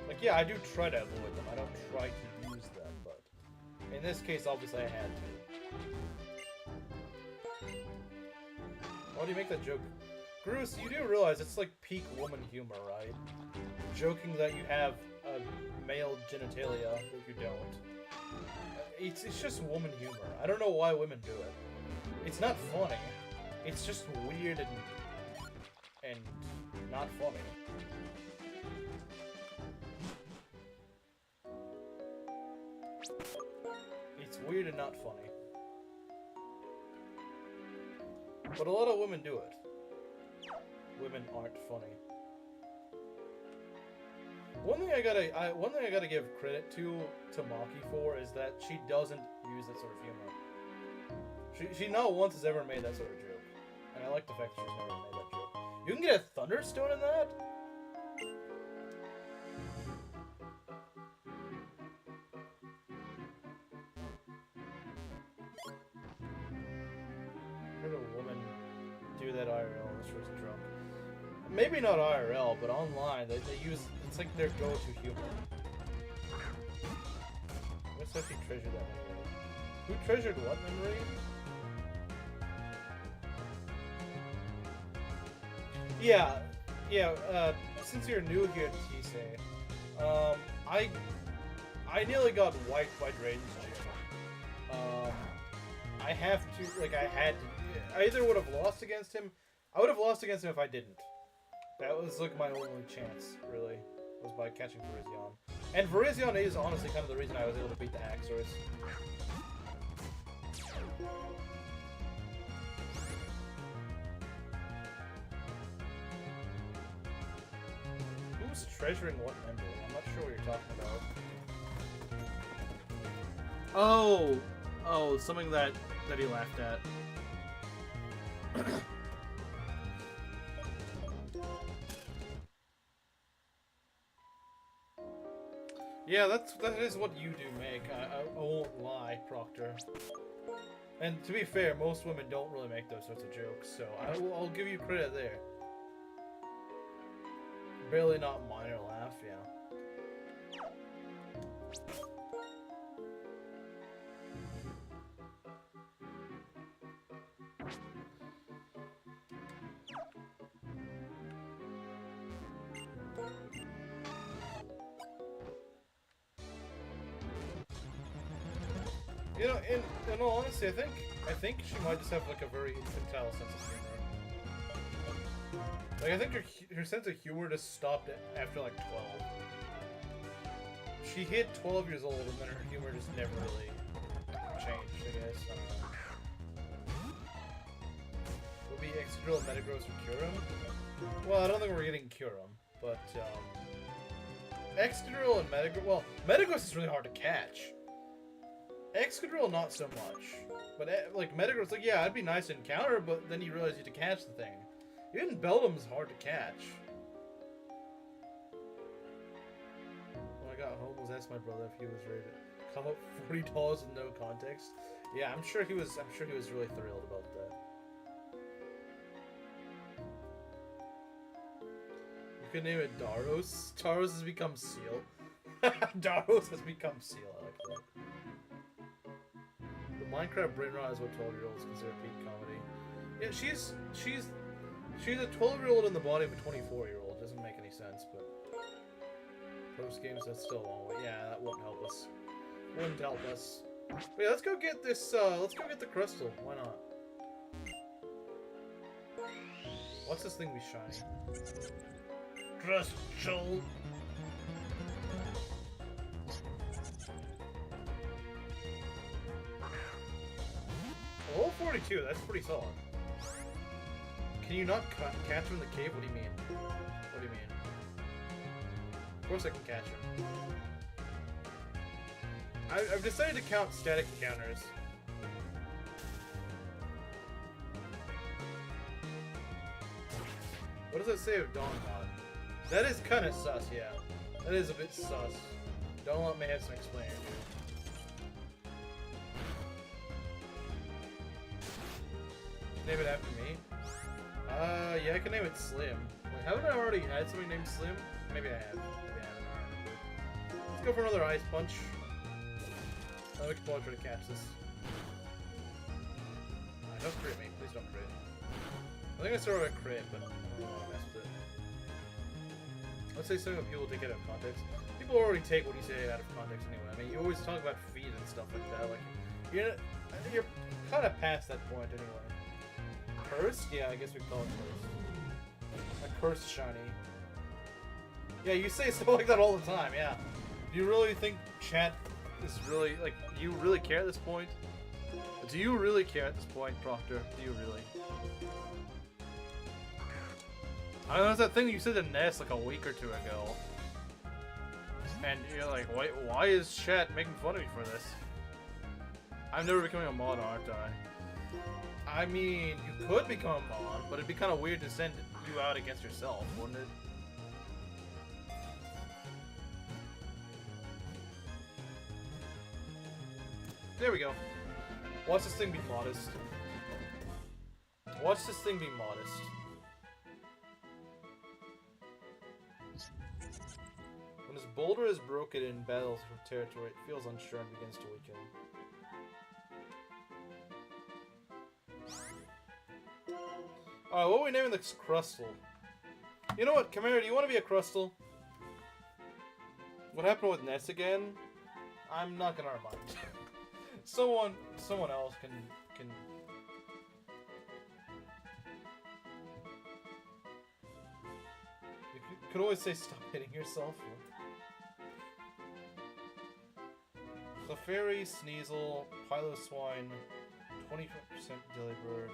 Like, yeah, I do try to avoid them. I don't try to use them, but in this case, obviously, I had to. Why do you make that joke? Bruce, you do realize it's like peak woman humor, right? Joking that you have a male genitalia that you don't. It's just woman humor. I don't know why women do it. It's not funny. It's just weird and not funny. It's weird and not funny. But a lot of women do it. Women aren't funny. One thing I gotta give credit to Maki for is that she doesn't use that sort of humor. She not once has ever made that sort of joke, and I like the fact that she's never made that joke. You can get a Thunderstone in that? I heard a woman do that IRL when she was drunk. Maybe not IRL, but online, they use, it's like their go-to humor. Let's actually treasure that memory. Who treasured what memory? Yeah, since you're new here at Tisei, I nearly got wiped by Drayden's gym. I have to, like, I either would have lost against him, I would have lost against him if I didn't. That was like my only chance, really, was by catching Virizion. And Virizion is honestly kind of the reason I was able to beat the Axors. Who's treasuring what memory? I'm not sure what you're talking about. Oh, something that he laughed at. Yeah, that is what you do make. I won't lie, Proctor. And to be fair, most women don't really make those sorts of jokes, so I'll give you credit there. Barely not minor laugh, yeah. You know, in all honesty, I think she might just have like a very infantile sense of humor. Like I think her sense of humor just stopped after like 12. She hit 12 years old, and then her humor just never really changed. I guess. I don't know. Will be Excadrill, Metagross, or Kyurem? Well, I don't think we're getting Kyurem, but Excadrill and Metagross. Well, Metagross is really hard to catch. Excadrill, not so much. But, like, Metagross, like, yeah, it'd be nice to encounter, but then you realize you have to catch the thing. Even Beldum's hard to catch. When I got home, was asked my brother if he was ready to come up $40 with no context. Yeah, I'm sure he was really thrilled about that. You could name it Daros. Daros has become Seal. Daros has become Seal, I like that. Minecraft brain rot is what 12-year-olds consider peak comedy. Yeah, she's a 12-year-old in the body of a 24-year-old. Doesn't make any sense, but post games that's still a long way. Yeah, that won't help us. Wouldn't help us. But yeah, let's go get this. Let's go get the crystal. Why not? What's this thing be shiny? Crystal. Level 42, that's pretty solid. Can you not catch him in the cave? What do you mean? What do you mean? Of course I can catch him. I've decided to count static encounters. What does it say of Dawnbot? That is kind of sus, yeah. That is a bit sus. Dawnbot may have some explaining to do. Name it after me? Yeah, I can name it Slim. Wait, haven't I already had something named Slim? Maybe I have. Maybe I haven't. I don't remember. Let's go for another Ice Punch. Oh, we can probably try to catch this. Don't crit me. Please don't crit. I think I started with a crit, but I don't want to mess with it. Let's say something that people take it out of context. People already take what you say out of context anyway. I mean, you always talk about feet and stuff like that. Like, I think you're kind of past that point anyway. Cursed? Yeah, I guess we call it cursed. A cursed shiny. Yeah, you say stuff like that all the time, yeah. Do you really think chat is really, like, do you really care at this point? Do you really care at this point, Proctor? Do you really? I know, it's that thing you said to Ness like a week or two ago. And you're like, why is chat making fun of me for this? I'm never becoming a mod, aren't I? I mean, you could become a mod, but it'd be kind of weird to send you out against yourself, wouldn't it? There we go. Watch this thing be modest. Watch this thing be modest. When his boulder is broken in battles for territory, it feels unsure and begins to weaken. Alright, what are we naming this Crustle? You know what, Chimera, do you want to be a Crustle? What happened with Ness again? I'm not gonna remind you. Someone else can... You could always say stop hitting yourself. Clefairy, Sneasel, Piloswine, 20% Delibird,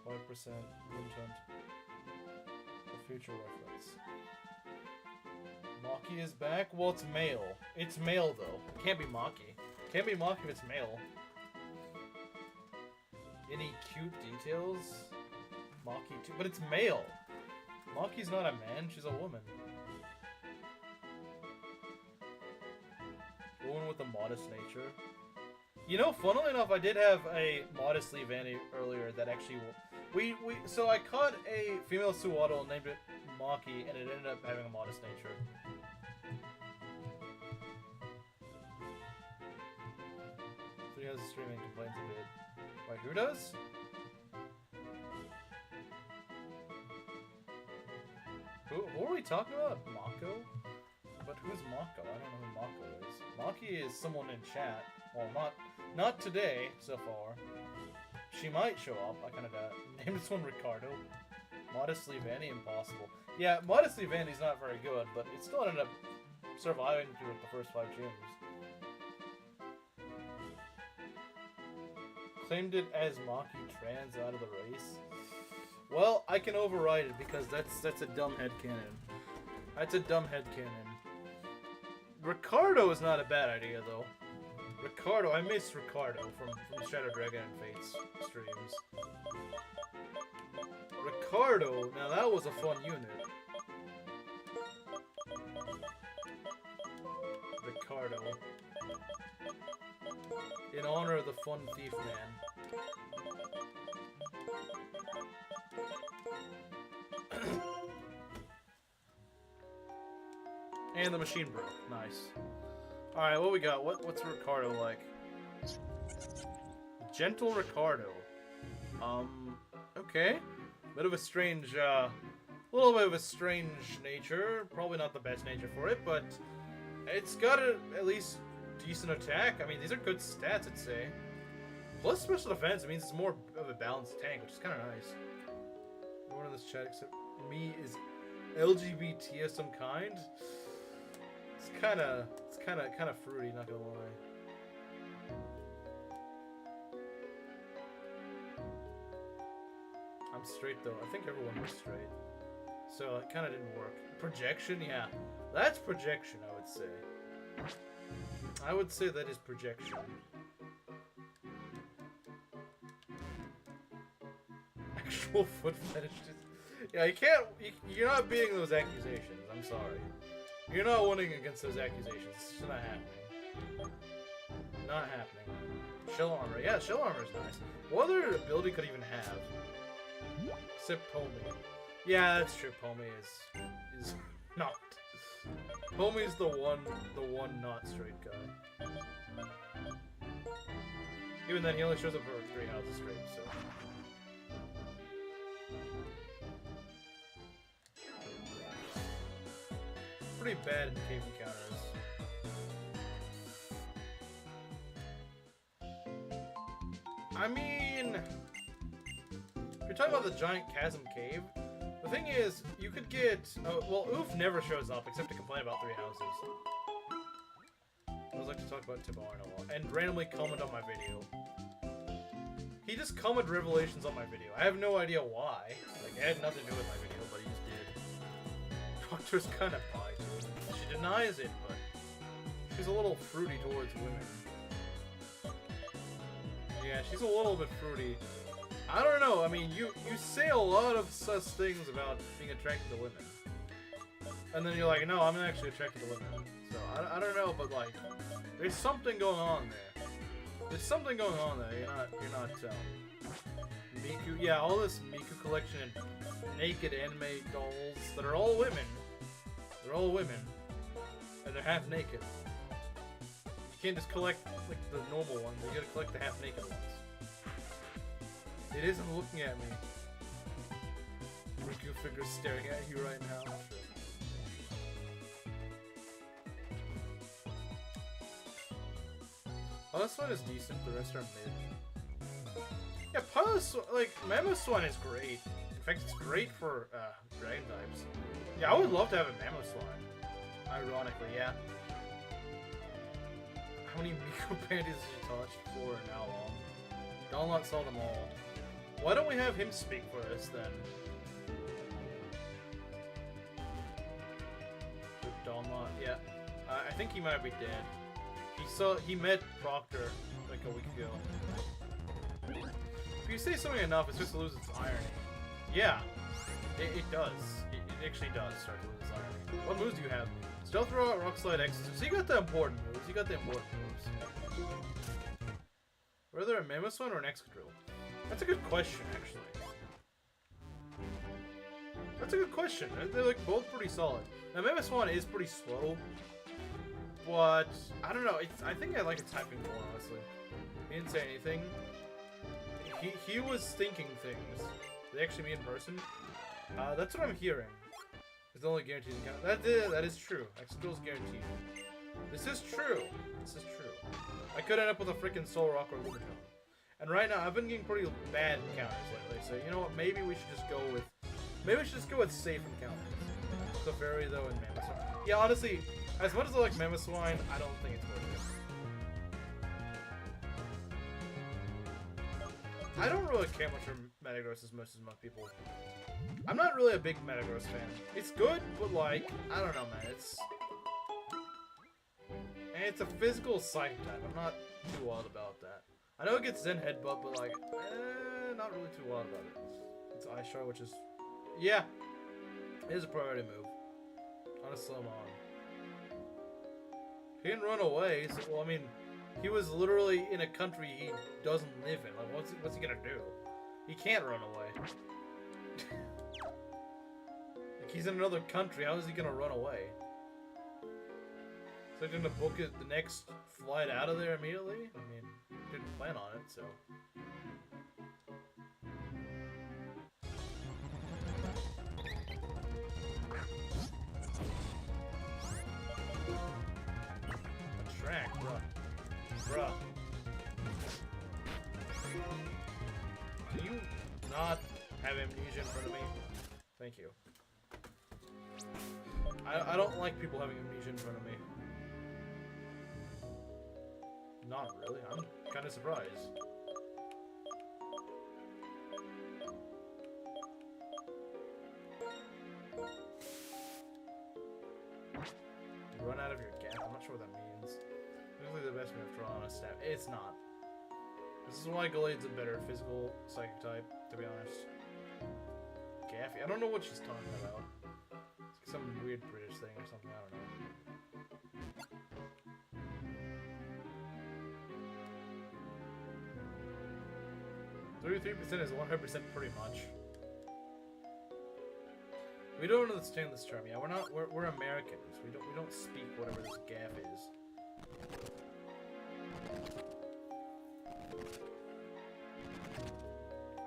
5% Windhunt. For future reference. Maki is back? Well, it's male. It's male, though. It can't be Maki. Can't be Maki if it's male. Any cute details? Maki too, but it's male. Maki's not a man, she's a woman. Woman with a modest nature. You know, funnily enough, I did have a modestly Vanny earlier that actually... So I caught a female Suwaddle and named it Maki, and it ended up having a modest nature. So he has a streaming complaints a bit. Wait, who does? Who are we talking about? Mako? But who's Mako? I don't know who Mako is. Maki is someone in chat. Well, not today, so far. She might show up, I kinda doubt. Name this one Ricardo. Modestly Vanny, impossible. Yeah, Modestly Vanny's not very good, but it still ended up surviving through the first 5 gyms. Claimed it as Maki trans out of the race. Well, I can override it because that's a dumb headcanon. That's a dumb headcanon. Ricardo is not a bad idea, though. Ricardo, I miss Ricardo from Shadow Dragon and Fates streams. Ricardo, now that was a fun unit. Ricardo. In honor of the fun thief man. And the machine broke. Nice. Alright, what we got? What's Ricardo like? Gentle Ricardo. Okay. Bit of a strange, little bit of a strange nature. Probably not the best nature for it, but it's got at least decent attack. I mean, these are good stats, I'd say. Plus special defense, it means it's more of a balanced tank, which is kind of nice. No one in this chat except me is LGBT of some kind. It's kind of fruity, not gonna lie. I'm straight though. I think everyone was straight, so it kind of didn't work. Projection, yeah, that's projection. I would say. I would say that is projection. Actual foot fetish. Yeah, you can't. You're not beating those accusations. I'm sorry. You're not winning against those accusations. It's just not happening. Not happening. Shell armor. Yeah, shell armor is nice. What other ability could even have? Except Pomi. Yeah, that's true. Pomi is not. Pomi's the one not straight guy. Even then, he only shows up for 3 houses straight, so. Pretty bad in cave encounters. I mean, if you're talking about the giant chasm cave, the thing is, you could get. Well, Oof never shows up except to complain about 3 houses. I always like to talk about Tibarn a lot and randomly comment on my video. He just commented revelations on my video. I have no idea why. Like, it had nothing to do with my video, but he just did. Doctor's kind of bi too. She denies it, but she's a little fruity towards women. Yeah, she's a little bit fruity. I don't know. I mean, you say a lot of such things about being attracted to women, and then you're like, no, I'm actually attracted to women. So I don't know, but like, there's something going on there. There's something going on there. You're not. Miku. Yeah, all this Miku collection and naked anime dolls that are all women. They're all women, and they're half naked. You can't just collect like the normal ones. You gotta collect the half naked ones. It isn't looking at me. Miku figure's staring at you right now. Sure. Oh, this one is decent. The rest are mid. Yeah, Mammoth Swan is great. In fact, it's great for dragon types. Yeah, I would love to have a Mammoth Swan. Ironically, yeah. How many Miku panties did you touch for and how long? Donlot saw them all. Why don't we have him speak for us then? Donlot. Yeah. I think he might be dead. He met Proctor like a week ago. If you say something enough, it starts to lose its irony. Yeah, it does. It actually does start to lose its irony. What moves do you have? Stealth Rock, Rock Slide, X. So you got the important moves. Were there a Mammoth one or an Excadrill? That's a good question, actually. That's a good question. They're like both pretty solid. Now Mammoth one is pretty slow, but I don't know. I think I like its typing more, honestly. He didn't say anything. He was thinking things. Did they actually meet in person? That's what I'm hearing. It's the only guaranteed encounter. That is true. Excadrill's guaranteed. This is true. I could end up with a freaking Soul Rock or Lumitone. And right now, I've been getting pretty bad encounters lately. So you know what? Maybe we should just go with safe encounters. Clefairy though and Mammoth Swine. Yeah, honestly, as much as I like Mammoth Swine, I don't think it's worth it. I don't really care much for Metagross as much as most people. I'm not really a big Metagross fan. It's good, but like, I don't know, man. It's a physical psych type. I'm not too wild about that. I know it gets Zen Headbutt, but like, not really too wild about it. It's Ice Shard, which is, yeah, it is a priority move on a Slowmon. He didn't run away, so, well, I mean, he was literally in a country he doesn't live in. Like, what's he gonna do? He can't run away. Like, he's in another country. How is he gonna run away? So he's gonna book it the next flight out of there immediately? I mean, didn't plan on it, so. Track, bruh. Do you not have amnesia in front of me? Thank you. I don't like people having amnesia in front of me. Not really. I'm kind of surprised. Run out of your gap. I'm not sure what that means. Usually the best move draw on a stab. It's not. This is why Gallade's a better physical psychic type, to be honest. Gaffy. I don't know what she's talking about. It's some weird British thing or something. I don't know. 33% is 100% pretty much. We don't understand this term. Yeah, we're Americans. We don't speak whatever this gaff is.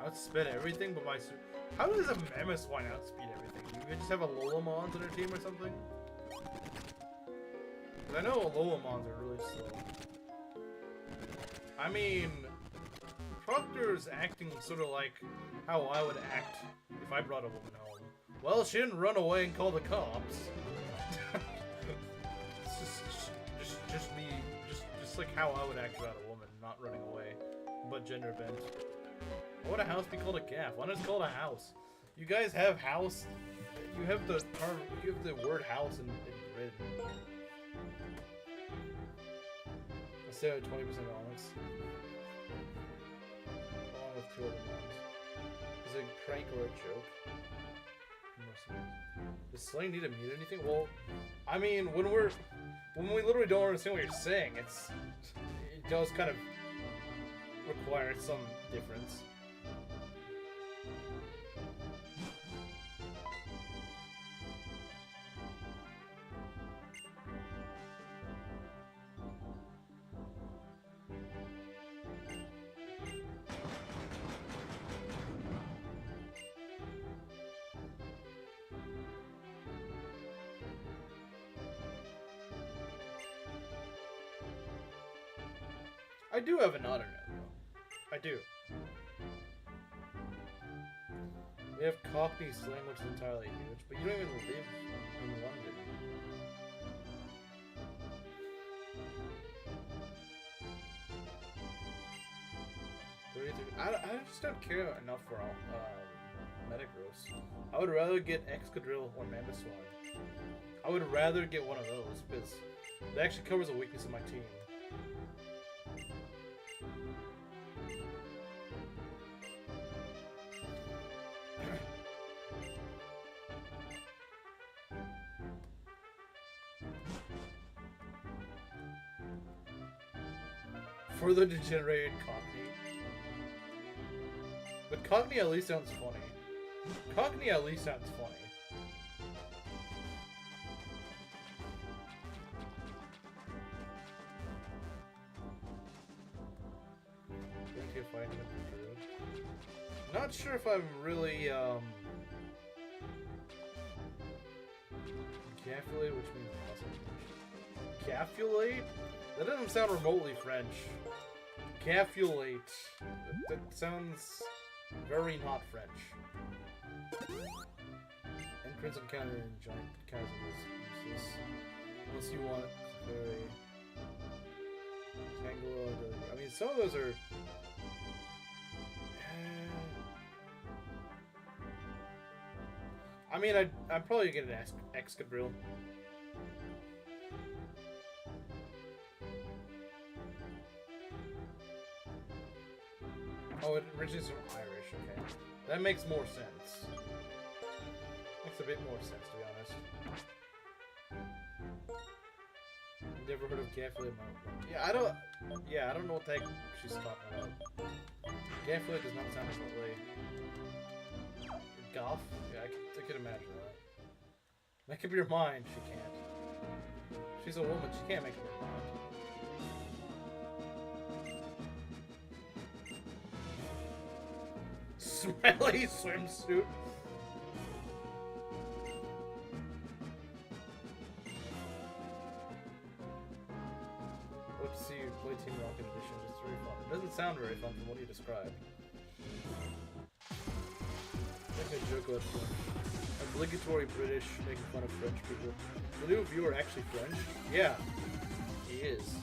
Outspeed everything but my how does a Mammoth Swine outspeed everything? You just have a Alolamons on their team or something? Because I know Alolamons are really slow. I mean, Proctor's acting sort of like how I would act if I brought a woman home. Well, she didn't run away and call the cops. It's just like how I would act about a woman not running away, but gender bent. Why would a house be called a gaff? Why not just call it a house? You guys have house. You have the term. You have the word house in written. I said 20% Onyx. Along with 2 other ones. Is it a prank or a joke? Does Slang need to mute anything? Well, I mean, when we literally don't understand what you're saying, it does kind of require some difference. I do have an internet, though. I do. We have Cockney slang, which is entirely huge, but you don't even live in London. I just don't care enough for Metagross. I would rather get Excadrill or Mammoth Swine. I would rather get one of those, because it actually covers a weakness in my team. Further degenerated Cockney. But Cockney at least sounds funny. Cockney at least sounds funny. Not sure if I'm really, Caffulate, which means awesome. Caffulate? That doesn't sound remotely French. Caffulate. That sounds very not French. And Crimson Counter and Giant Chasm is useless. Unless you want very... Tangle, I mean, some of those are... I mean, I'm probably gonna ask Excadrill. Oh, it originates from Irish, okay. That makes more sense. Makes a bit more sense, to be honest. Never heard of Gafflet? Yeah, I don't know what the heck she's talking about. Gafflet does not sound like Goff? Yeah, I could imagine that. Make up your mind, she can't. She's a woman, she can't make up her mind. Smiley swimsuit. Let's see you play Team Rocket Edition, just very fun. It doesn't sound very fun from what you described. Make a joke about French. Obligatory British making fun of French people. The new viewer actually French? Yeah, he is.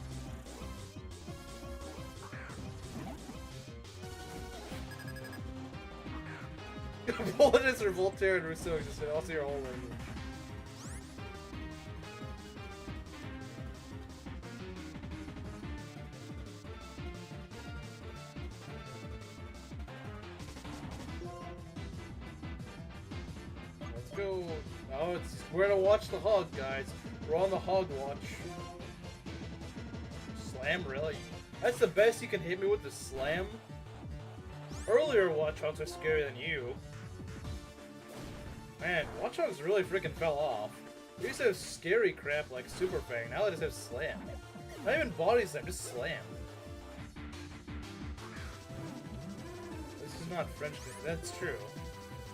Politics or Voltaire and Rousseau existed. I'll see your whole language. Let's go. Oh, we're gonna watch the hog, guys. We're on the hog watch. Slam, really? That's the best you can hit me with, the slam? Earlier watch hogs are scarier than you. Man, watch hogs really freaking fell off. They used to have scary crap like Super Fang, now they just have slam. Not even body slam, just slam. This is not French Canadian, that's true.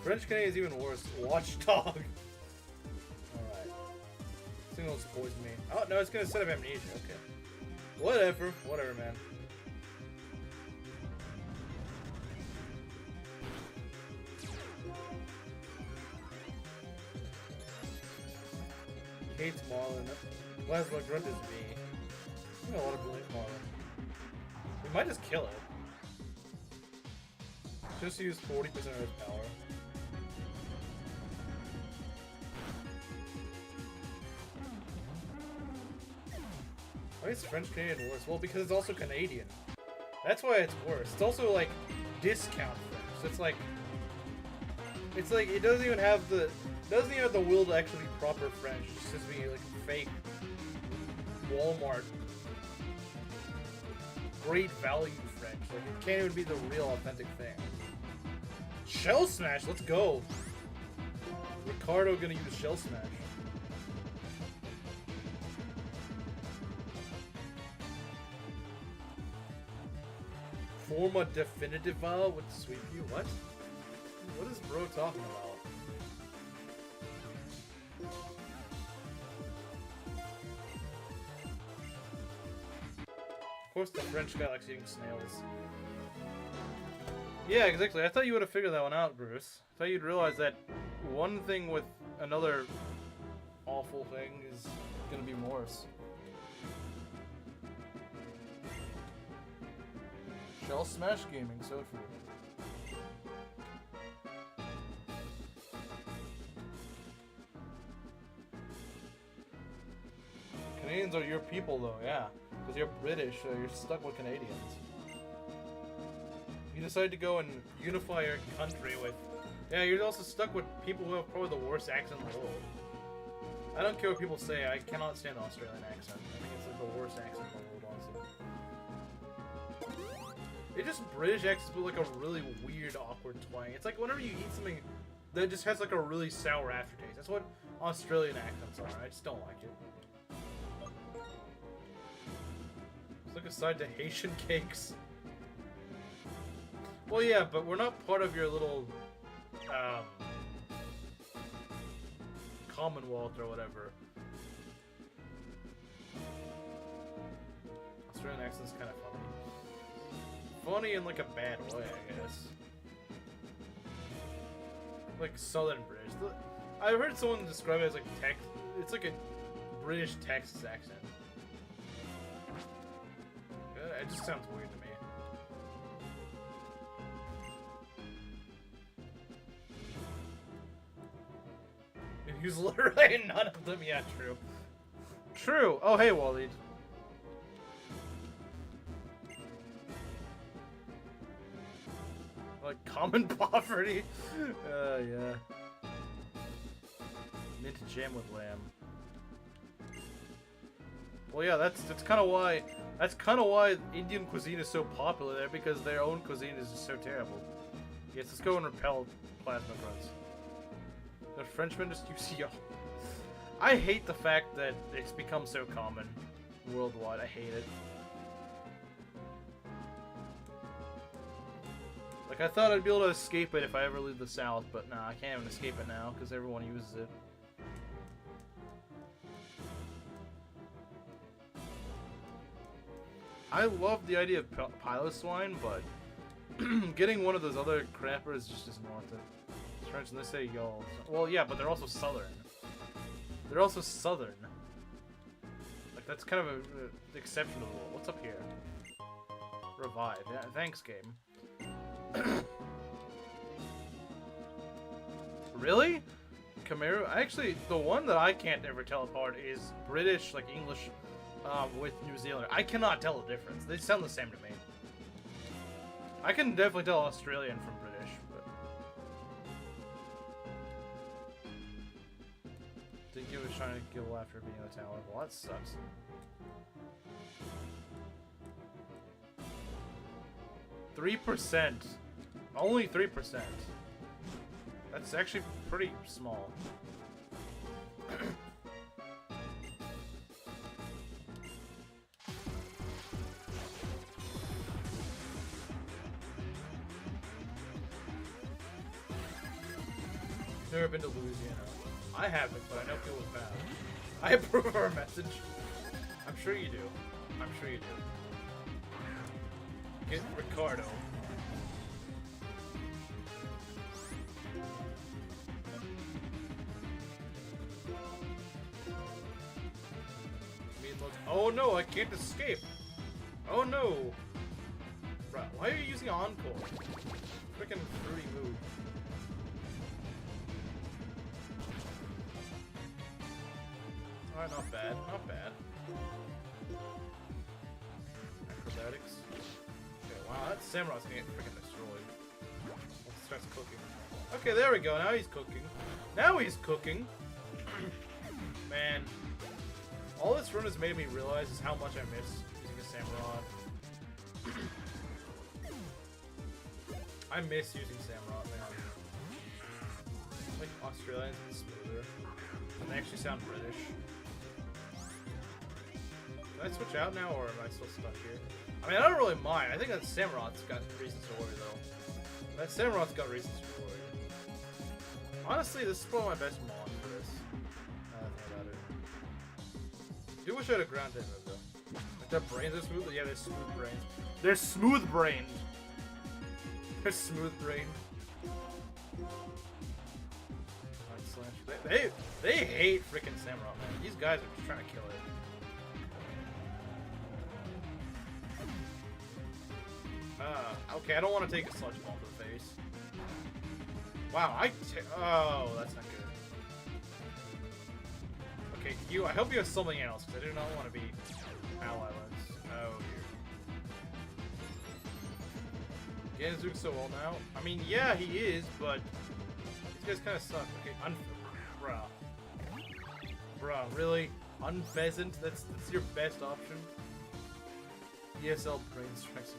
French Canadian is even worse. Watchdog. Alright. This thing almost poisoned me. Oh, no, it's gonna set up amnesia, okay. Whatever, man. Hates Marlin. Plasma Grunt is me. I got a lot of blame Marlin. We might just kill it. Just use 40% of his power. Why is French Canadian worse? Well, because it's also Canadian. That's why it's worse. It's also like discount French. So it's like it doesn't even have the will to actually be proper French. It's just be like fake Walmart great value French. Like it can't even be the real authentic thing. Shell Smash, let's go. Ricardo gonna use Shell Smash. Form a definitiva with Sweep You? What? What is bro talking about? Of course the French guy likes eating snails. Yeah, exactly. I thought you would have figured that one out, Bruce. I thought you'd realize that one thing with another awful thing is gonna be worse. Shell Smash Gaming, so true. Canadians are your people, though, yeah. Because you're British, so you're stuck with Canadians. You decide to go and unify your country with... Yeah, you're also stuck with people who have probably the worst accent in the world. I don't care what people say, I cannot stand the Australian accent. I think it's like the worst accent in the world, honestly. It's just British accents with like a really weird, awkward twang. It's like whenever you eat something that just has like a really sour aftertaste. That's what Australian accents are. I just don't like it. Let's look aside to Haitian cakes. Well, yeah, but we're not part of your little, Commonwealth or whatever. Australian accent's kind of funny. Funny in like a bad way, I guess. Like Southern British. I heard someone describe it as like it's like a British Texas accent. It just sounds weird to me. Use literally none of them. Yeah, true. True. Oh, hey, Waleed. Like common poverty. Yeah. Mint jam with lamb. Well, yeah, that's kind of why Indian cuisine is so popular there, because their own cuisine is just so terrible. Yes, let's go and repel plasma grunts. The Frenchmen just use y'all. I hate the fact that it's become so common worldwide. I hate it. Like, I thought I'd be able to escape it if I ever leave the South, but nah, I can't even escape it now because everyone uses it. I love the idea of pilot swine, but getting one of those other crappers just isn't worth it. French, and they say y'all. Well, yeah, but they're also Southern. They're also Southern. Like, that's kind of an exception to the rule. What's up here? Revive. Yeah, thanks, game. Really? Khmer? Actually, the one that I can't ever tell apart is British, like English, with New Zealand. I cannot tell the difference. They sound the same to me. I can definitely tell Australian from British, but... Think he was trying to kill after being in the tower. Well, that sucks. %. Only 3%. That's actually pretty small. Never been to Louisiana. I haven't, but I know people have. I approve of our message. I'm sure you do. I'm sure you do. Get Ricardo. Oh no, I can't escape. Oh no. Right, why are you using Encore? Freaking fruity move. Alright, not bad, not bad. Acrobatics. Okay, wow, that Samurai's gonna get freaking destroyed. Once it starts cooking. Okay, there we go, now he's cooking. Now he's cooking! Man. All this run has made me realize is how much I miss using a Samurott. I miss using Samurott, man. Like, Australians are smoother. And they actually sound British. Can I switch out now, or am I still stuck here? I mean, I don't really mind. I think that Samurot's got reasons to worry, though. That Samurot's got reasons to worry. Honestly, this is probably my best mon for this. Now that I think about it. I do wish I had a ground type move, though. Like, their brains are smooth? Yeah, they're smooth brains. They're smooth brained! They're smooth brained. They hate freaking Samurott, man. These guys are just trying to kill it. Okay, I don't want to take a sludge bomb to the face. Wow, oh, that's not good. Okay, Okay, you. I hope you have something else, because I do not want to be ally-less. Oh, dear. Ganon's doing so well now. I mean, yeah, he is, but these guys kind of suck. Okay, bruh. Bruh, really? Unpheasant? That's your best option? ESL brain strikes.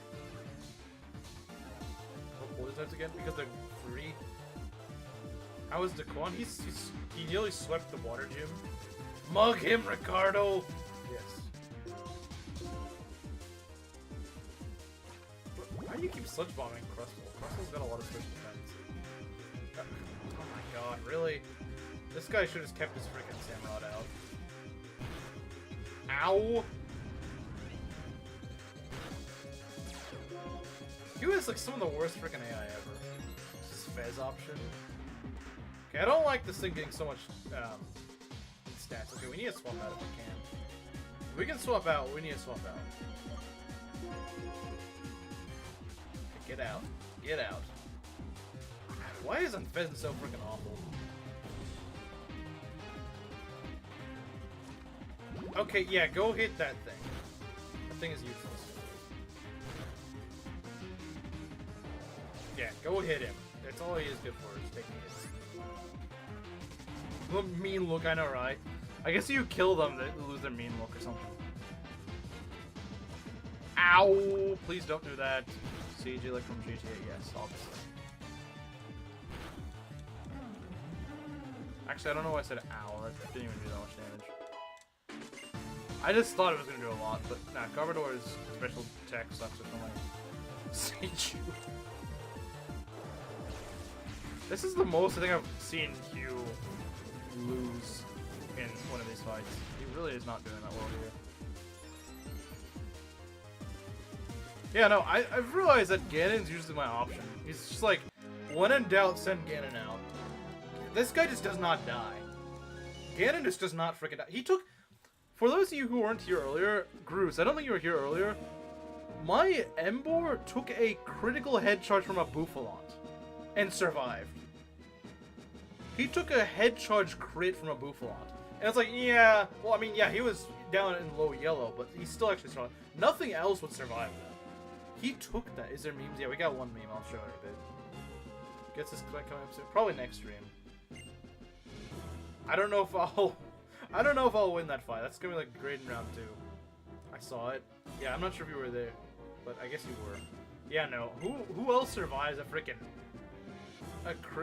What poison types again? Because they're free? How is Daquan? He nearly swept the water gym. Mug him, Ricardo! Yes. Why do you keep sludge bombing Crustle? Crustle's got a lot of special defense. Oh my god, really? This guy should have kept his freaking Samurott out. Ow! He was like some of the worst freaking AI ever. This is Fez option. Okay, I don't like this thing getting so much stats. Okay, we need to swap out if we can. If we can swap out, we need to swap out. Okay, get out. Get out. Why is Unfezant so freaking awful? Okay, yeah, go hit that thing. That thing is useless. Yeah, go hit him. That's all he is good for, is taking hits. The mean look, I know, right? I guess you kill them, they lose their mean look or something. Ow! Please don't do that. CG like from GTA, yes, obviously. Actually, I don't know why I said ow. That didn't even do that much damage. I just thought it was gonna do a lot, but nah, Garbodor's special attack sucks or something. Sage. This is the most I think I've seen Hugh lose in one of these fights. He really is not doing that well here. Yeah, no, I've realized that Ganon's usually my option. He's just like, when in doubt, send Ganon out. This guy just does not die. Ganon just does not freaking die. He took... For those of you who weren't here earlier, Groose, I don't think you were here earlier, my Embor took a critical head charge from a Bouffalont and survived. He took a head charge crit from a Bouffalont. And it's like, yeah, well, I mean, yeah, he was down in low yellow, but he still actually survived. Nothing else would survive that. He took that. Is there memes? Yeah, we got one meme. I'll show it a bit. Gets this coming up soon. Probably next stream. I don't know if I'll win that fight. That's gonna be like great in round 2. I saw it. Yeah, I'm not sure if you were there, but I guess you were. Yeah, no. Who else survives a freaking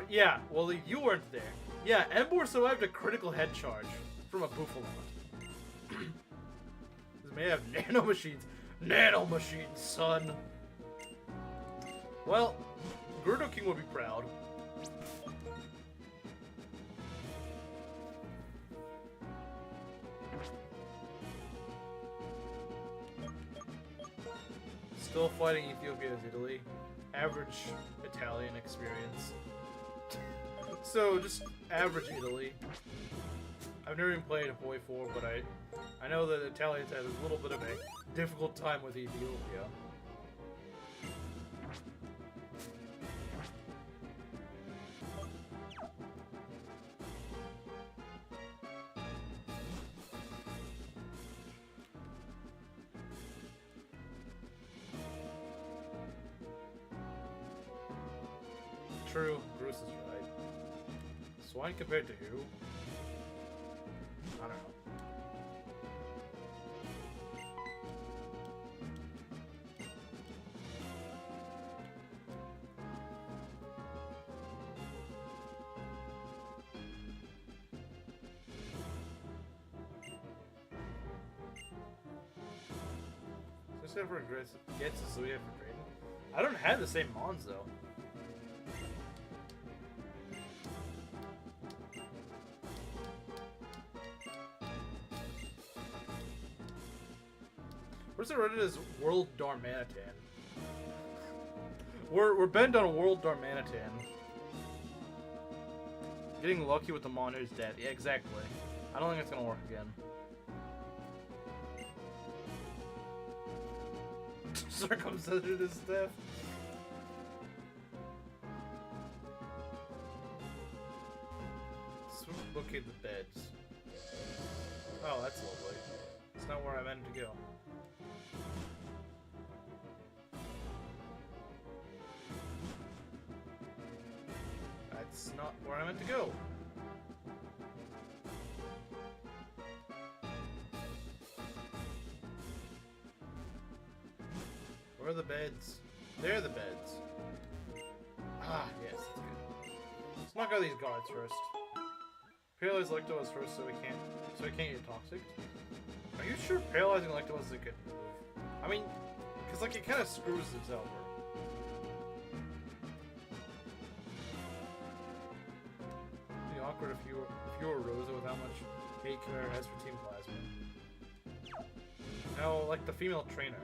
yeah, well, you weren't there. Yeah, Embor survived a critical head charge from a Bouffalont. This may have nanomachines. Nanomachines, son! Well, Gerudo King would be proud. Still fighting Ethiopia as Italy. Average Italian experience. So, just average Italy. I've never even played Hoi 4, but I know that Italians had a little bit of a difficult time with Ethiopia. True, Bruce is right. Swine compared to who? I don't know. Just have for gets so we have for Drayden. I don't have the same mons though. Where's it rated as World Darmanitan? We're bent on World Darmanitan. Getting lucky with the Mon who's dead. Yeah, exactly. I don't think it's gonna work again. Circumcision is death. Locate the beds. Oh, that's lovely. It's not where I meant to go. That's not where I meant to go. Where are the beds? They're the beds. Ah, yes, that's good. Let's knock out these guards first. Paralyze Electabuzz first so he can't get toxic. Are you sure paralyzing Electabuzz is a good move? I mean, because like it kind of screws it over. It'd be awkward if you were Rosa with how much hate Canary has for Team Plasma. No, like the female trainer.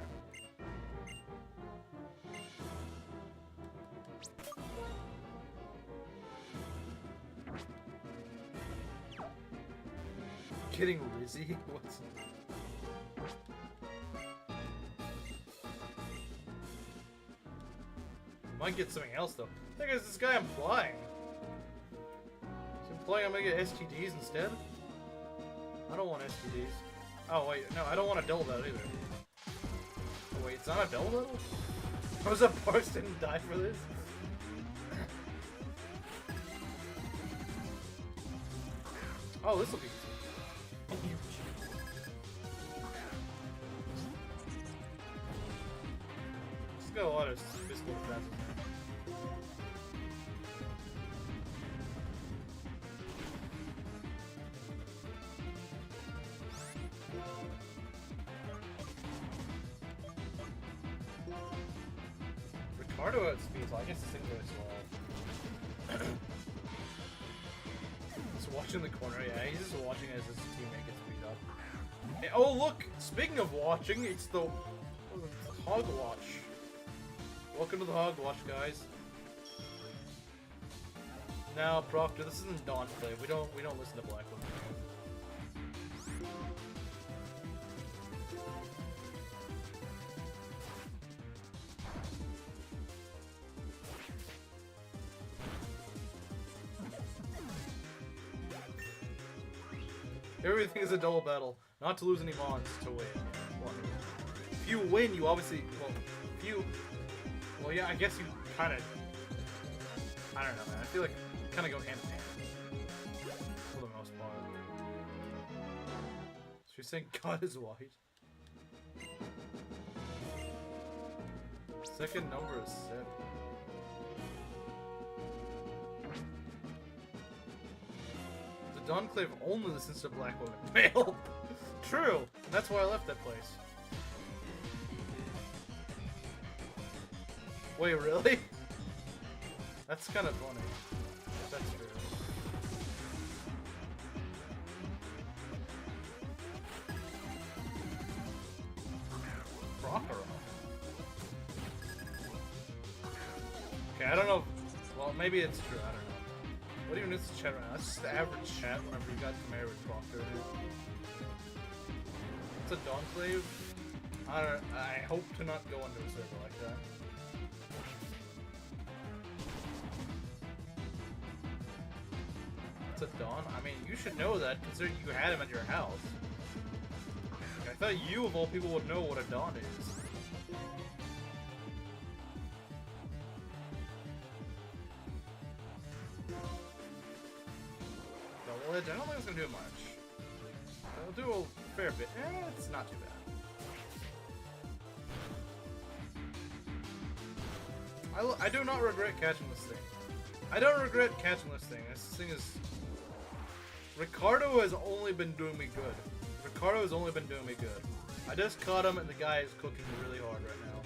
Getting Rizzy? What's... Might get something else though. I think it's this guy I'm flying. So I'm playing, I'm gonna get STDs instead? I don't want STDs. Oh wait, no, I don't want a double battle either. Oh wait, it's not a double battle? Rosa Parks didn't die for this? Oh, this will be easy. It's got a lot of physical defense. Ricardo outspeeds, well, I guess this thing goes well. Just watching the corner, yeah, he's just watching as his teammate gets beat up. Hey, oh look! Speaking of watching, it's the Hogwatch. Welcome to the Hogwatch, guys. Now, Proctor, this isn't Dawn's play. We don't listen to Black Women. Everything is a double battle. Not to lose any bonds, to win. If you win, you obviously... Well, if you... Well, yeah, I guess you kind of... I don't know, man. I feel like kind of go hand in hand. For the most part. So you're saying God is white? Second number is 7. The Donclave only listens to black women. Male! True! And that's why I left that place. Wait, really? That's kind of funny. If that's true. Prokhorov. Okay, I don't know. Well, maybe it's true. I don't know. What even is the chat right now? That's just the average chat whenever you got familiar with Proctor. It's a Donclave. I hope to not go into a server like that. It's a Dawn? I mean, you should know that considering you had him at your house. I thought you, of all people, would know what a Dawn is. Double Edge? I don't think it's gonna do much. It'll do a fair bit. It's not too bad. I do not regret catching this thing. I don't regret catching this thing. This thing is... Ricardo has only been doing me good. Ricardo has only been doing me good. I just caught him and the guy is cooking really hard right now.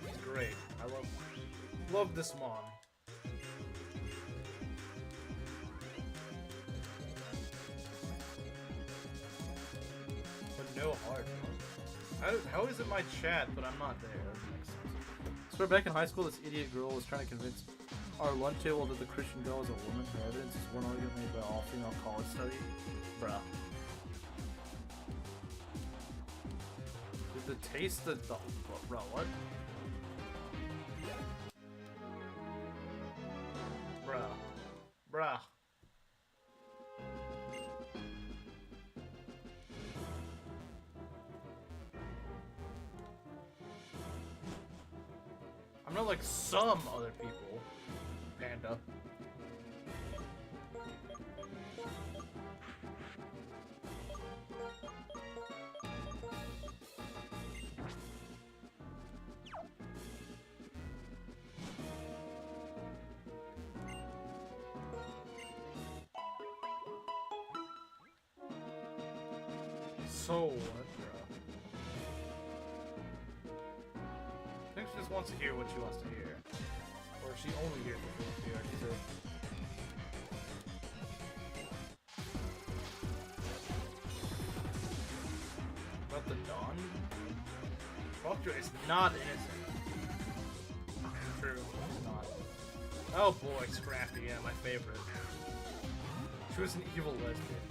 It's great. I love this Mon. But no hard. How is it my chat, but I'm not there? So back in high school, this idiot girl was trying to convince our lunch table that the Christian girl is a woman. Her evidence is one argument made by an all-female college study. Bruh. Did the taste the bro, what? Bruh. Bruh. not like some other people. Panda. So what, bro? I think she just wants to hear what she wants to hear. Or she only hears what she wants to hear, I should say. About the Dawn? Proctor is not innocent. True, it's not. Oh boy, Scrappy, yeah, my favorite. She was an evil lesbian.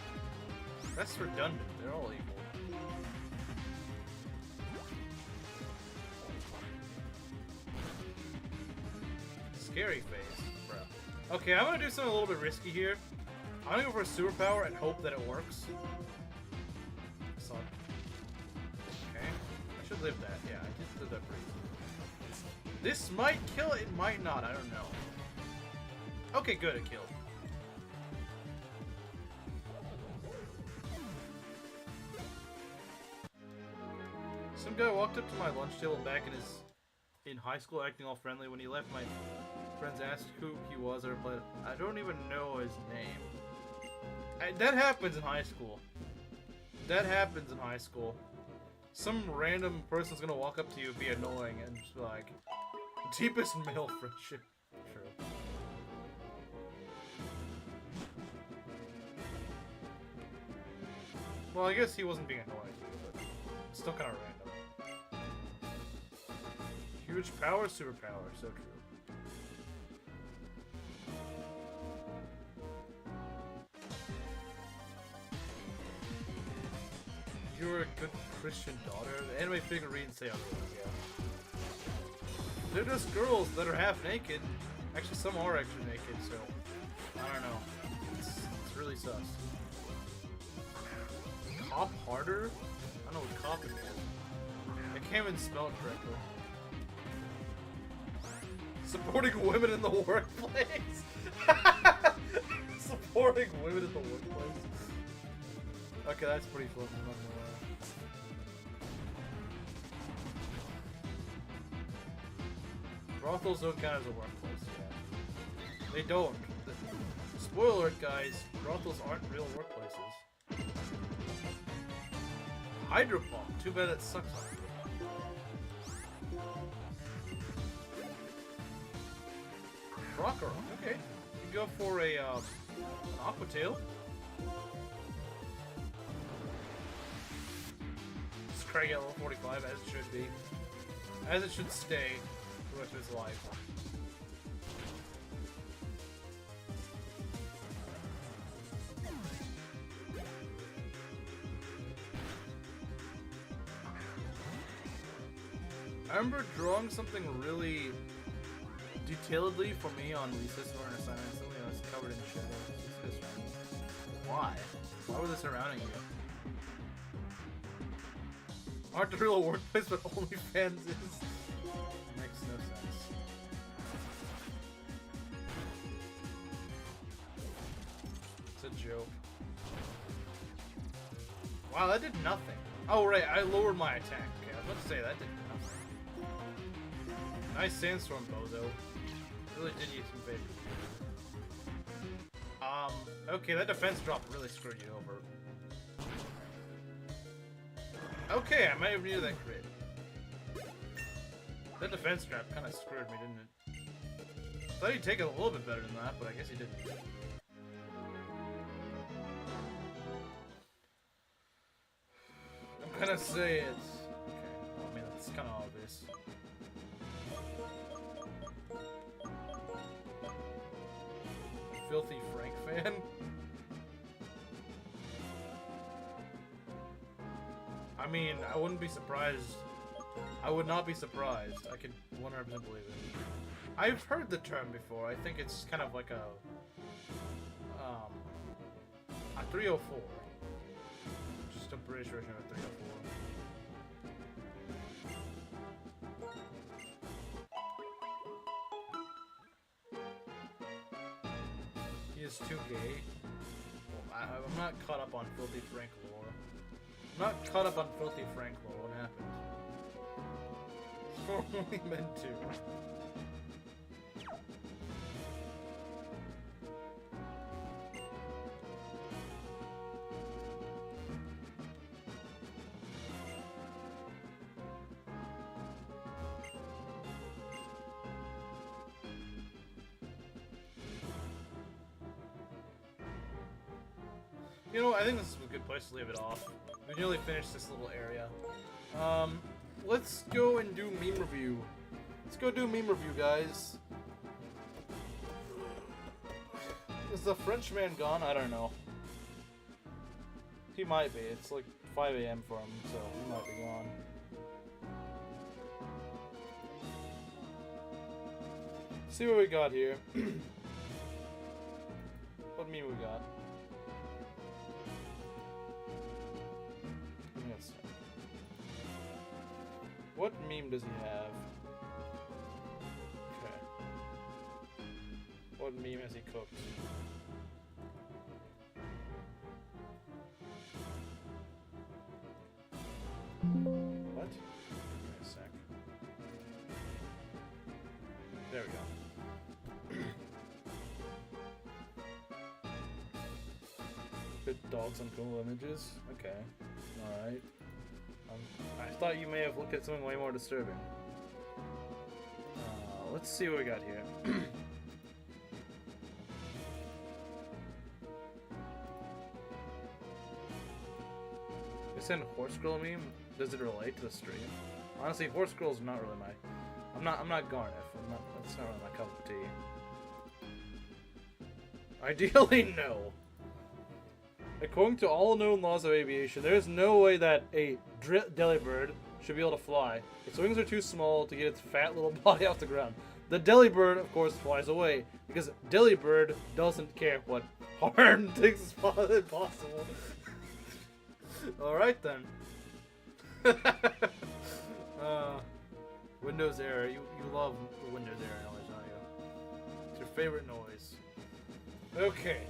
That's redundant, they're all evil. Scary face, bro. Okay, I'm gonna do something a little bit risky here. I'm gonna go for a superpower and hope that it works. So, okay, I should live that. Yeah, I did live that pretty easy. This might kill it, it might not. I don't know. Okay, good, it killed. Some guy walked up to my lunch table back in high school acting all friendly. When he left, my friends asked who he was. I replied, I don't even know his name. That happens in high school. That happens in high school. Some random person's gonna walk up to you and be annoying and just be like, deepest male friendship. True. Well, I guess he wasn't being annoying to you, but it's still kind of random. Huge power, superpower, so true. You're a good Christian daughter. The anime figurines say otherwise, yeah. They're just girls that are half naked. Actually, some are actually naked, so I don't know. It's really sus. Cop harder? I don't know what cop is. I can't even spell it correctly. Supporting women in the workplace. Supporting women in the workplace. Okay, that's pretty fun. I'm not gonna lie. Brothels don't count as a workplace. Yeah. They don't. Spoiler alert, guys. Brothels aren't real workplaces. Hydropump. Too bad it sucks on you. Rocker, okay. You go for a an Aqua Tail. Scraggy at level 45, as it should be. As it should stay the rest of his life. I remember drawing something really detailedly for me on recess or an assignment. Something that was covered in shadow. Why? Why were they surrounding you? Aren't the real workplace, but OnlyFans is? Makes no sense. It's a joke. Wow, that did nothing. Oh right, I lowered my attack. Okay, I was about to say that did nothing. Nice sandstorm, Bozo. Really did you some favors. Okay, that defense drop really screwed you over. Okay, I might have needed that crit. That defense trap kind of screwed me, didn't it? Thought he'd take it a little bit better than that, but I guess he didn't. I'm gonna say it's... Okay, I mean, it's kind of obvious. Filthy Frank fan? I mean, I wouldn't be surprised. I would not be surprised. I could 100% believe it. I've heard the term before. I think it's kind of like a 304. Just a British version of a 304. is too gay. Well, I'm not caught up on Filthy Frank lore. I'm not caught up on Filthy Frank lore. What happened? Formerly meant to. You know, I think this is a good place to leave it off. We nearly finished this little area. Let's go and do meme review. Let's go do meme review, guys. Is the Frenchman gone? I don't know. He might be. It's like 5 AM for him, so he might be gone. See what we got here. What meme we got? What meme does he have? Okay. What meme has he cooked? What? Give me a sec. There we go. Good dogs on cool images? Okay. Alright. I thought you may have looked at something way more disturbing. Let's see what we got here. They sent Horse Girl meme. Does it relate to the stream? Honestly, Horse Girl's not really my. I'm not Garniff. That's not really my cup of tea. Ideally, no. According to all known laws of aviation, there is no way that a delibird should be able to fly. Its wings are too small to get its fat little body off the ground. The delibird, of course, flies away, because delibird doesn't care what harm thinks is possible. Alright then. Windows error. You love the Windows error noise, don't you? It's your favorite noise. Okay.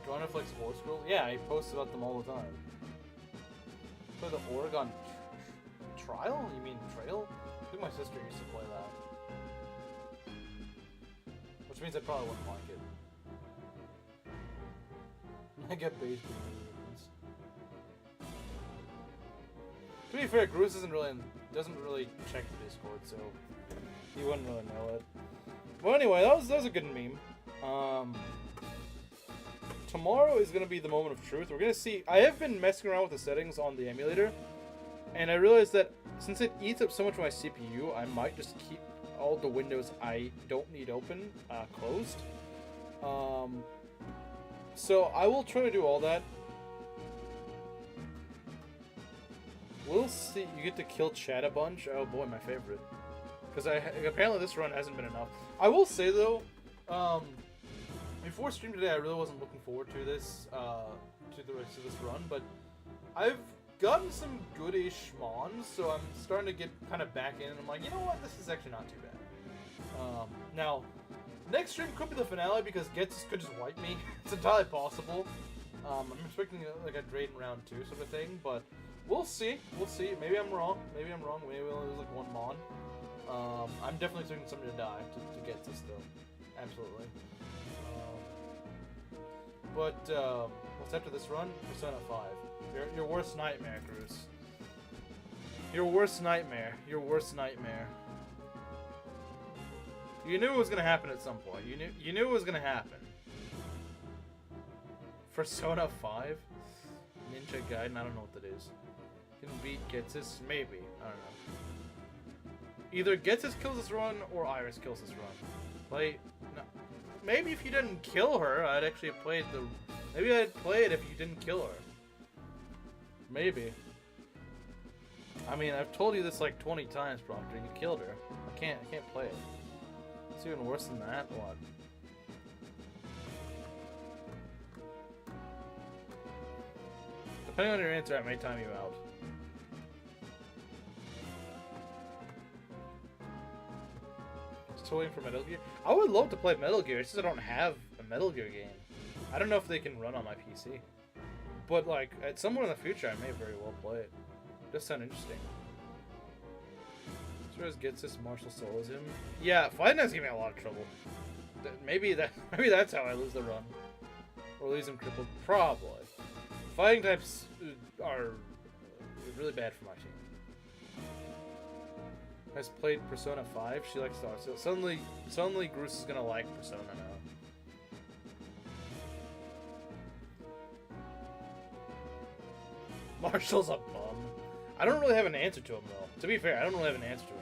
Garniflex Horse Girl? Yeah, he posts about them all the time. Play the Oregon Trial? You mean Trail? I think my sister used to play that. Which means I probably wouldn't like it. I get based on the To be fair, Gruis doesn't really check the Discord, so he wouldn't really know it. But anyway, that was a good meme. Tomorrow is going to be the moment of truth. We're going to see. I have been messing around with the settings on the emulator, and I realized that since it eats up so much of my CPU, I might just keep all the windows I don't need open closed. So I will try to do all that. We'll see. You get to kill Chad a bunch. Oh boy, my favorite. Because apparently this run hasn't been enough. I will say though, before stream today, I really wasn't looking forward to this, to the rest of this run, but I've gotten some goodish mons, so I'm starting to get kind of back in, and I'm like, you know what, this is actually not too bad. Now, next stream could be the finale, because Getsus could just wipe me. It's entirely possible. I'm expecting like a Drayden round 2 sort of thing, but we'll see. We'll see. Maybe I'm wrong. Maybe I'm wrong. Maybe we'll lose like one mon. I'm definitely expecting somebody to die to Getsus, though. Absolutely. But what's after this run? Persona 5. Your worst nightmare, Cruz. Your worst nightmare. Your worst nightmare. You knew it was gonna happen at some point. You knew it was gonna happen. Persona 5? Ninja Gaiden? I don't know what that is. Can beat Getsus? Maybe. I don't know. Either Getsus kills this run or Iris kills this run. No. Maybe if you didn't kill her, I'd actually have played the... Maybe I'd play it if you didn't kill her. Maybe. I mean, I've told you this like 20 times, Proctor. You killed her. I can't play it. It's even worse than that. What? Depending on your answer, I may time you out. still waiting for Metal Gear. I would love to play Metal Gear. It's just I don't have a Metal Gear game. I don't know if they can run on my PC. But like at somewhere in the future, I may very well play it. Does sound interesting. Sure gets this Martial Soul as him. Yeah, Fighting Knife's giving me a lot of trouble. Maybe that's how I lose the run. Or lose him crippled. Probably. Fighting types are really bad for my team. Has played Persona 5. She likes Star. So suddenly Groose is gonna like Persona now. Marshall's a bum. I don't really have an answer to him though. To be fair, I don't really have an answer to him.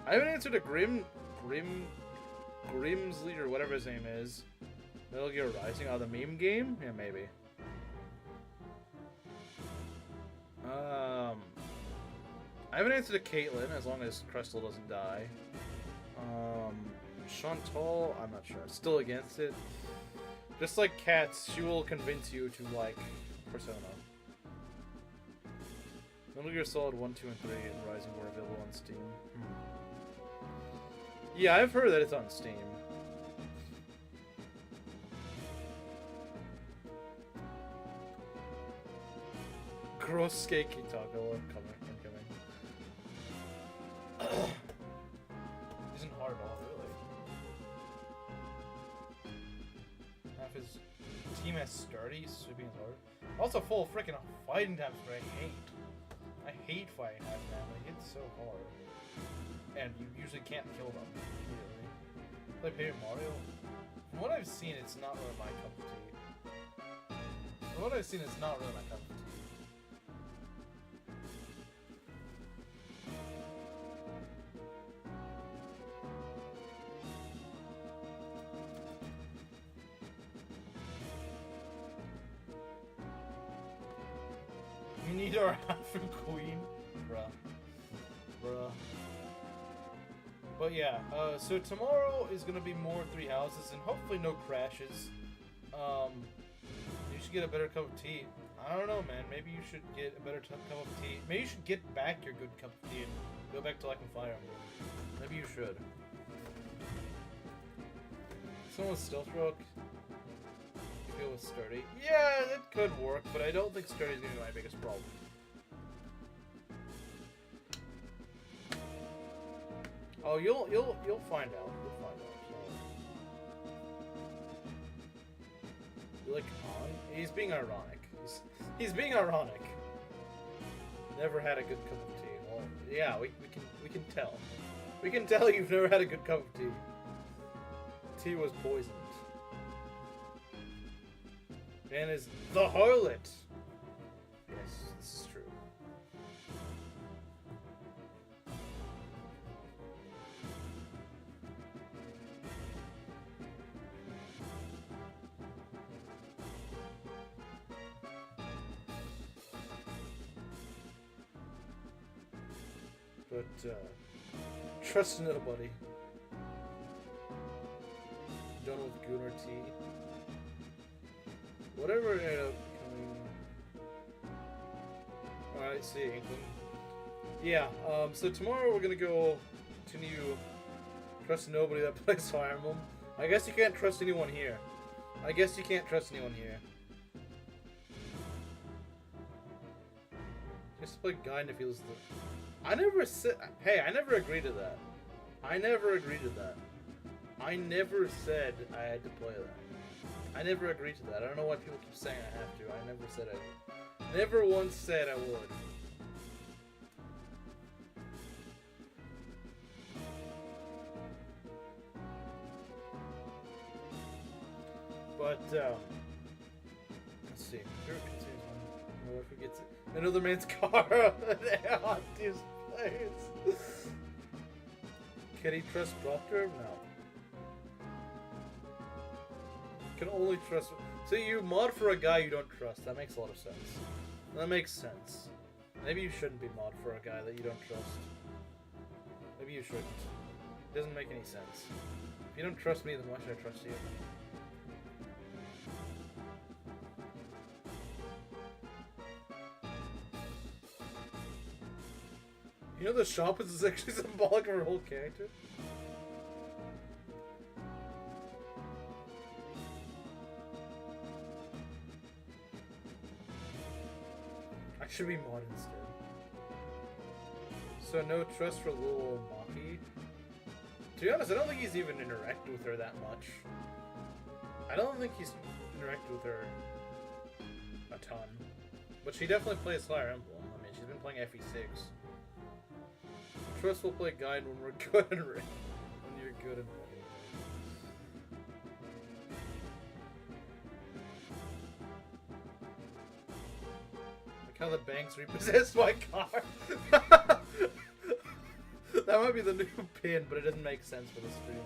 I have an answer to Grimsley or whatever his name is. Metal Gear Rising. Oh, the meme game? Yeah, maybe. I have an answer to Caitlyn, as long as Crystal doesn't die. Chantal, I'm not sure. Still against it. Just like Cats, she will convince you to like Persona. Metal Gear Solid 1, 2, and 3 and Rising were available on Steam. Yeah, I've heard that it's on Steam. Gross Keiki Taco, I'm coming. Isn't hard at all, really. Half his team has sturdy, sweeping is hard. Also full of freaking fighting times, but I hate fighting times, man. They hit so hard. And you usually can't kill them immediately. Play Paper Mario? From what I've seen, it's not really my cup of tea. From what I've seen, it's not really my cup of tea. We need our half queen, bruh. But yeah, so tomorrow is gonna be more 3 houses and hopefully no crashes. You should get a better cup of tea. I don't know, man. Maybe you should get a better cup of tea. Maybe you should get back your good cup of tea and go back to liking Fire Emblem. Maybe you should. Someone with Stealth Rock. Feel with sturdy. Yeah, that could work, but I don't think sturdy is gonna be my biggest problem. Oh, you'll find out. You'll find out. You like on? He's being ironic. He's being ironic. Never had a good cup of tea. Well, yeah, we can tell. We can tell you've never had a good cup of tea. Tea was poisoned. And is the harlot. Yes, this is true. But trust nobody. Done with Gunnar T. Whatever it ended up becoming. Alright, see you, Inkling. Yeah, so tomorrow we're gonna go continue trust nobody that plays Fire Emblem. I guess you can't trust anyone here. Just play Guy if he was the. I never said. Hey, I never agreed to that. I never said I had to play that. I never agreed to that. I don't know why people keep saying I have to. I never said I would. Never once said I would. But, let's see. What if he gets it? Another man's car on his place. Can he trust Proctor? No. Can only trust. So you mod for a guy you don't trust. That makes a lot of sense. That makes sense. Maybe you shouldn't be mod for a guy that you don't trust. Maybe you shouldn't. It doesn't make any sense. If you don't trust me, then why should I trust you? You know the shop is actually symbolic of her whole character? I should be mod instead. So no trust for little Maki. To be honest, I don't think he's even interacted with her that much. I don't think he's interacted with her a ton. But she definitely plays Fire Emblem. I mean, she's been playing FE6. Trust will play guide when we're good and ready. When you're good and ready. Like how the banks repossessed my car. That might be the new pin, but it doesn't make sense for the stream.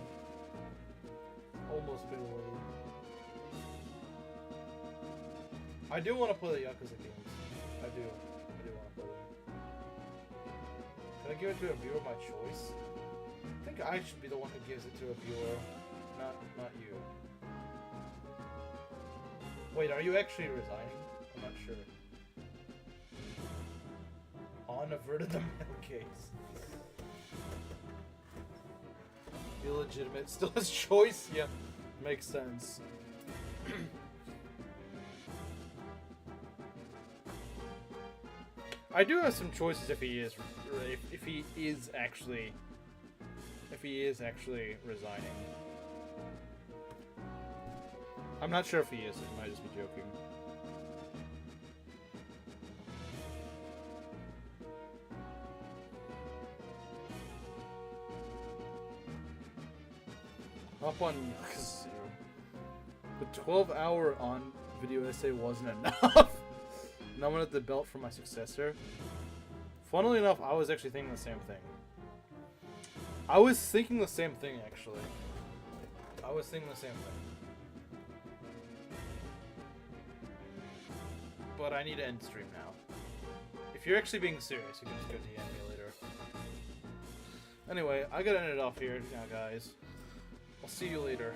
Almost been worried. I do want to play the Yakuza games. I do want to play them. Can I give it to a viewer of my choice? I think I should be the one who gives it to a viewer, not you. Wait, are you actually resigning? I'm not sure. On averted the mail case. Illegitimate, still his choice? Yeah, makes sense. I do have some choices if he is actually resigning. I'm not sure if he is. He might just be joking. Up on Yakuza. The 12-hour on video essay wasn't enough. And I wanted the belt for my successor. Funnily enough, I was actually thinking the same thing. Actually. I was thinking the same thing. But I need to end stream now. If you're actually being serious, you can just go DM me later. Anyway, I gotta end it off here now, guys. I'll see you later.